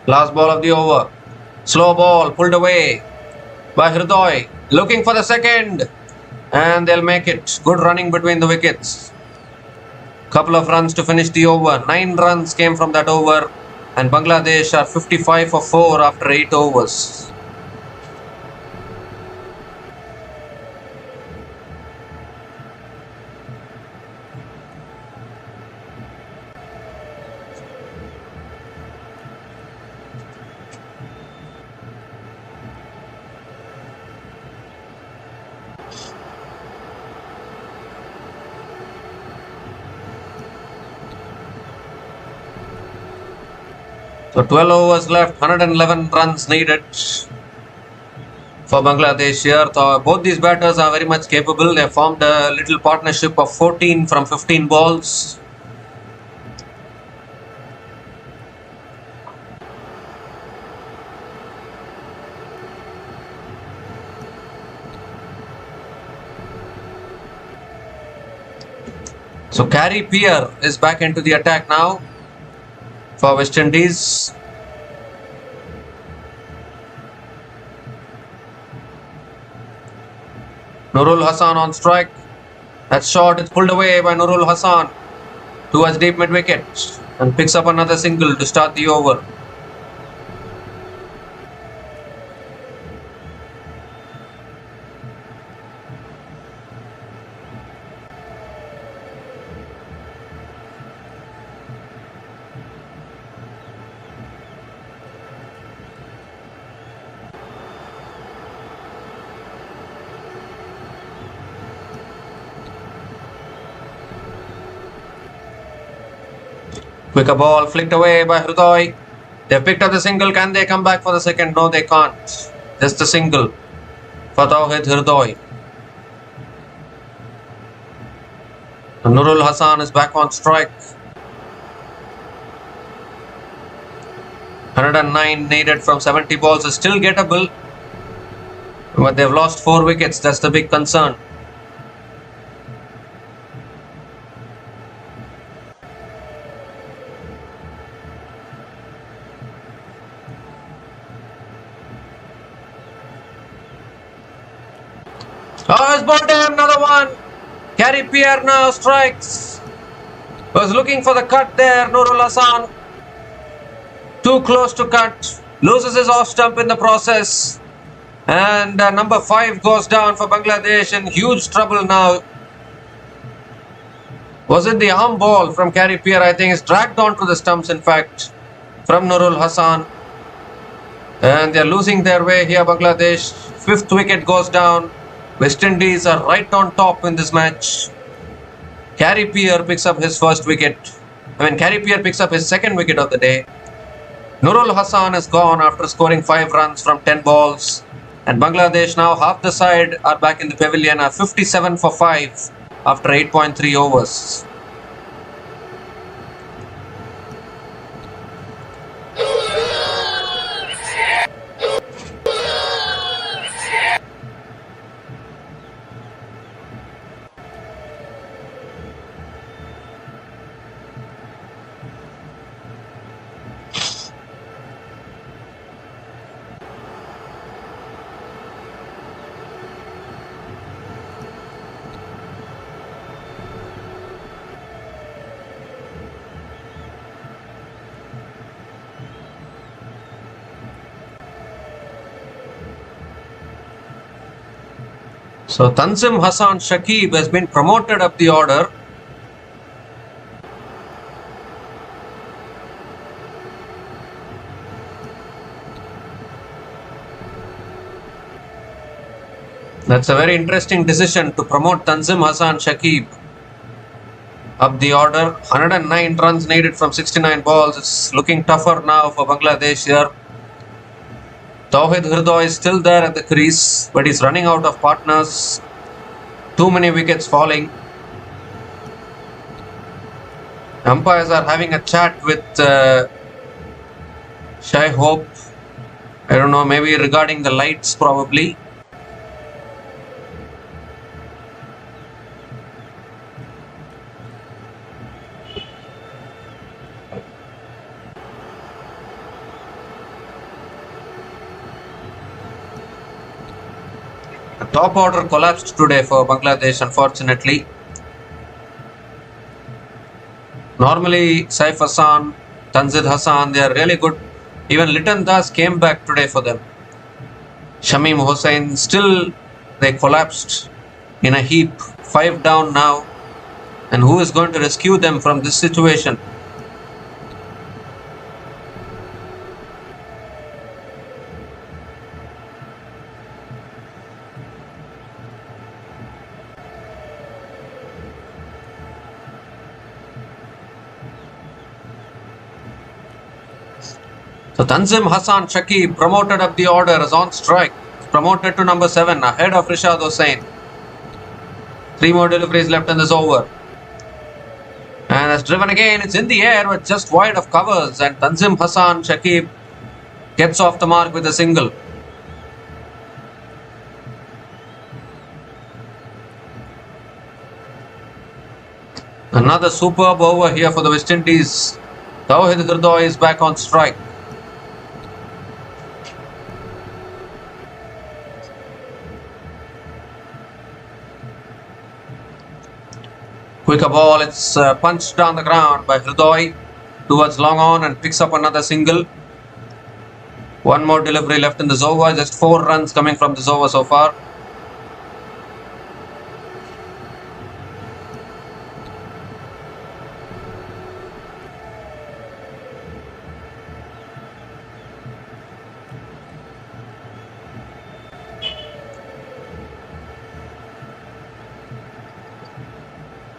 Last ball of the over. Slow ball pulled away by Hridoy. Looking for the second. And they'll make it. Good running between the wickets. Couple of runs to finish the over. 9 runs came from that over. And Bangladesh are 55 for 4 after 8 overs. So 12 overs left, 111 runs needed for Bangladesh here. So both these batters are very much capable. They formed a little partnership of 14 from 15 balls. So Gary Pierre is back into the attack now for West Indies. Nurul Hassan on strike. That shot is pulled away by Nurul Hassan towards deep mid wicket and picks up another single to start the over. Quicker ball flicked away by Hridoy. They picked up the single. Can they come back for the second? No, they can't. Just a single for Tawhid Hridoy. Nurul Hassan is back on strike. 109 needed from 70 balls is still gettable. But they've lost 4 wickets. That's the big concern. Oh, it's bowled down, another one. Gary Pierre now strikes. Was looking for the cut there, Nurul Hassan. Too close to cut. Loses his off stump in the process. And number 5 goes down for Bangladesh in huge trouble now. Was it the arm ball from Gary Pierre? I think it's dragged onto the stumps, in fact, from Nurul Hassan. And they're losing their way here, Bangladesh. 5th wicket goes down. West Indies are right on top in this match. Gary Pierre picks up his first wicket. Gary Pierre picks up his second wicket of the day. Nurul Hassan is gone after scoring 5 runs from 10 balls. And Bangladesh now, half the side are back in the pavilion, are 57 for 5 after 8.3 overs. So Tanzim Hassan Shakib has been promoted up the order. That's a very interesting decision to promote Tanzim Hassan Shakib up the order. 109 runs needed from 69 balls. It's looking tougher now for Bangladesh here. Tawhid Hridoy is still there at the crease, but he's running out of partners. Too many wickets falling. Umpires are having a chat with Shai Hope. I don't know, maybe regarding the lights probably. The top order collapsed today for Bangladesh, unfortunately. Normally, Saif Hassan, Tanzid Hassan, they are really good. Even Litan Das came back today for them. Shamim Hossain, still they collapsed in a heap. 5 down now. And who is going to rescue them from this situation? So Tanzim Hassan Shakib, promoted up the order, is on strike. Promoted to number 7, ahead of Rishad Hossain. 3 more deliveries left in this over. And it's driven again. It's in the air, but just wide of covers. And Tanzim Hassan Shakib gets off the mark with a single. Another superb over here for the West Indies. Tawhid Hridoy is back on strike. Quicker ball, it's punched down the ground by Hridoy towards long on and picks up another single. 1 more delivery left in this over, just 4 runs coming from this over so far.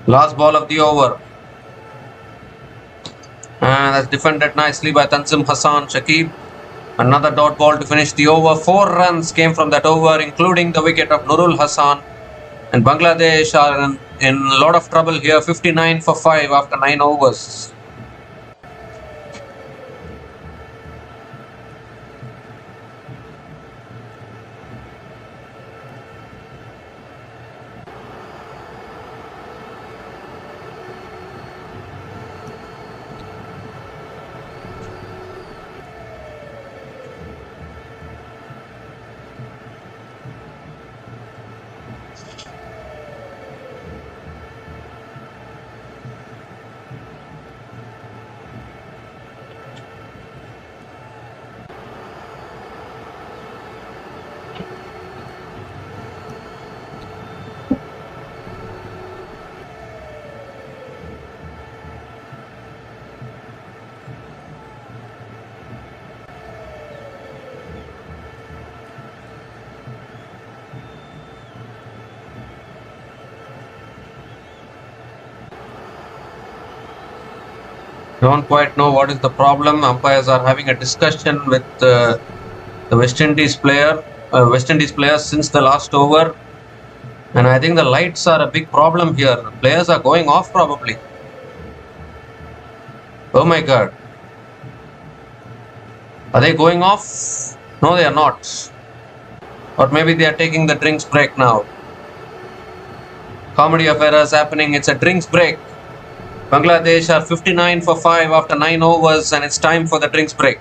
Last ball of the over. And that's defended nicely by Tanzim Hassan Shakib. Another dot ball to finish the over. 4 runs came from that over, including the wicket of Nurul Hassan. And Bangladesh are in a lot of trouble here. 59 for 5 after 9 overs. Don't quite know what is the problem. Umpires are having a discussion with the West Indies players since the last over. And I think the lights are a big problem here. Players are going off probably. Oh my God. Are they going off? No, they are not. Or maybe they are taking the drinks break now. Comedy of errors happening. It's a drinks break. Bangladesh are 59 for 5 after 9 overs, and it's time for the drinks break.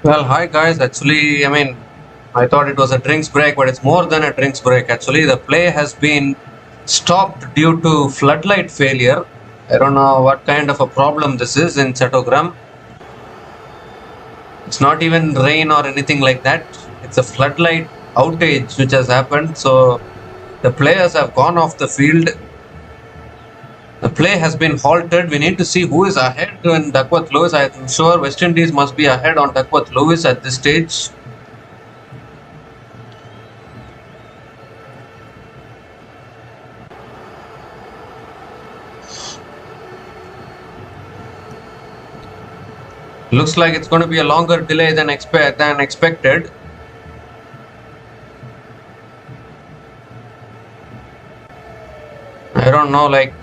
Well, hi guys. Actually, I thought it was a drinks break, but it's more than a drinks break. Actually, the play has been stopped due to floodlight failure. I don't know what kind of a problem this is in Chattogram. It's not even rain or anything like that. It's a floodlight outage which has happened. So the players have gone off the field. The play has been halted. We need to see who is ahead in Duckworth Lewis. I'm sure West Indies must be ahead on Duckworth Lewis at this stage. Looks like it's going to be a longer delay than expected. I don't know, they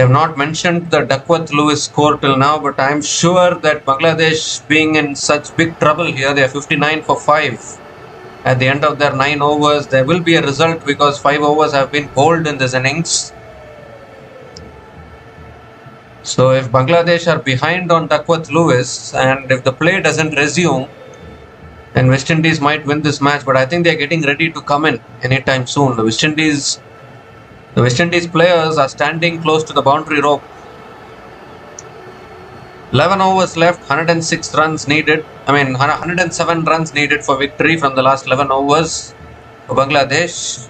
have not mentioned the Duckworth Lewis score till now, but I'm sure that Bangladesh, being in such big trouble here, they are 59 for 5. At the end of their 9 overs, there will be a result because 5 overs have been bowled in this innings. So if Bangladesh are behind on Duckworth Lewis and if the play doesn't resume, then West Indies might win this match. But I think they're getting ready to come in anytime soon. The West Indies players are standing close to the boundary rope. 11 overs left, 106 runs needed. 107 runs needed for victory from the last 11 overs for Bangladesh.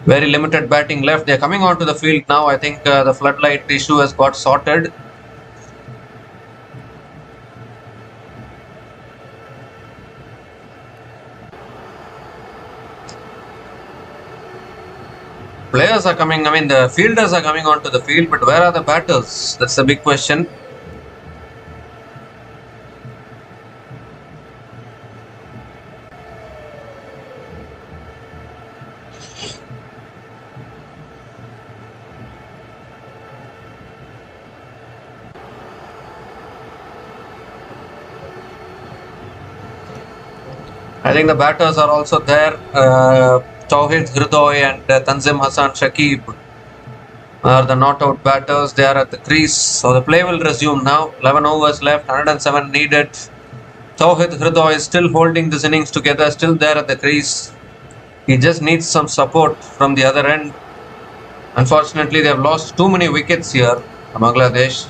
Very limited batting left. They're coming onto the field now. I think the floodlight issue has got sorted. Players are coming, the fielders are coming onto the field, but where are the batters? That's the big question. I think the batters are also there. Tawhid Hridoy and Tanzim Hassan Shakib are the not out batters. They are at the crease. So the play will resume now. 11 overs left, 107 needed. Tawhid Hridoy is still holding this innings together, still there at the crease. He just needs some support from the other end. Unfortunately, they have lost too many wickets here, Bangladesh.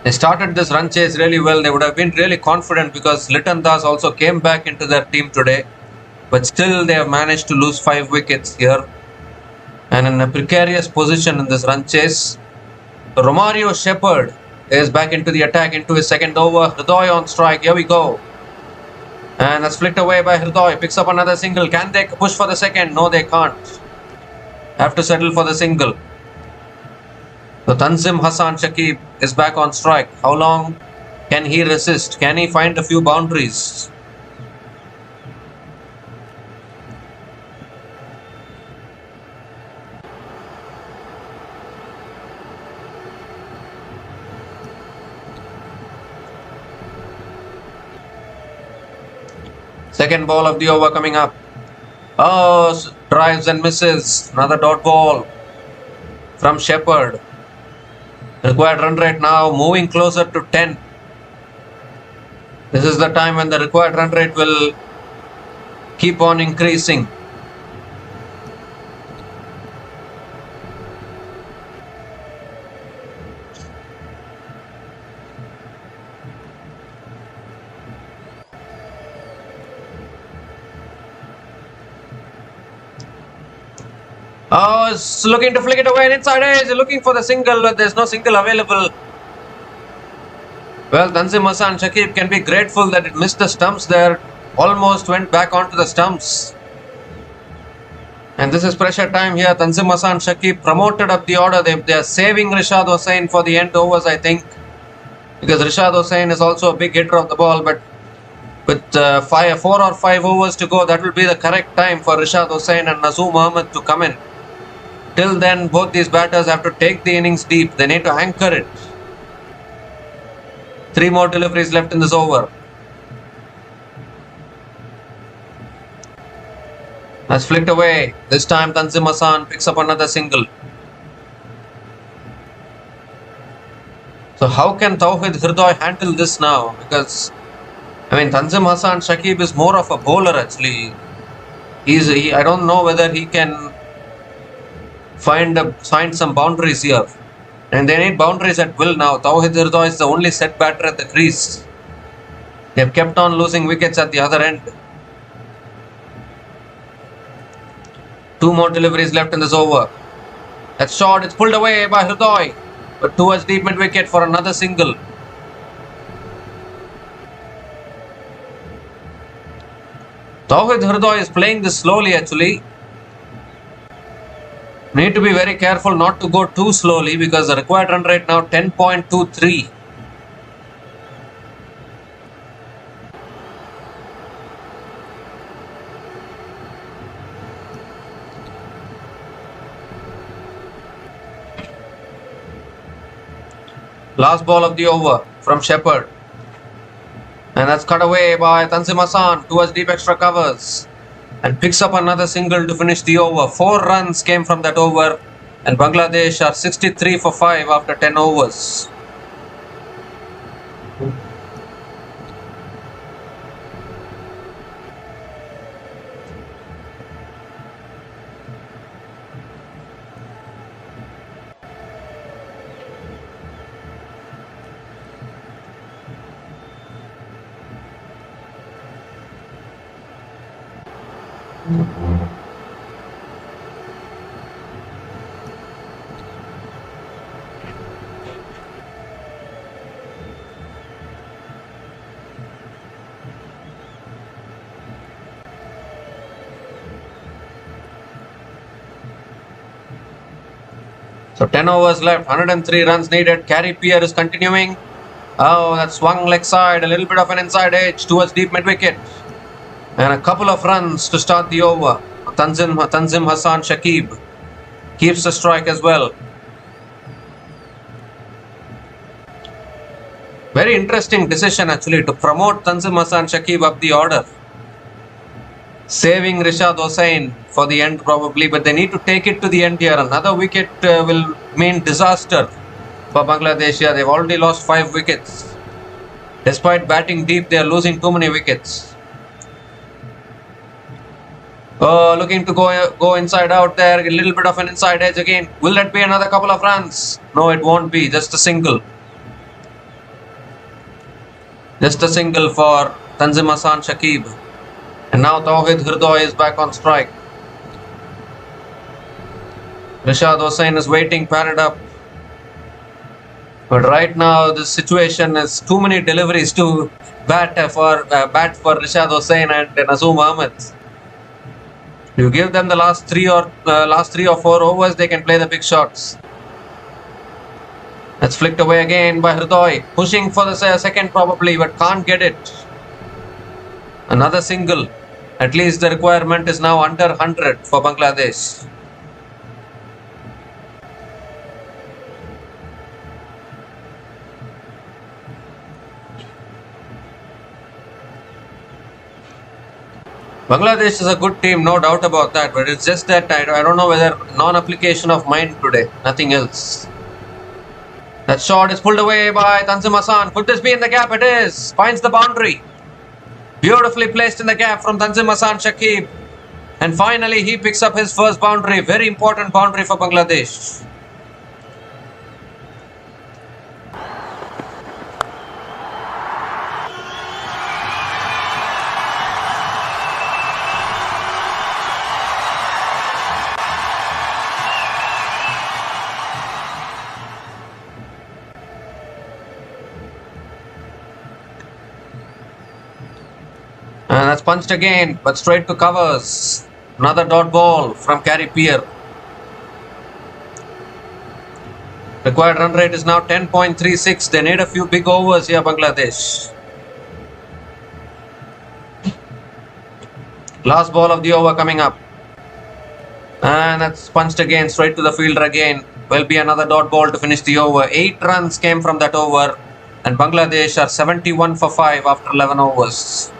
They started this run chase really well. They would have been really confident because Liton Das also came back into their team today. But still, they have managed to lose 5 wickets here. And in a precarious position in this run chase. Romario Shepherd is back into the attack, into his second over. Hridoy on strike. Here we go. And that's flicked away by Hridoy. Picks up another single. Can they push for the second? No, they can't. Have to settle for the single. So Tanzim Hassan Shakib is back on strike. How long can he resist? Can he find a few boundaries? Second ball of the over coming up. Oh, drives and misses. Another dot ball from Shepherd. Required run rate now moving closer to 10. This is the time when the required run rate will keep on increasing. Oh, it's looking to flick it away and inside edge. Looking for the single, but there's no single available. Well, Tanzim Hassan Shakib can be grateful that it missed the stumps there. Almost went back onto the stumps. And this is pressure time here. Tanzim Hassan Shakib promoted up the order. They are saving Rishad Hossain for the end overs, I think. Because Rishad Hossain is also a big hitter of the ball. But with 4 or 5 overs to go, that will be the correct time for Rishad Hossain and Nazoom Ahmed to come in. Till then, both these batters have to take the innings deep. They need to anchor it. 3 more deliveries left in this over. That's flicked away. This time Tanzim Hassan picks up another single. So how can Tawhid Hridoy handle this now? Because Tanzim Hassan Shakib is more of a bowler actually. I don't know whether he can find some boundaries here. And they need boundaries at will now. Tawhid Hridoy is the only set batter at the crease. They've kept on losing wickets at the other end. 2 more deliveries left in this over. That shot, it's pulled away by Hridoy, but towards deep mid wicket for another single. Tawhid Hridoy is playing this slowly actually. Need to be very careful not to go too slowly because the required run rate now 10.23. Last ball of the over from Shepherd. And that's cut away by Tanzim Hassan towards deep extra covers. And picks up another single to finish the over. 4 runs came from that over. And Bangladesh are 63 for 5 after 10 overs. So 10 overs left, 103 runs needed. Carey Pierre is continuing. Oh, that swung leg side, a little bit of an inside edge towards deep mid wicket. And a couple of runs to start the over. Tanzim Hassan Shakib keeps the strike as well. Very interesting decision actually to promote Tanzim Hassan Shakib up the order. Saving Rishad Hossain for the end probably, but they need to take it to the end here. Another wicket will mean disaster for Bangladesh here. They've already lost 5 wickets. Despite batting deep, they are losing too many wickets. Oh, looking to go inside out there. A little bit of an inside edge again. Will that be another couple of runs? No, it won't be. Just a single. Just a single for Tanzim Hassan Shakib. And now Tawhid Hridoy is back on strike. Rishad Hossain is waiting, padded up. But right now, the situation is too many deliveries to bat for Rishad Hossain and Nazoom Ahmed. You give them the last three or 4 overs, they can play the big shots. That's flicked away again by Hridoy, pushing for the second probably, but can't get it. Another single. At least the requirement is now under 100 for Bangladesh. Bangladesh is a good team, no doubt about that, but it's just that I don't know whether non-application of mind today, nothing else. That shot is pulled away by Tanzim Hassan. Could this be in the gap? It is. Finds the boundary. Beautifully placed in the gap from Tanzim Hassan Shakib. And finally he picks up his first boundary. Very important boundary for Bangladesh. And that's punched again, but straight to covers. Another dot ball from Carey Pierre. Required run rate is now 10.36. They need a few big overs here, Bangladesh. Last ball of the over coming up. And that's punched again, straight to the fielder again. Will be another dot ball to finish the over. 8 runs came from that over. And Bangladesh are 71 for 5 after 11 overs.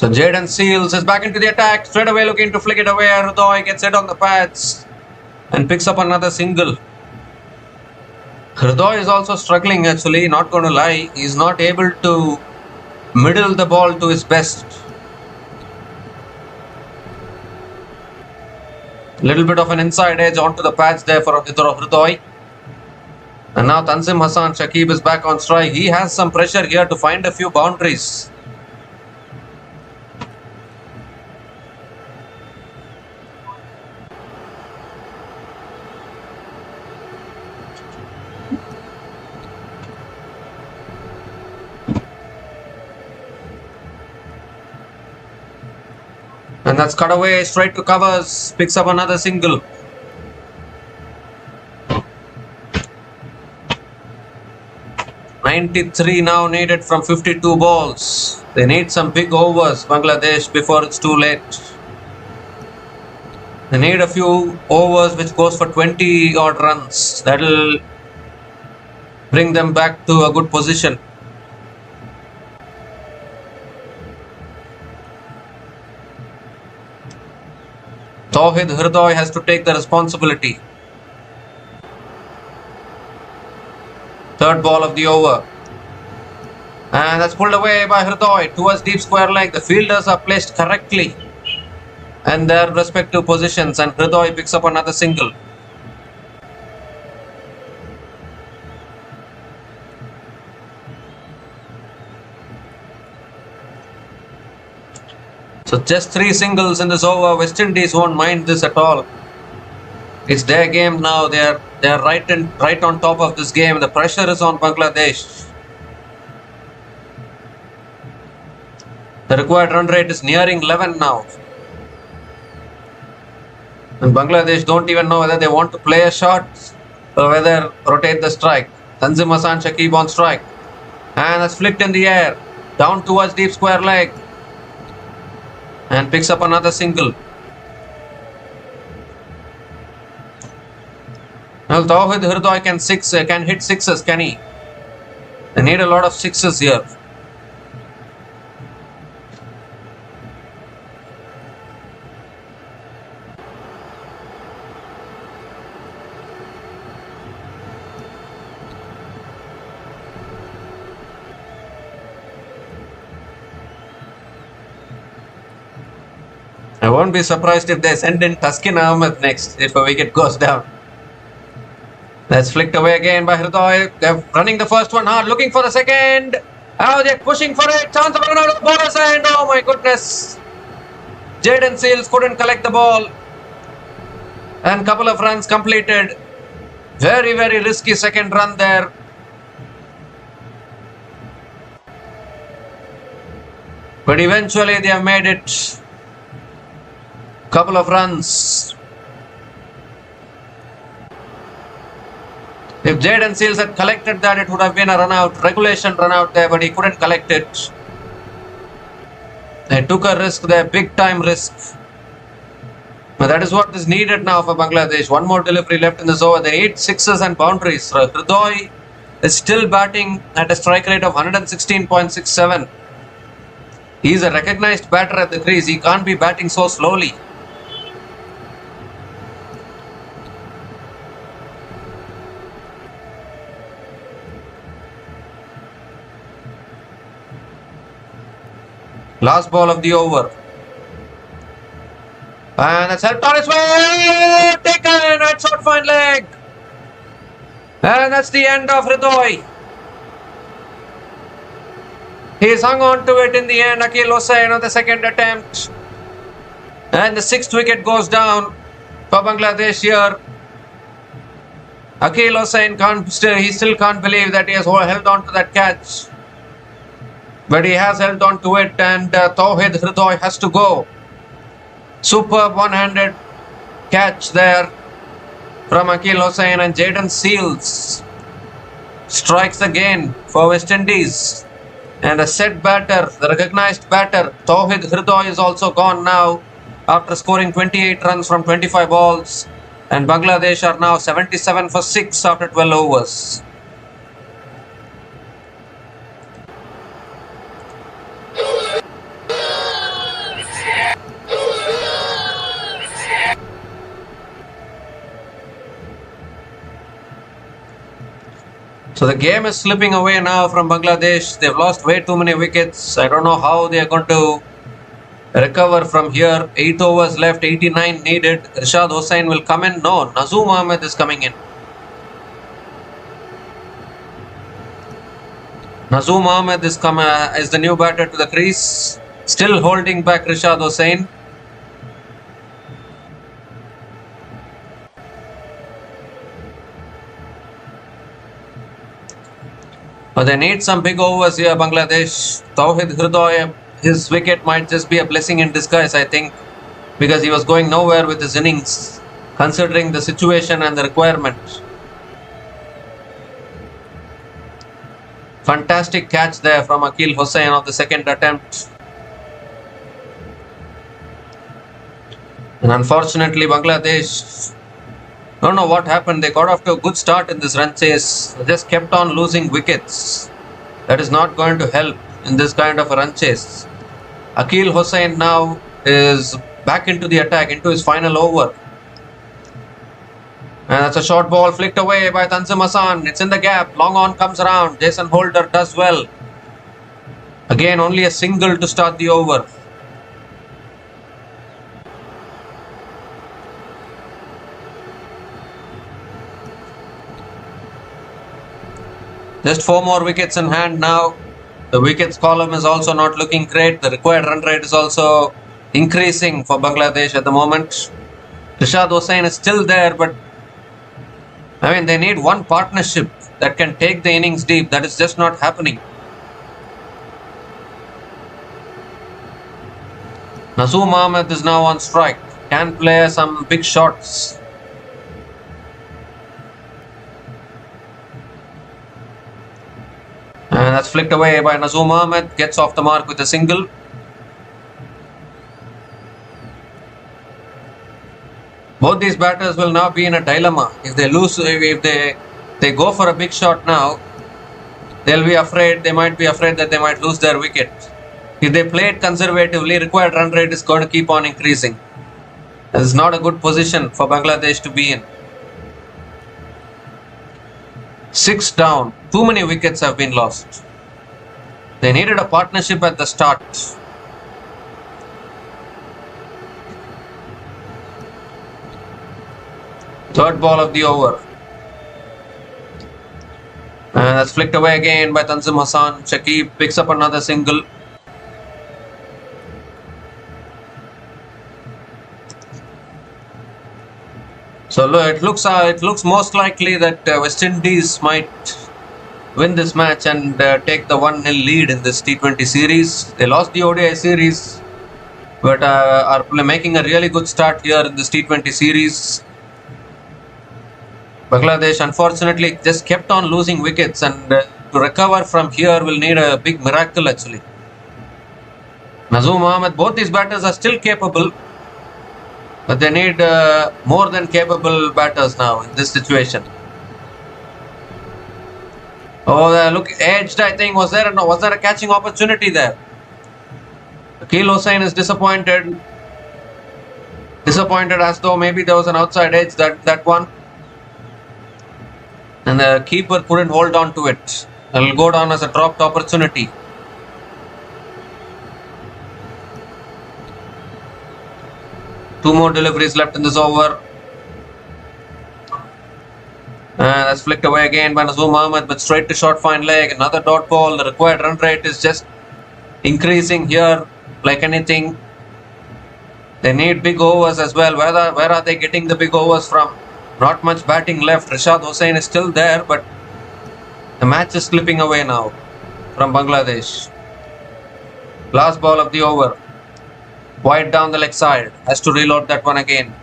So Jaden Seals is back into the attack, straight away looking to flick it away. Hridoy gets it on the pads and picks up another single. Hridoy is also struggling actually, not going to lie. He's not able to middle the ball to his best. Little bit of an inside edge onto the pads there for Hridoy. And now Tanzim Hassan Shakib is back on strike. He has some pressure here to find a few boundaries. And that's cut away straight to covers. Picks up another single. .93 now needed from 52 balls. They need some big overs, Bangladesh, before it's too late. They need a few overs which goes for 20 odd runs. That'll bring them back to a good position. Tawhid Hridoy has to take the responsibility. Third ball of the over. And that's pulled away by Hridoy towards deep square leg. The fielders are placed correctly in their respective positions, and Hridoy picks up another single. So just 3 singles in this over. West Indies won't mind this at all. It's their game now. They are right on top of this game. The pressure is on Bangladesh. The required run rate is nearing 11 now. And Bangladesh don't even know whether they want to play a shot or whether rotate the strike. Tanzim Hassan Shakib on strike. And that's flicked in the air. Down towards deep square leg. And picks up another single. Well, Tawhid Hridoy can hit sixes, can he? They need a lot of sixes here. I won't be surprised if they send in Taskin Ahmed next if a wicket goes down. That's flicked away again by Hridoy. They're running the first one hard, looking for the second. Oh, they're pushing for it. Chance of a run out of the bowler's hand. Oh my goodness. Jaden Seals couldn't collect the ball. And couple of runs completed. Very, very risky second run there. But eventually they have made it. Couple of runs. If Jaden Seals had collected that, it would have been a run out, regulation run out there, but he couldn't collect it. They took a risk there, big time risk. But that is what is needed now for Bangladesh. One more delivery left in this over. They need sixes and boundaries. Hridoy is still batting at a strike rate of 116.67. He is a recognized batter at the crease. He can't be batting so slowly. Last ball of the over. And it's helped on its way. Taken at short fine leg. And that's the end of Hridoy. He's hung on to it in the end. Akil Hossain on the second attempt. And the 6th wicket goes down for Bangladesh here. Akil Hossain he still can't believe that he has held on to that catch. But he has held on to it, and Tawhid Hridoy has to go. Superb one-handed catch there from Akil Hossain, and Jaden Seals strikes again for West Indies. And a set batter, the recognized batter, Tawhid Hridoy is also gone now after scoring 28 runs from 25 balls. And Bangladesh are now 77 for 6 after 12 overs. So the game is slipping away now from Bangladesh. They've lost way too many wickets. I don't know how they are going to recover from here. 8 overs left, 89 needed. Rashad Hossain will come in. No, Nazoom Ahmed is coming in. Nazoom Ahmed is the new batter to the crease. Still holding back Rashad Hossain. But they need some big overs here, Bangladesh. Tawhid Hridoy, his wicket might just be a blessing in disguise, I think, because he was going nowhere with his innings, considering the situation and the requirement. Fantastic catch there from Akil Hossain of the second attempt. And unfortunately, Bangladesh, I don't know what happened. They got off to a good start in this run chase. They just kept on losing wickets. That is not going to help in this kind of a run chase. Akil Hossain now is back into the attack, into his final over. And that's a short ball flicked away by Tanzim Hassan. It's in the gap. Long on comes around. Jason Holder does well. Again, only a single to start the over. Just 4 more wickets in hand now. The wickets column is also not looking great. The required run rate is also increasing for Bangladesh at the moment. Rashad Hossain is still there, but I mean, they need one partnership that can take the innings deep. That is just not happening. Nazoom Ahmed is now on strike. Can play some big shots. And that's flicked away by Nazoom Ahmed. Gets off the mark with a single. Both these batters will now be in a dilemma. If they lose, if they go for a big shot now, they'll be afraid. They might be afraid that they might lose their wicket. If they play it conservatively, required run rate is going to keep on increasing. This is not a good position for Bangladesh to be in. 6 down. Too many wickets have been lost. They needed a partnership at the start. Third ball of the over. And that's flicked away again by Tanzim Hassan. Shakib picks up another single. So it looks most likely that West Indies might win this match and take the 1-0 lead in this T20 series. They lost the ODI series, but are making a really good start here in this T20 series. Bangladesh unfortunately just kept on losing wickets, and to recover from here will need a big miracle actually. Nazoom Ahmed, both these batters are still capable, but they need more than capable batters now in this situation. Oh, look, edged, I think. Was there a catching opportunity there? Akil Hossain is disappointed. Disappointed as though maybe there was an outside edge that one. And the keeper couldn't hold on to it. It'll go down as a dropped opportunity. Two more deliveries left in this over. And that's flicked away again by Nazoom Ahmed, but straight to short fine leg. Another dot ball. The required run rate is just increasing here like anything. They need big overs as well. Where are they getting the big overs from? Not much batting left. Rashad Hossain is still there, but the match is slipping away now from Bangladesh. Last ball of the over. Wide down the leg side. Has to reload that one again.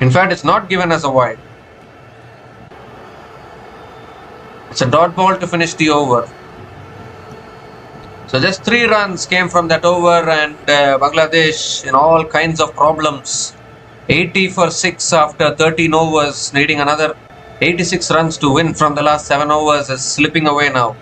In fact, it's not given as a wide. It's a dot ball to finish the over. So just 3 runs came from that over, and Bangladesh in all kinds of problems. 80 for 6 after 13 overs, needing another 86 runs to win from the last 7 overs is slipping away now.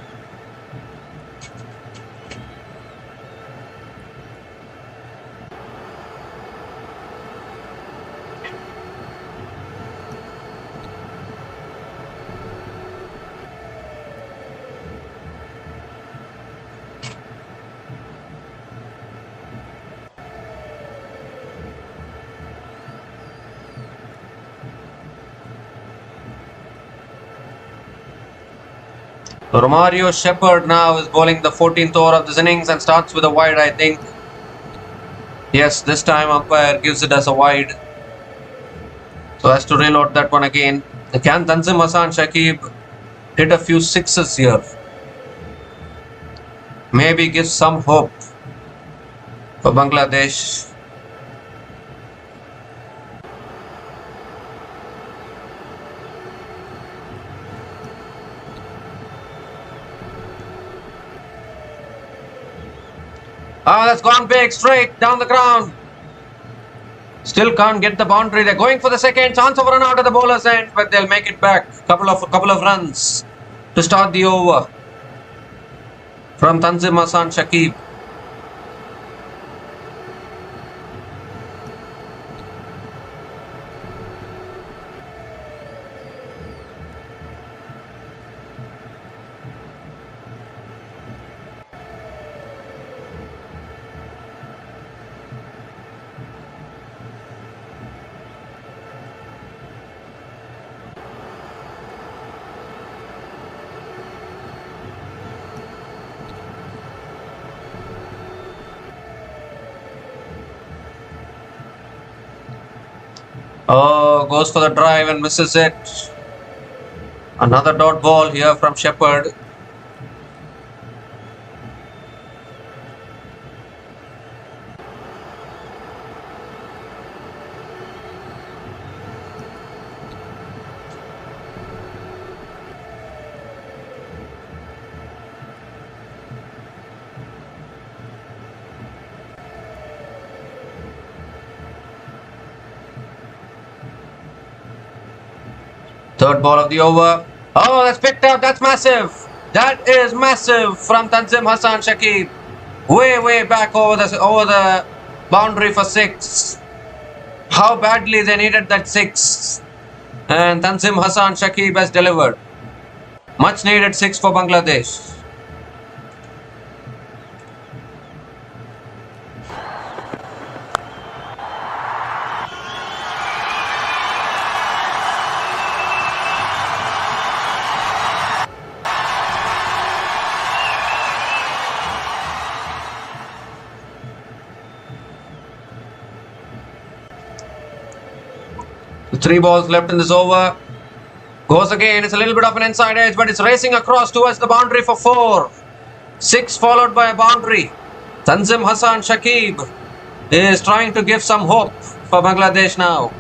Romario Shepherd now is bowling the 14th over of this innings and starts with a wide, I think. Yes, this time umpire gives it as a wide. So has to reload that one again. Can Tanzim Hassan Shakib hit a few sixes here? Maybe give some hope for Bangladesh. Ah, that's gone big, straight down the ground. Still can't get the boundary. They're going for the second chance of a run out of the bowler's end, but they'll make it back. Couple of runs to start the over from Tanzim Hassan Shakib. Oh, goes for the drive and misses it. Another dot ball here from Shepherd. Third ball of the over. Oh, that's picked up. That's massive. That is massive from Tanzim Hassan Shakib. Way back over the boundary for 6. How badly they needed that 6. And Tanzim Hassan Shakib has delivered. Much needed 6 for Bangladesh. Three balls left in this over. Goes again. It's a little bit of an inside edge, but it's racing across towards the boundary for 4. 6 followed by a boundary. Tanzim Hassan Shakib is trying to give some hope for Bangladesh now.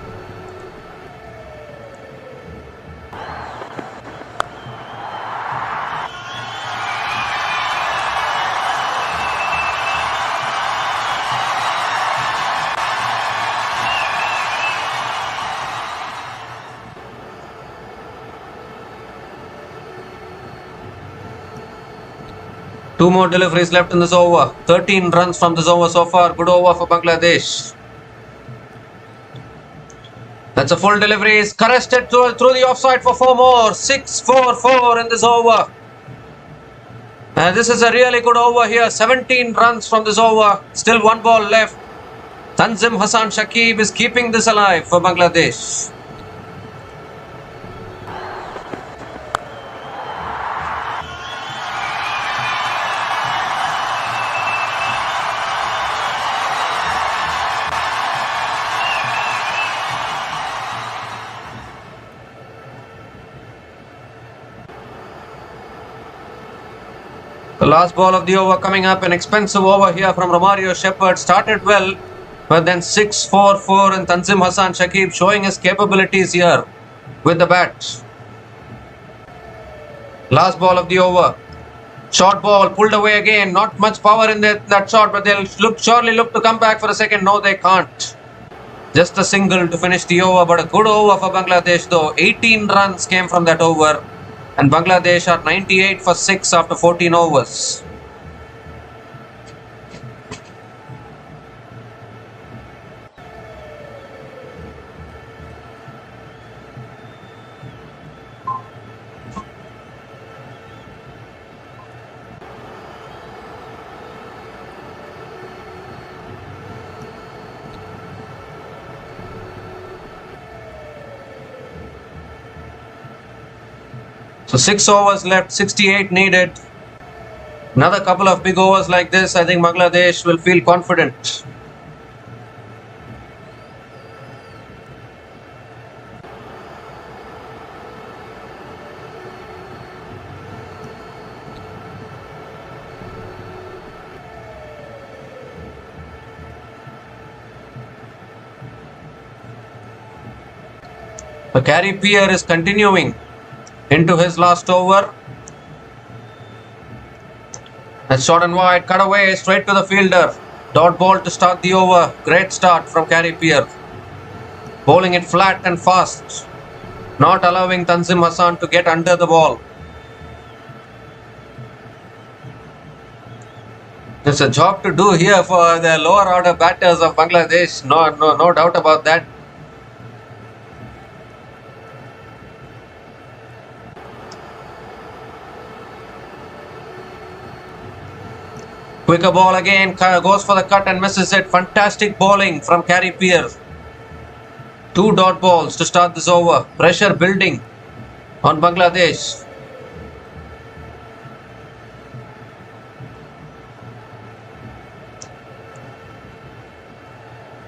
Two more deliveries left in this over. 13 runs from this over so far. Good over for Bangladesh. That's a full delivery. He's caressed through the offside for 4 more. 6-4-4 in this over. And this is a really good over here. 17 runs from this over. Still 1 ball left. Tanzim Hassan Shakib is keeping this alive for Bangladesh. The last ball of the over coming up, an expensive over here from Romario Shepherd. Started well, but then 6-4-4 and Tanzim Hassan Shakib showing his capabilities here with the bat. Last ball of the over. Short ball pulled away again. Not much power in that shot, but they'll surely look to come back for a second. No, they can't. Just a single to finish the over, but a good over for Bangladesh though. 18 runs came from that over. And Bangladesh are 98 for 6 after 14 overs. So 6 overs left, 68 needed. Another couple of big overs like this, I think Bangladesh will feel confident. The Gary Pierre is continuing into his last over. That's short and wide, cut away, straight to the fielder. Dot ball to start the over. Great start from Gary Pierre. Bowling it flat and fast. Not allowing Tanzim Hassan to get under the ball. There's a job to do here for the lower order batters of Bangladesh. No doubt about that. Quicker ball again, goes for the cut and misses it. Fantastic bowling from Gary Pierre. 2 dot balls to start this over. Pressure building on Bangladesh.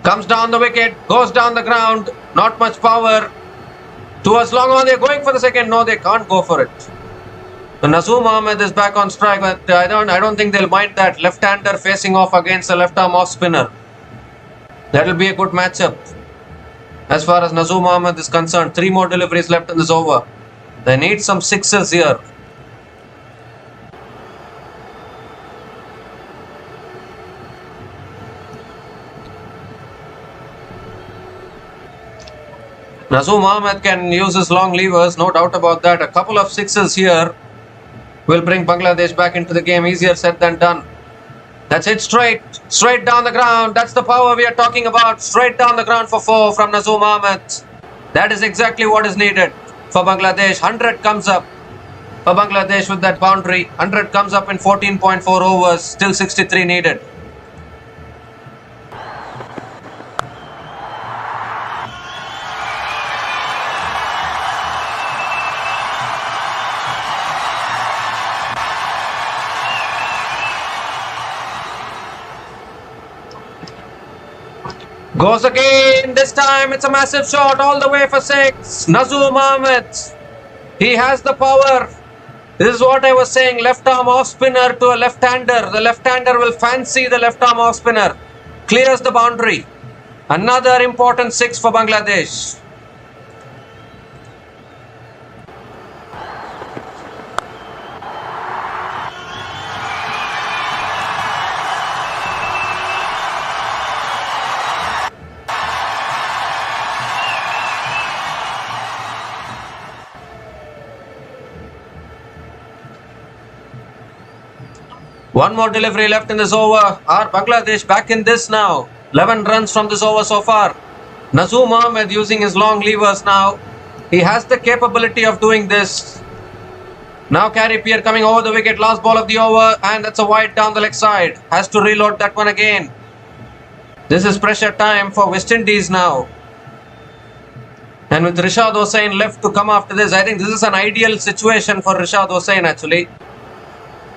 Comes down the wicket, goes down the ground. Not much power. Towards long on, they're going for the second. No, they can't go for it. So Nazoom Ahmed is back on strike, but I don't think they'll mind that. Left-hander facing off against a left-arm off-spinner. That will be a good matchup. As far as Nazoom Ahmed is concerned, 3 more deliveries left in this over. They need some sixes here. Nazoom Ahmed can use his long levers, no doubt about that. A couple of sixes here will bring Bangladesh back into the game. Easier said than done. That's it, straight down the ground. That's the power we are talking about. Straight down the ground for 4 from Nazoom Ahmed. That is exactly what is needed for Bangladesh. 100 comes up for Bangladesh with that boundary. 100 comes up in 14.4 overs. Still 63 needed. Goes again. This time it's a massive shot all the way for 6. Nazoom Ahmed. He has the power. This is what I was saying. Left arm off spinner to a left-hander. The left-hander will fancy the left arm off spinner. Clears the boundary. Another important 6 for Bangladesh. One more delivery left in this over. Are Bangladesh back in this now? 11 runs from this over so far. Nazoom Ahmed using his long levers now. He has the capability of doing this. Now Gary Pierre coming over the wicket. Last ball of the over. And that's a wide down the leg side. Has to reload that one again. This is pressure time for West Indies now. And with Rishad Hossain left to come after this, I think this is an ideal situation for Rishad Hossain actually.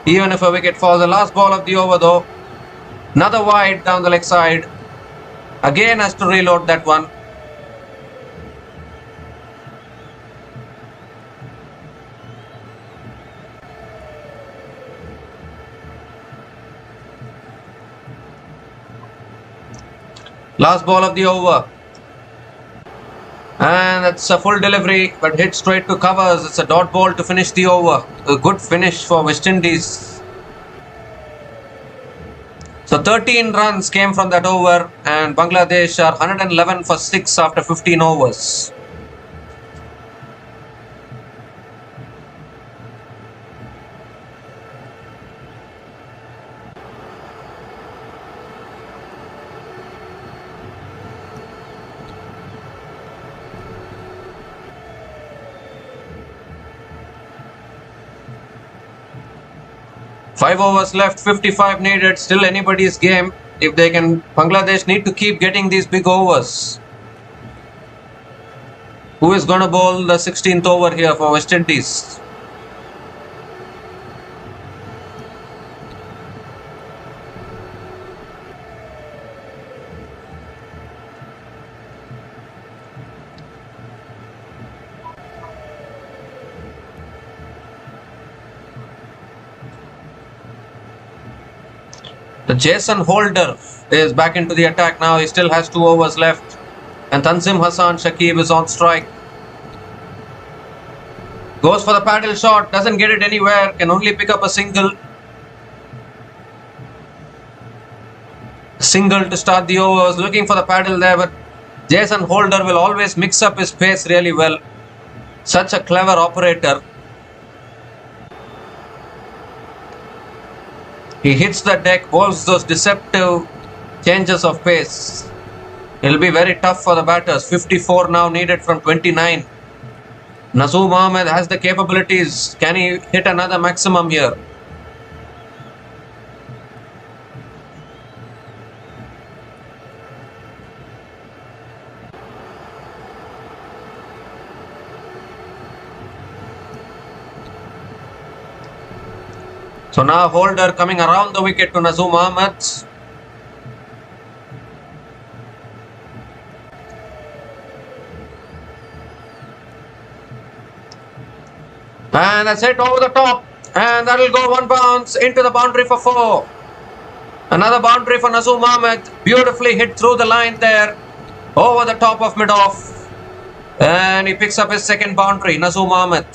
Even if a wicket falls. The last ball of the over though. Another wide down the leg side. Again has to reload that one. Last ball of the over. And that's a full delivery, but hit straight to covers. It's a dot ball to finish the over. A good finish for West Indies. So 13 runs came from that over, and Bangladesh are 111 for 6 after 15 overs. Five overs left, 55 needed, still anybody's game. If they can, Bangladesh need to keep getting these big overs. Who is going to bowl the 16th over here for West Indies? Jason Holder is back into the attack now. He still has 2 overs left. And Tanzim Hassan Shakib is on strike. Goes for the paddle shot. Doesn't get it anywhere. Can only pick up a single. Single to start the over. Was looking for the paddle there, but Jason Holder will always mix up his pace really well. Such a clever operator. He hits the deck, bowls those deceptive changes of pace. It'll be very tough for the batters. 54 now needed from 29. Nazoom Ahmed has the capabilities. Can he hit another maximum here? So now Holder coming around the wicket to Nazoom Ahmed. And that's it over the top. And that will go one bounce into the boundary for 4. Another boundary for Nazoom Ahmed. Beautifully hit through the line there. Over the top of mid-off. And he picks up his second boundary, Nazoom Ahmed.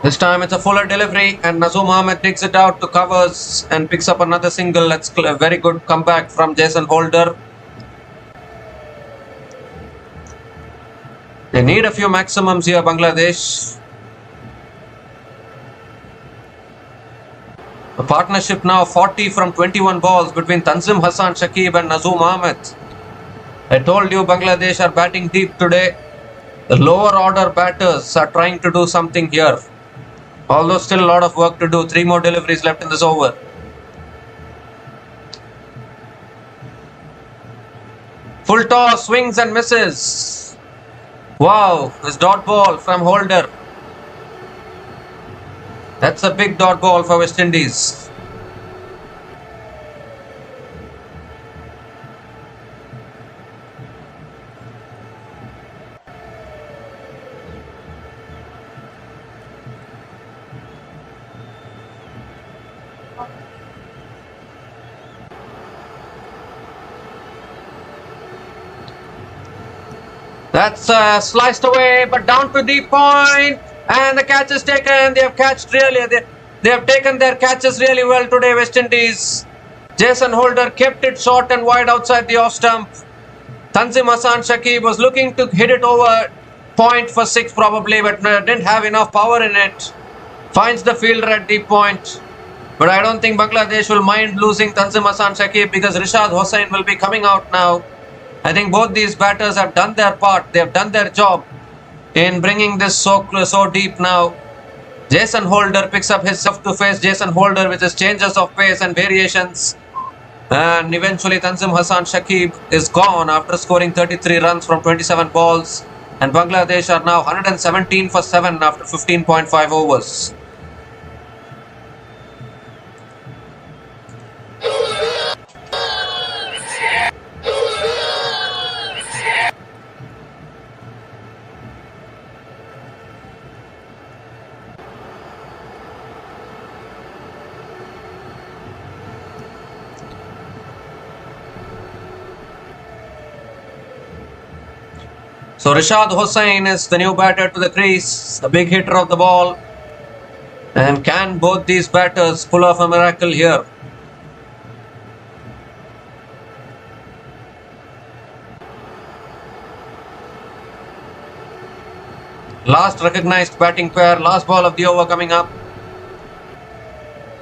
This time it's a fuller delivery and Nazoom Ahmed digs it out to covers and picks up another single. That's a very good comeback from Jason Holder. They need a few maximums here, Bangladesh. A partnership now 40 from 21 balls between Tanzim Hassan Shakib and Nazoom Ahmed. I told you Bangladesh are batting deep today. The lower order batters are trying to do something here. Although still a lot of work to do. 3 more deliveries left in this over. Full toss, swings and misses. Wow, this dot ball from Holder. That's a big dot ball for West Indies. That's sliced away, but down to deep point, and the catch is taken. They have catched really. They have taken their catches really well today, West Indies. Jason Holder kept it short and wide outside the off stump. Tanzim Hassan Shakib was looking to hit it over point for 6 probably, but didn't have enough power in it. Finds the fielder at deep point. But I don't think Bangladesh will mind losing Tanzim Hassan Shakib because Rishad Hossain will be coming out now. I think both these batters have done their part. They have done their job in bringing this so deep now. Jason Holder picks up his to face Jason Holder with his changes of pace and variations. And eventually Tanzim Hassan Shakib is gone after scoring 33 runs from 27 balls. And Bangladesh are now 117 for 7 after 15.5 overs. So Rishad Hossain is the new batter to the crease, a big hitter of the ball. And can both these batters pull off a miracle here? Last recognized batting pair, last ball of the over coming up.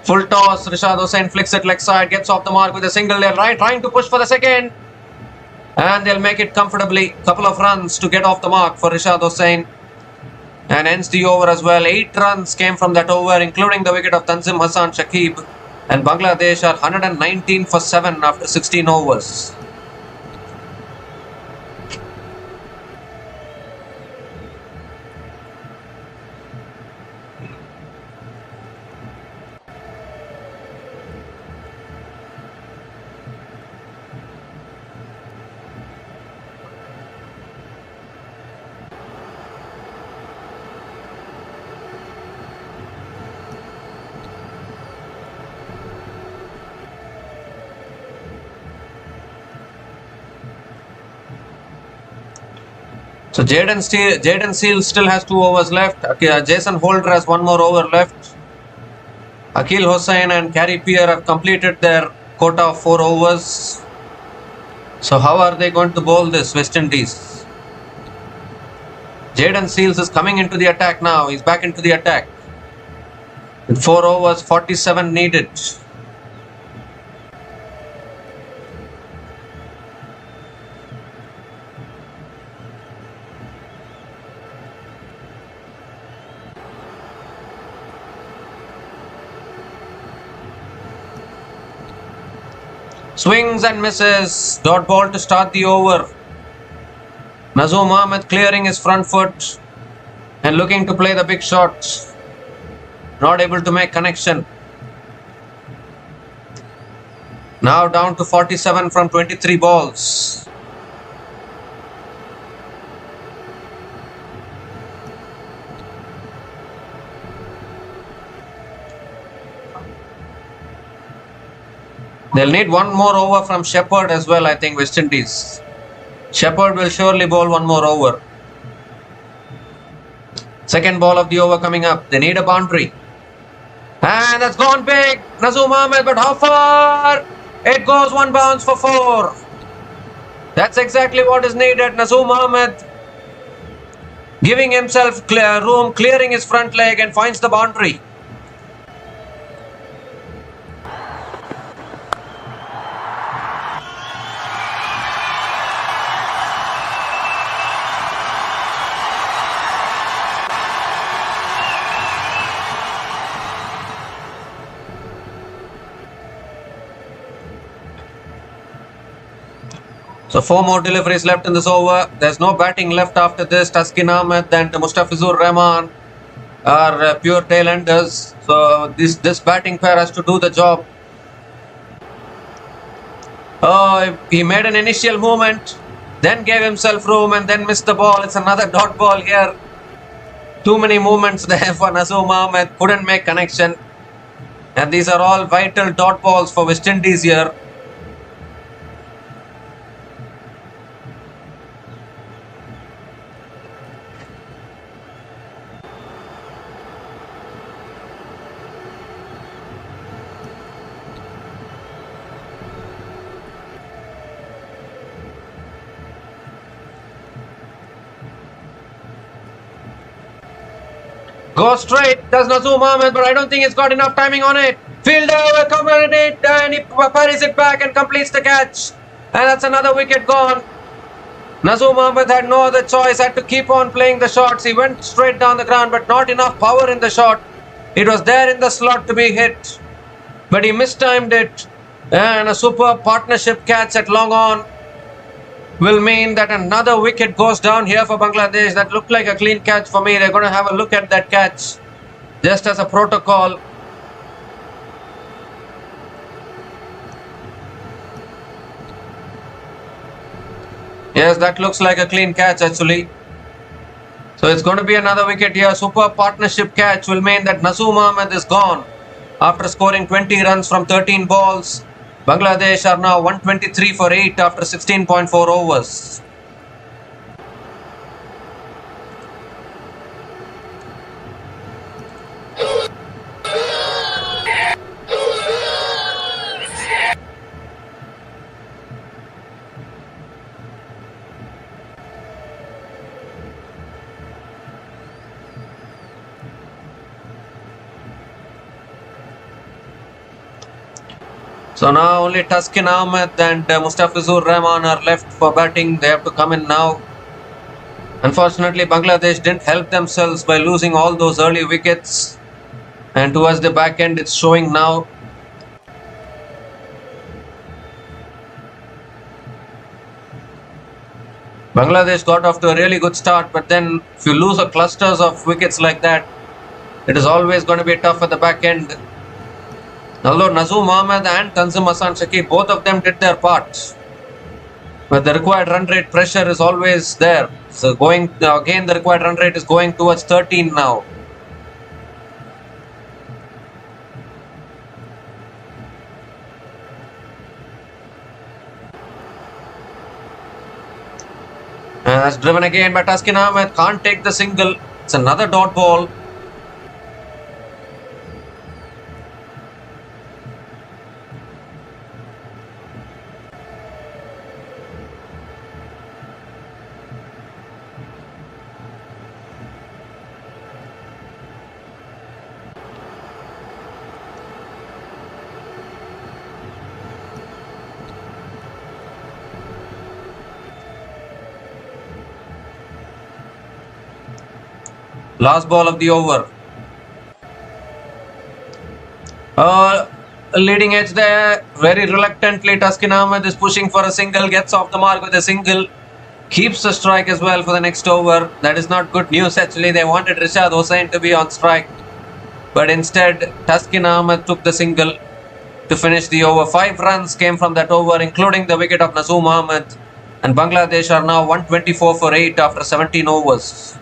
Full toss, Rishad Hossain flicks it leg side, gets off the mark with a single. They're trying to push for the second. And they'll make it comfortably. Couple of runs to get off the mark for Rishad Hossain. And ends the over as well. 8 runs came from that over, including the wicket of Tanzim Hassan Shakib. And Bangladesh are 119 for 7 after 16 overs. So Jaden Seal still has 2 overs left. Okay, Jason Holder has 1 more over left. Akil Hossain and Gary Pierre have completed their quota of 4 overs. So how are they going to bowl this West Indies? Jaden Seals is coming into the attack now. He's back into the attack. With 4 overs, 47 needed. Swings and misses. Dot ball to start the over. Nazoom Ahmed clearing his front foot and looking to play the big shot. Not able to make connection. Now down to 47 from 23 balls. They'll need 1 more over from Shepherd as well, I think, West Indies. Shepherd will surely bowl 1 more over. Second ball of the over coming up. They need a boundary. And that's gone big. Nazoom Ahmed, but how far? It goes 1 bounce for 4. That's exactly what is needed. Nazoom Ahmed giving himself room, clearing his front leg and finds the boundary. So 4 more deliveries left in this over. There's no batting left after this. Taskin Ahmed and Mustafizur Rahman are pure tail-enders. So this batting pair has to do the job. Oh, he made an initial movement, then gave himself room and then missed the ball. It's another dot ball here. Too many movements there for Nazoom Ahmed. Couldn't make connection. And these are all vital dot balls for West Indies here. Go straight, does Nazoom Ahmed, but I don't think he's got enough timing on it. Fielder will come on it and he parries it back and completes the catch. And that's another wicket gone. Nazoom Ahmed had no other choice, had to keep on playing the shots. He went straight down the ground, but not enough power in the shot. It was there in the slot to be hit, but he mistimed it. And a superb partnership catch at long on will mean that another wicket goes down here for Bangladesh. That looked like a clean catch for me. They're going to have a look at that catch just as a protocol. Yes, that looks like a clean catch actually. So it's going to be another wicket here. Superb partnership catch will mean that Nazoom Ahmed is gone after scoring 20 runs from 13 balls. Bangladesh are now 123 for 8 after 16.4 overs. So now only Taskin Ahmed and Mustafizur Rahman are left for batting. They have to come in now. Unfortunately, Bangladesh didn't help themselves by losing all those early wickets. And towards the back end, it's showing now. Bangladesh got off to a really good start, but then if you lose a clusters of wickets like that, it is always going to be tough at the back end. Although Nazoom Ahmed and Tanzim Hassan Shakib, both of them did their part. But the required run rate pressure is always there. So going again, the required run rate is going towards 13 now. And that's driven again by Taskin Ahmed. Can't take the single. It's another dot ball. Last ball of the over. Leading edge there. Very reluctantly, Taskin Ahmed is pushing for a single. Gets off the mark with a single. Keeps the strike as well for the next over. That is not good news actually. They wanted Rishad Hossain to be on strike. But instead, Taskin Ahmed took the single to finish the over. 5 runs came from that over, including the wicket of Nazoom Ahmed. And Bangladesh are now 124 for 8 after 17 overs.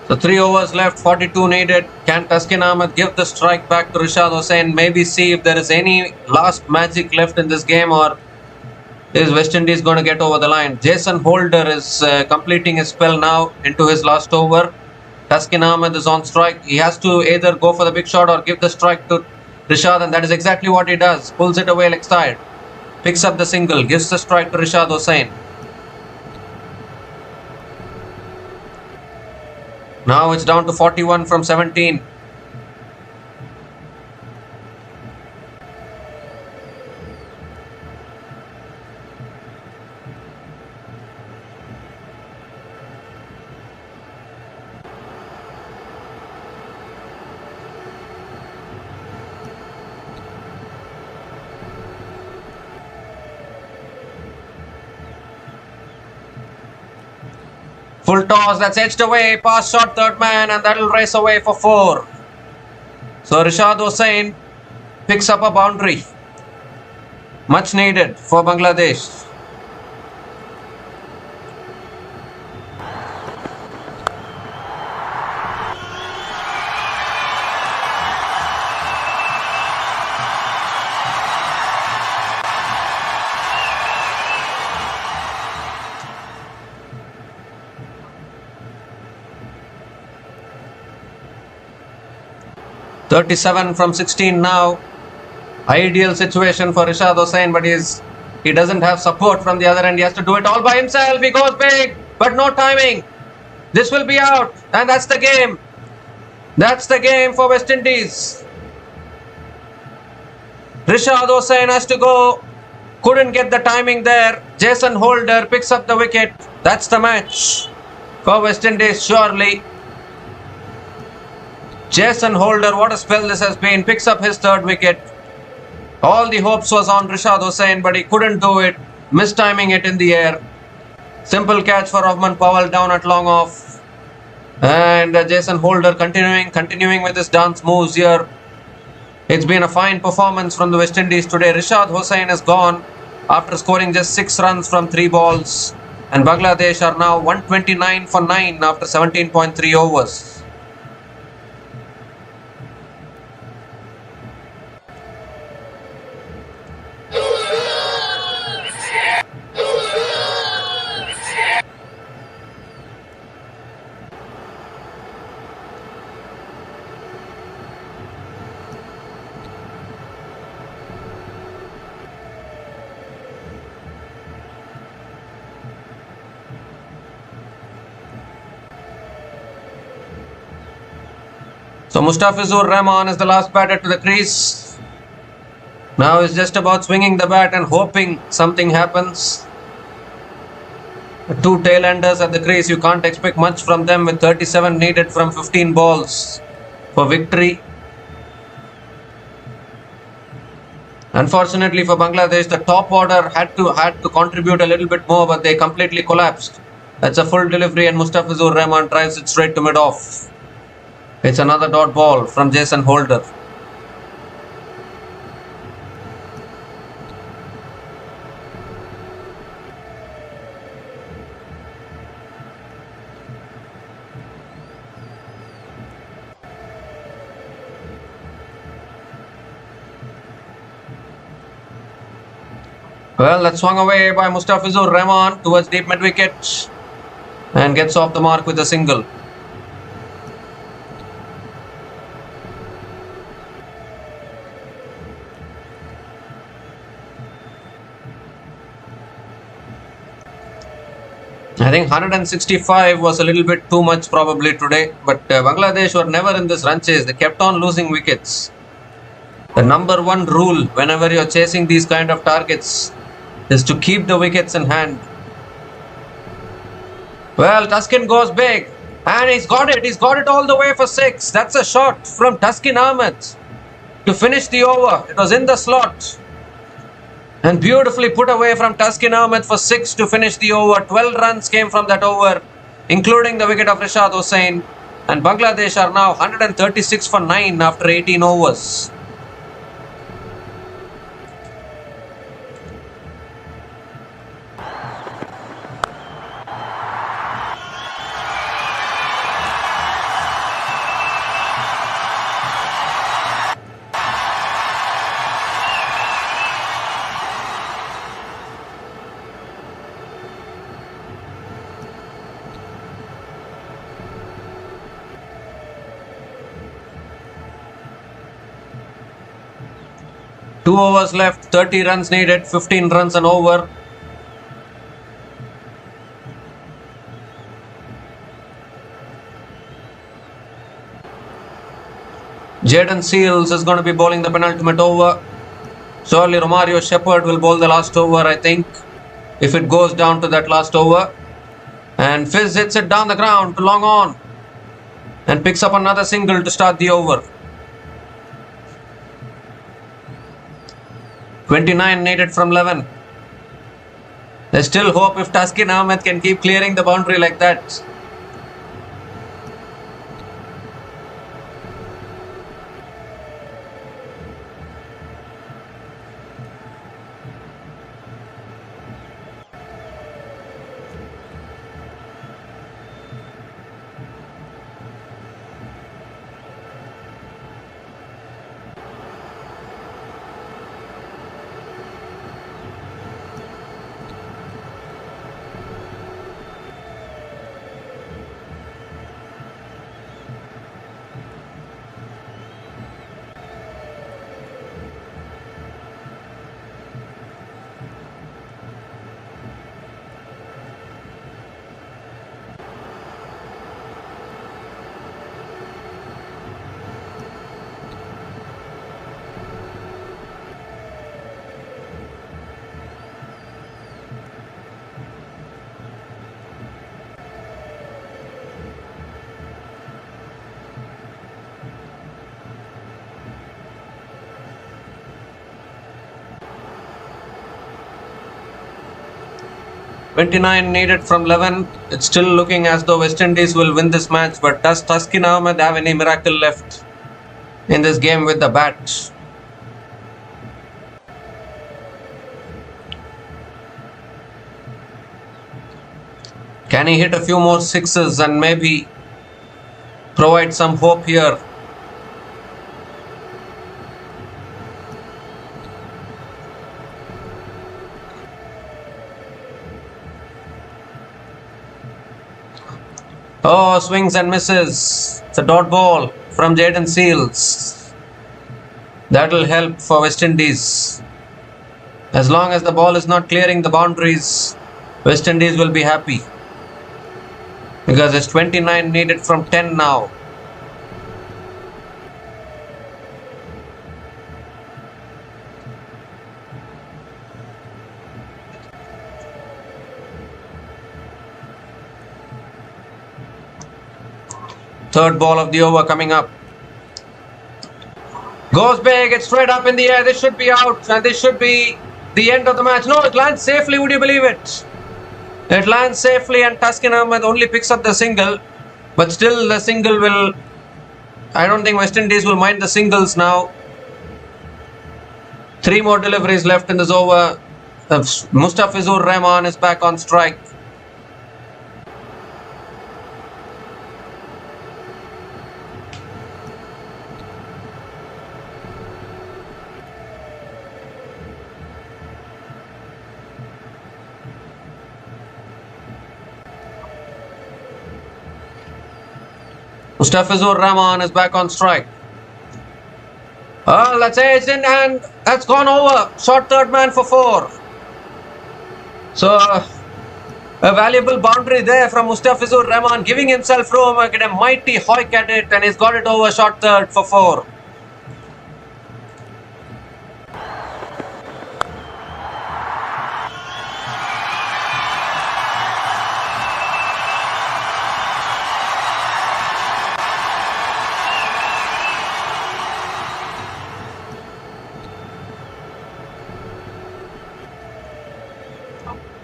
So 3 overs left, 42 needed. Can Taskin Ahmed give the strike back to Rishad Hossain? Maybe see if there is any last magic left in this game, or is West Indies going to get over the line? Jason Holder is completing his spell now into his last over. Taskin Ahmed is on strike. He has to either go for the big shot or give the strike to Rishad, and that is exactly what he does. Pulls it away leg side. Picks up the single, gives the strike to Rishad Hossain. Now it's down to 41 from 17. Full toss, that's edged away, pass shot third man, and that'll race away for 4. So Rishad Hossain picks up a boundary. Much needed for Bangladesh. .37 from 16 now. Ideal situation for Rishad Hossain, but he doesn't have support from the other end. He has to do it all by himself. He goes big, but no timing. This will be out, and that's the game. That's the game for West Indies. Rishad Hossain has to go. Couldn't get the timing there. Jason Holder picks up the wicket. That's the match for West Indies, surely. Jason Holder, what a spell this has been, picks up his 3rd wicket. All the hopes was on Rishad Hossain, but he couldn't do it, mistiming it in the air. Simple catch for Rahman Powell down at long off. And Jason Holder continuing with his dance moves here. It's been a fine performance from the West Indies today. Rishad Hossain is gone after scoring just 6 runs from 3 balls. And Bangladesh are now 129 for 9 after 17.3 overs. So Mustafizur Rahman is the last batter to the crease. Now it's just about swinging the bat and hoping something happens. The 2 tail-enders at the crease, you can't expect much from them with 37 needed from 15 balls for victory. Unfortunately for Bangladesh, the top order had to contribute a little bit more, but they completely collapsed. That's a full delivery, and Mustafizur Rahman drives it straight to mid-off. It's another dot ball from Jason Holder. Well, that's swung away by Mustafizur Rahman towards deep mid-wicket and gets off the mark with a single. I think 165 was a little bit too much probably today, but Bangladesh were never in this run chase. They kept on losing wickets. The number one rule whenever you're chasing these kind of targets is to keep the wickets in hand. Well, Tuskin goes big and he's got it. He's got it all the way for 6. That's a shot from Tuskin Ahmed to finish the over. It was in the slot. And beautifully put away from Tuskin Ahmed for 6 to finish the over. 12 runs came from that over, including the wicket of Rashad Hussain. And Bangladesh are now 136 for 9 after 18 overs. Two overs left, 30 runs needed, 15 runs an over. Jaden Seals is going to be bowling the penultimate over. Surely Romario Shepherd will bowl the last over, I think, if it goes down to that last over. And Fizz hits it down the ground to long on and picks up another single to start the over. 29 needed from 11. There's still hope if Tuskin Ahmed can keep clearing the boundary like that. .29 needed from 11. It's still looking as though West Indies will win this match, but does Tuskin Ahmed have any miracle left in this game with the bat? Can he hit a few more sixes and maybe provide some hope here? Oh, swings and misses. It's a dot ball from Jaden Seals. That'll help for West Indies. As long as the ball is not clearing the boundaries, West Indies will be happy. Because it's 29 needed from 10 now. Third ball of the over coming up. Goes big, it's straight up in the air. This should be out, and this should be the end of the match. No, it lands safely, would you believe it? It lands safely, and Taskin Ahmed only picks up the single. But still, the single will... I don't think West Indies will mind the singles now. 3 more deliveries left in this over. Mustafizur Rahman is back on strike. Mustafizur Rahman is back on strike. Oh, that's edged in and that's gone over. Short third man for 4. So, a valuable boundary there from Mustafizur Rahman, giving himself room, get a mighty hoik at it, and he's got it over short third for 4.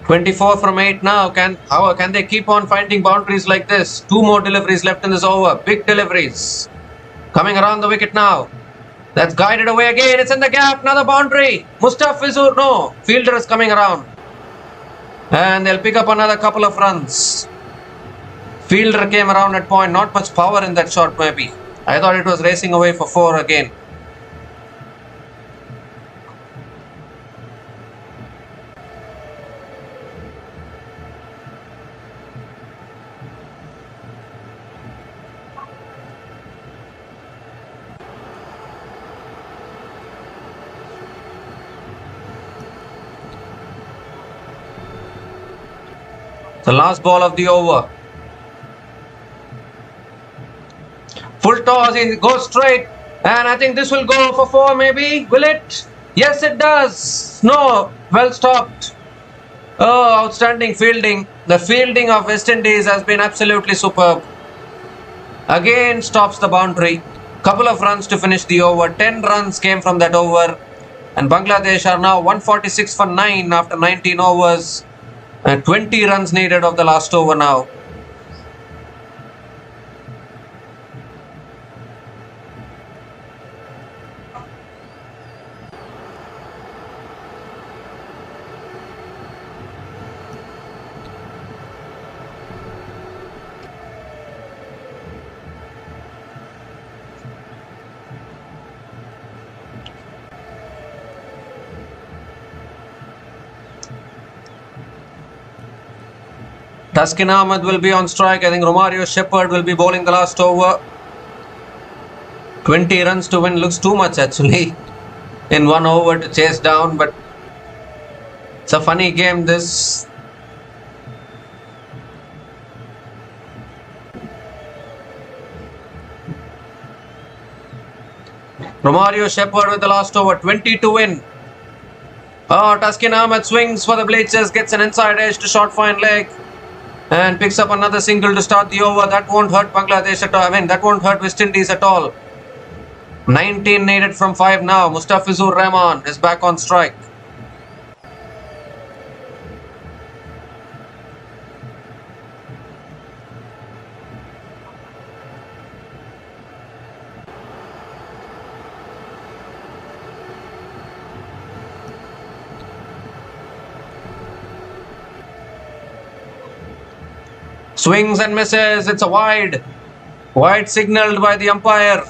"24 from 8 now. Can they keep on finding boundaries like this? 2 more deliveries left in this over. Big deliveries. Coming around the wicket now. That's guided away again. It's in the gap. Another boundary. Mustafizur, no. Fielder is coming around. And they'll pick up another couple of runs. Fielder came around at point. Not much power in that shot maybe. I thought it was racing away for 4 again. The last ball of the over. Full toss, he goes straight. And I think this will go for 4 maybe. Will it? Yes, it does. No, well stopped. Oh, outstanding fielding. The fielding of West Indies has been absolutely superb. Again stops the boundary. Couple of runs to finish the over. 10 runs came from that over. And Bangladesh are now 146 for 9 after 19 overs. And 20 runs needed of the last over now. Taskin Ahmed will be on strike. I think Romario Shepherd will be bowling the last over. 20 runs to win looks too much actually in 1 over to chase down, but it's a funny game this. Romario Shepherd with the last over. 20 to win. Oh, Taskin Ahmed swings for the bleachers, gets an inside edge to short fine leg. And picks up another single to start the over. That won't hurt Bangladesh at all. I mean, that won't hurt West Indies at all. 19 needed from 5 now. Mustafizur Rahman is back on strike. Swings and misses. It's a wide. Wide signalled by the umpire.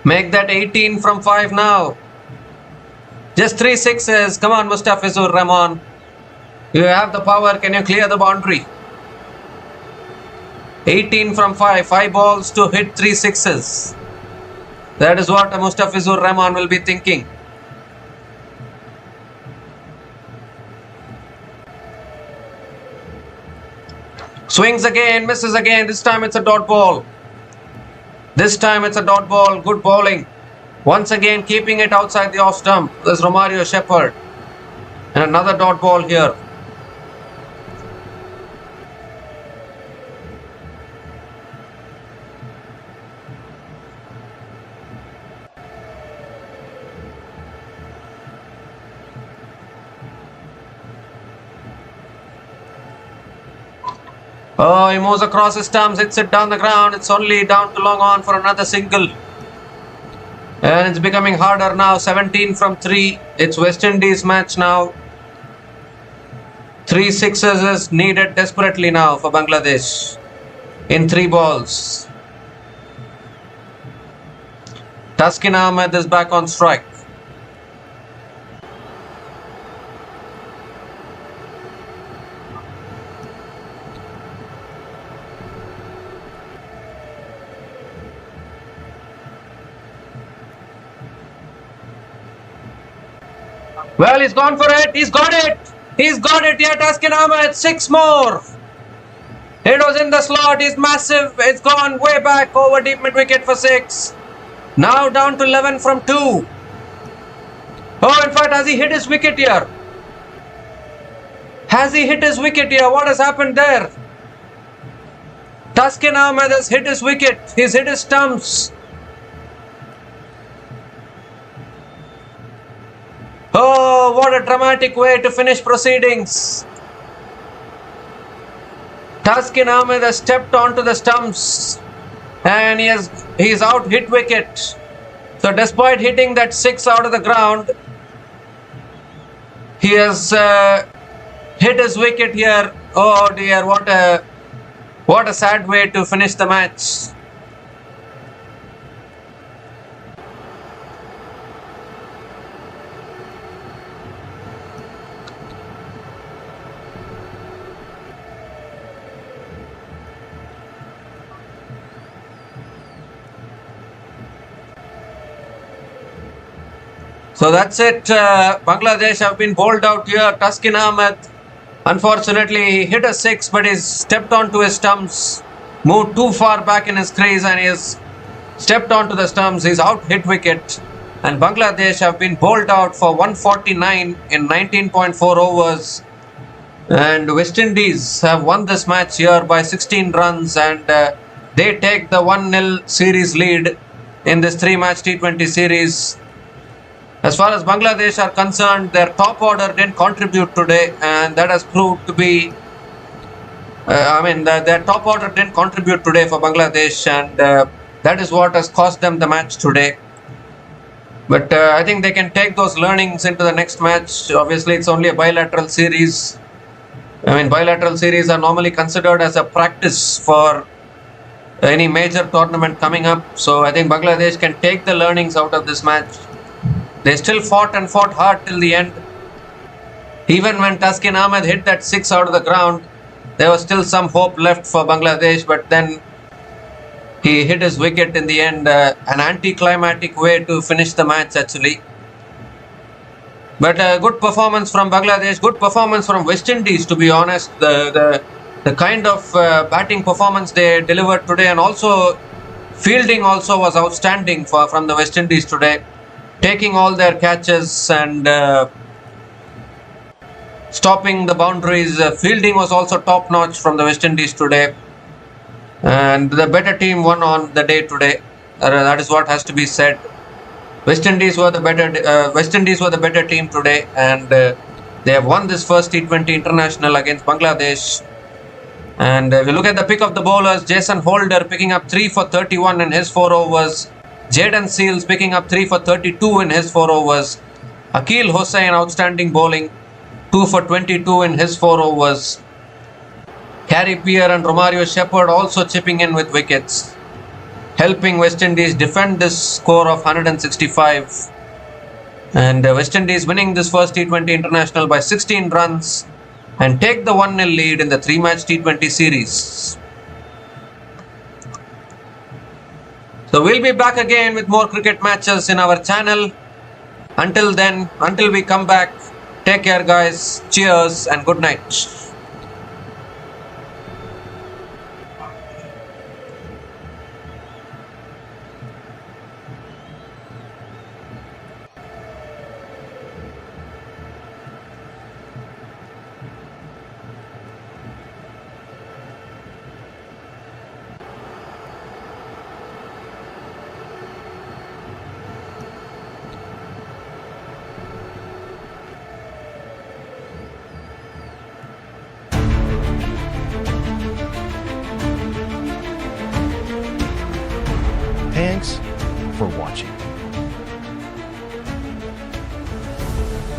Make that 18 from 5 now. Just 3 sixes. Come on, Mustafizur Rahman. You have the power. Can you clear the boundary? 18 from 5. 5 balls to hit 3 sixes. That is what Mustafizur Rahman will be thinking. Swings again, misses again. This time it's a dot ball. This time it's a dot ball. Good bowling. Once again keeping it outside the off stump. There's Romario Shepherd. And another dot ball here. Oh, he moves across his stumps, hits it down the ground. It's only down to long on for another single. And it's becoming harder now. 17 from 3. It's West Indies match now. 3 sixes is needed desperately now for Bangladesh in 3 balls. Taskin Ahmed is back on strike. Well, he's gone for it. He's got it. He's got it. Yeah, Taskin Ahmed. 6 more. It was in the slot. He's massive. It's gone way back over deep mid wicket for 6. Now down to 11 from 2. Oh, in fact, has he hit his wicket here? Has he hit his wicket here? What has happened there? Taskin Ahmed has hit his wicket. He's hit his stumps. Oh, what a dramatic way to finish proceedings. Taskin Ahmed has stepped onto the stumps and he's out hit wicket. So despite hitting that 6 out of the ground, he has hit his wicket here. Oh dear, what a sad way to finish the match. So that's it. Bangladesh have been bowled out here. Taskin Ahmed, unfortunately, he hit a 6, but he's stepped onto his stumps, moved too far back in his crease, and he's stepped onto the stumps. He's out hit wicket. And Bangladesh have been bowled out for 149 in 19.4 overs. And West Indies have won this match here by 16 runs, and they take the 1-0 series lead in this 3-match T20 series. As far as Bangladesh are concerned, their top order didn't contribute today, and that has proved to be. Their top order didn't contribute today for Bangladesh, and that is what has cost them the match today. But I think they can take those learnings into the next match. Obviously, it's only a bilateral series. Bilateral series are normally considered as a practice for any major tournament coming up. So I think Bangladesh can take the learnings out of this match. They still fought hard till the end. Even when Taskin Ahmed hit that 6 out of the ground, there was still some hope left for Bangladesh, but then he hit his wicket in the end. An anticlimactic way to finish the match actually. But good performance from Bangladesh, good performance from West Indies, to be honest. The kind of batting performance they delivered today, and also fielding also was outstanding from the West Indies today. Taking all their catches and stopping the boundaries. Fielding was also top notch from the West Indies today, and the better team won on the day today. That is what has to be said. West Indies were the better team today, and they have won this first T20 international against Bangladesh. And if you look at the pick of the bowlers, Jason Holder picking up 3 for 31 in his 4 overs. Jayden Seales picking up 3 for 32 in his 4 overs. Akil Hossain outstanding bowling, 2 for 22 in his 4 overs. Harry Peer and Romario Shepherd also chipping in with wickets, helping West Indies defend this score of 165. And West Indies winning this first T20 international by 16 runs and take the 1-0 lead in the 3-match T20 series. So we'll be back again with more cricket matches in our channel. Until then, until we come back, take care guys, cheers and good night.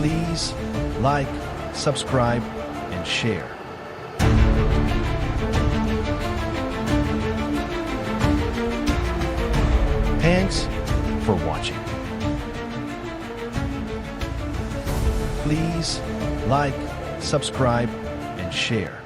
Please like, subscribe, and share. Thanks for watching. Please like, subscribe, and share.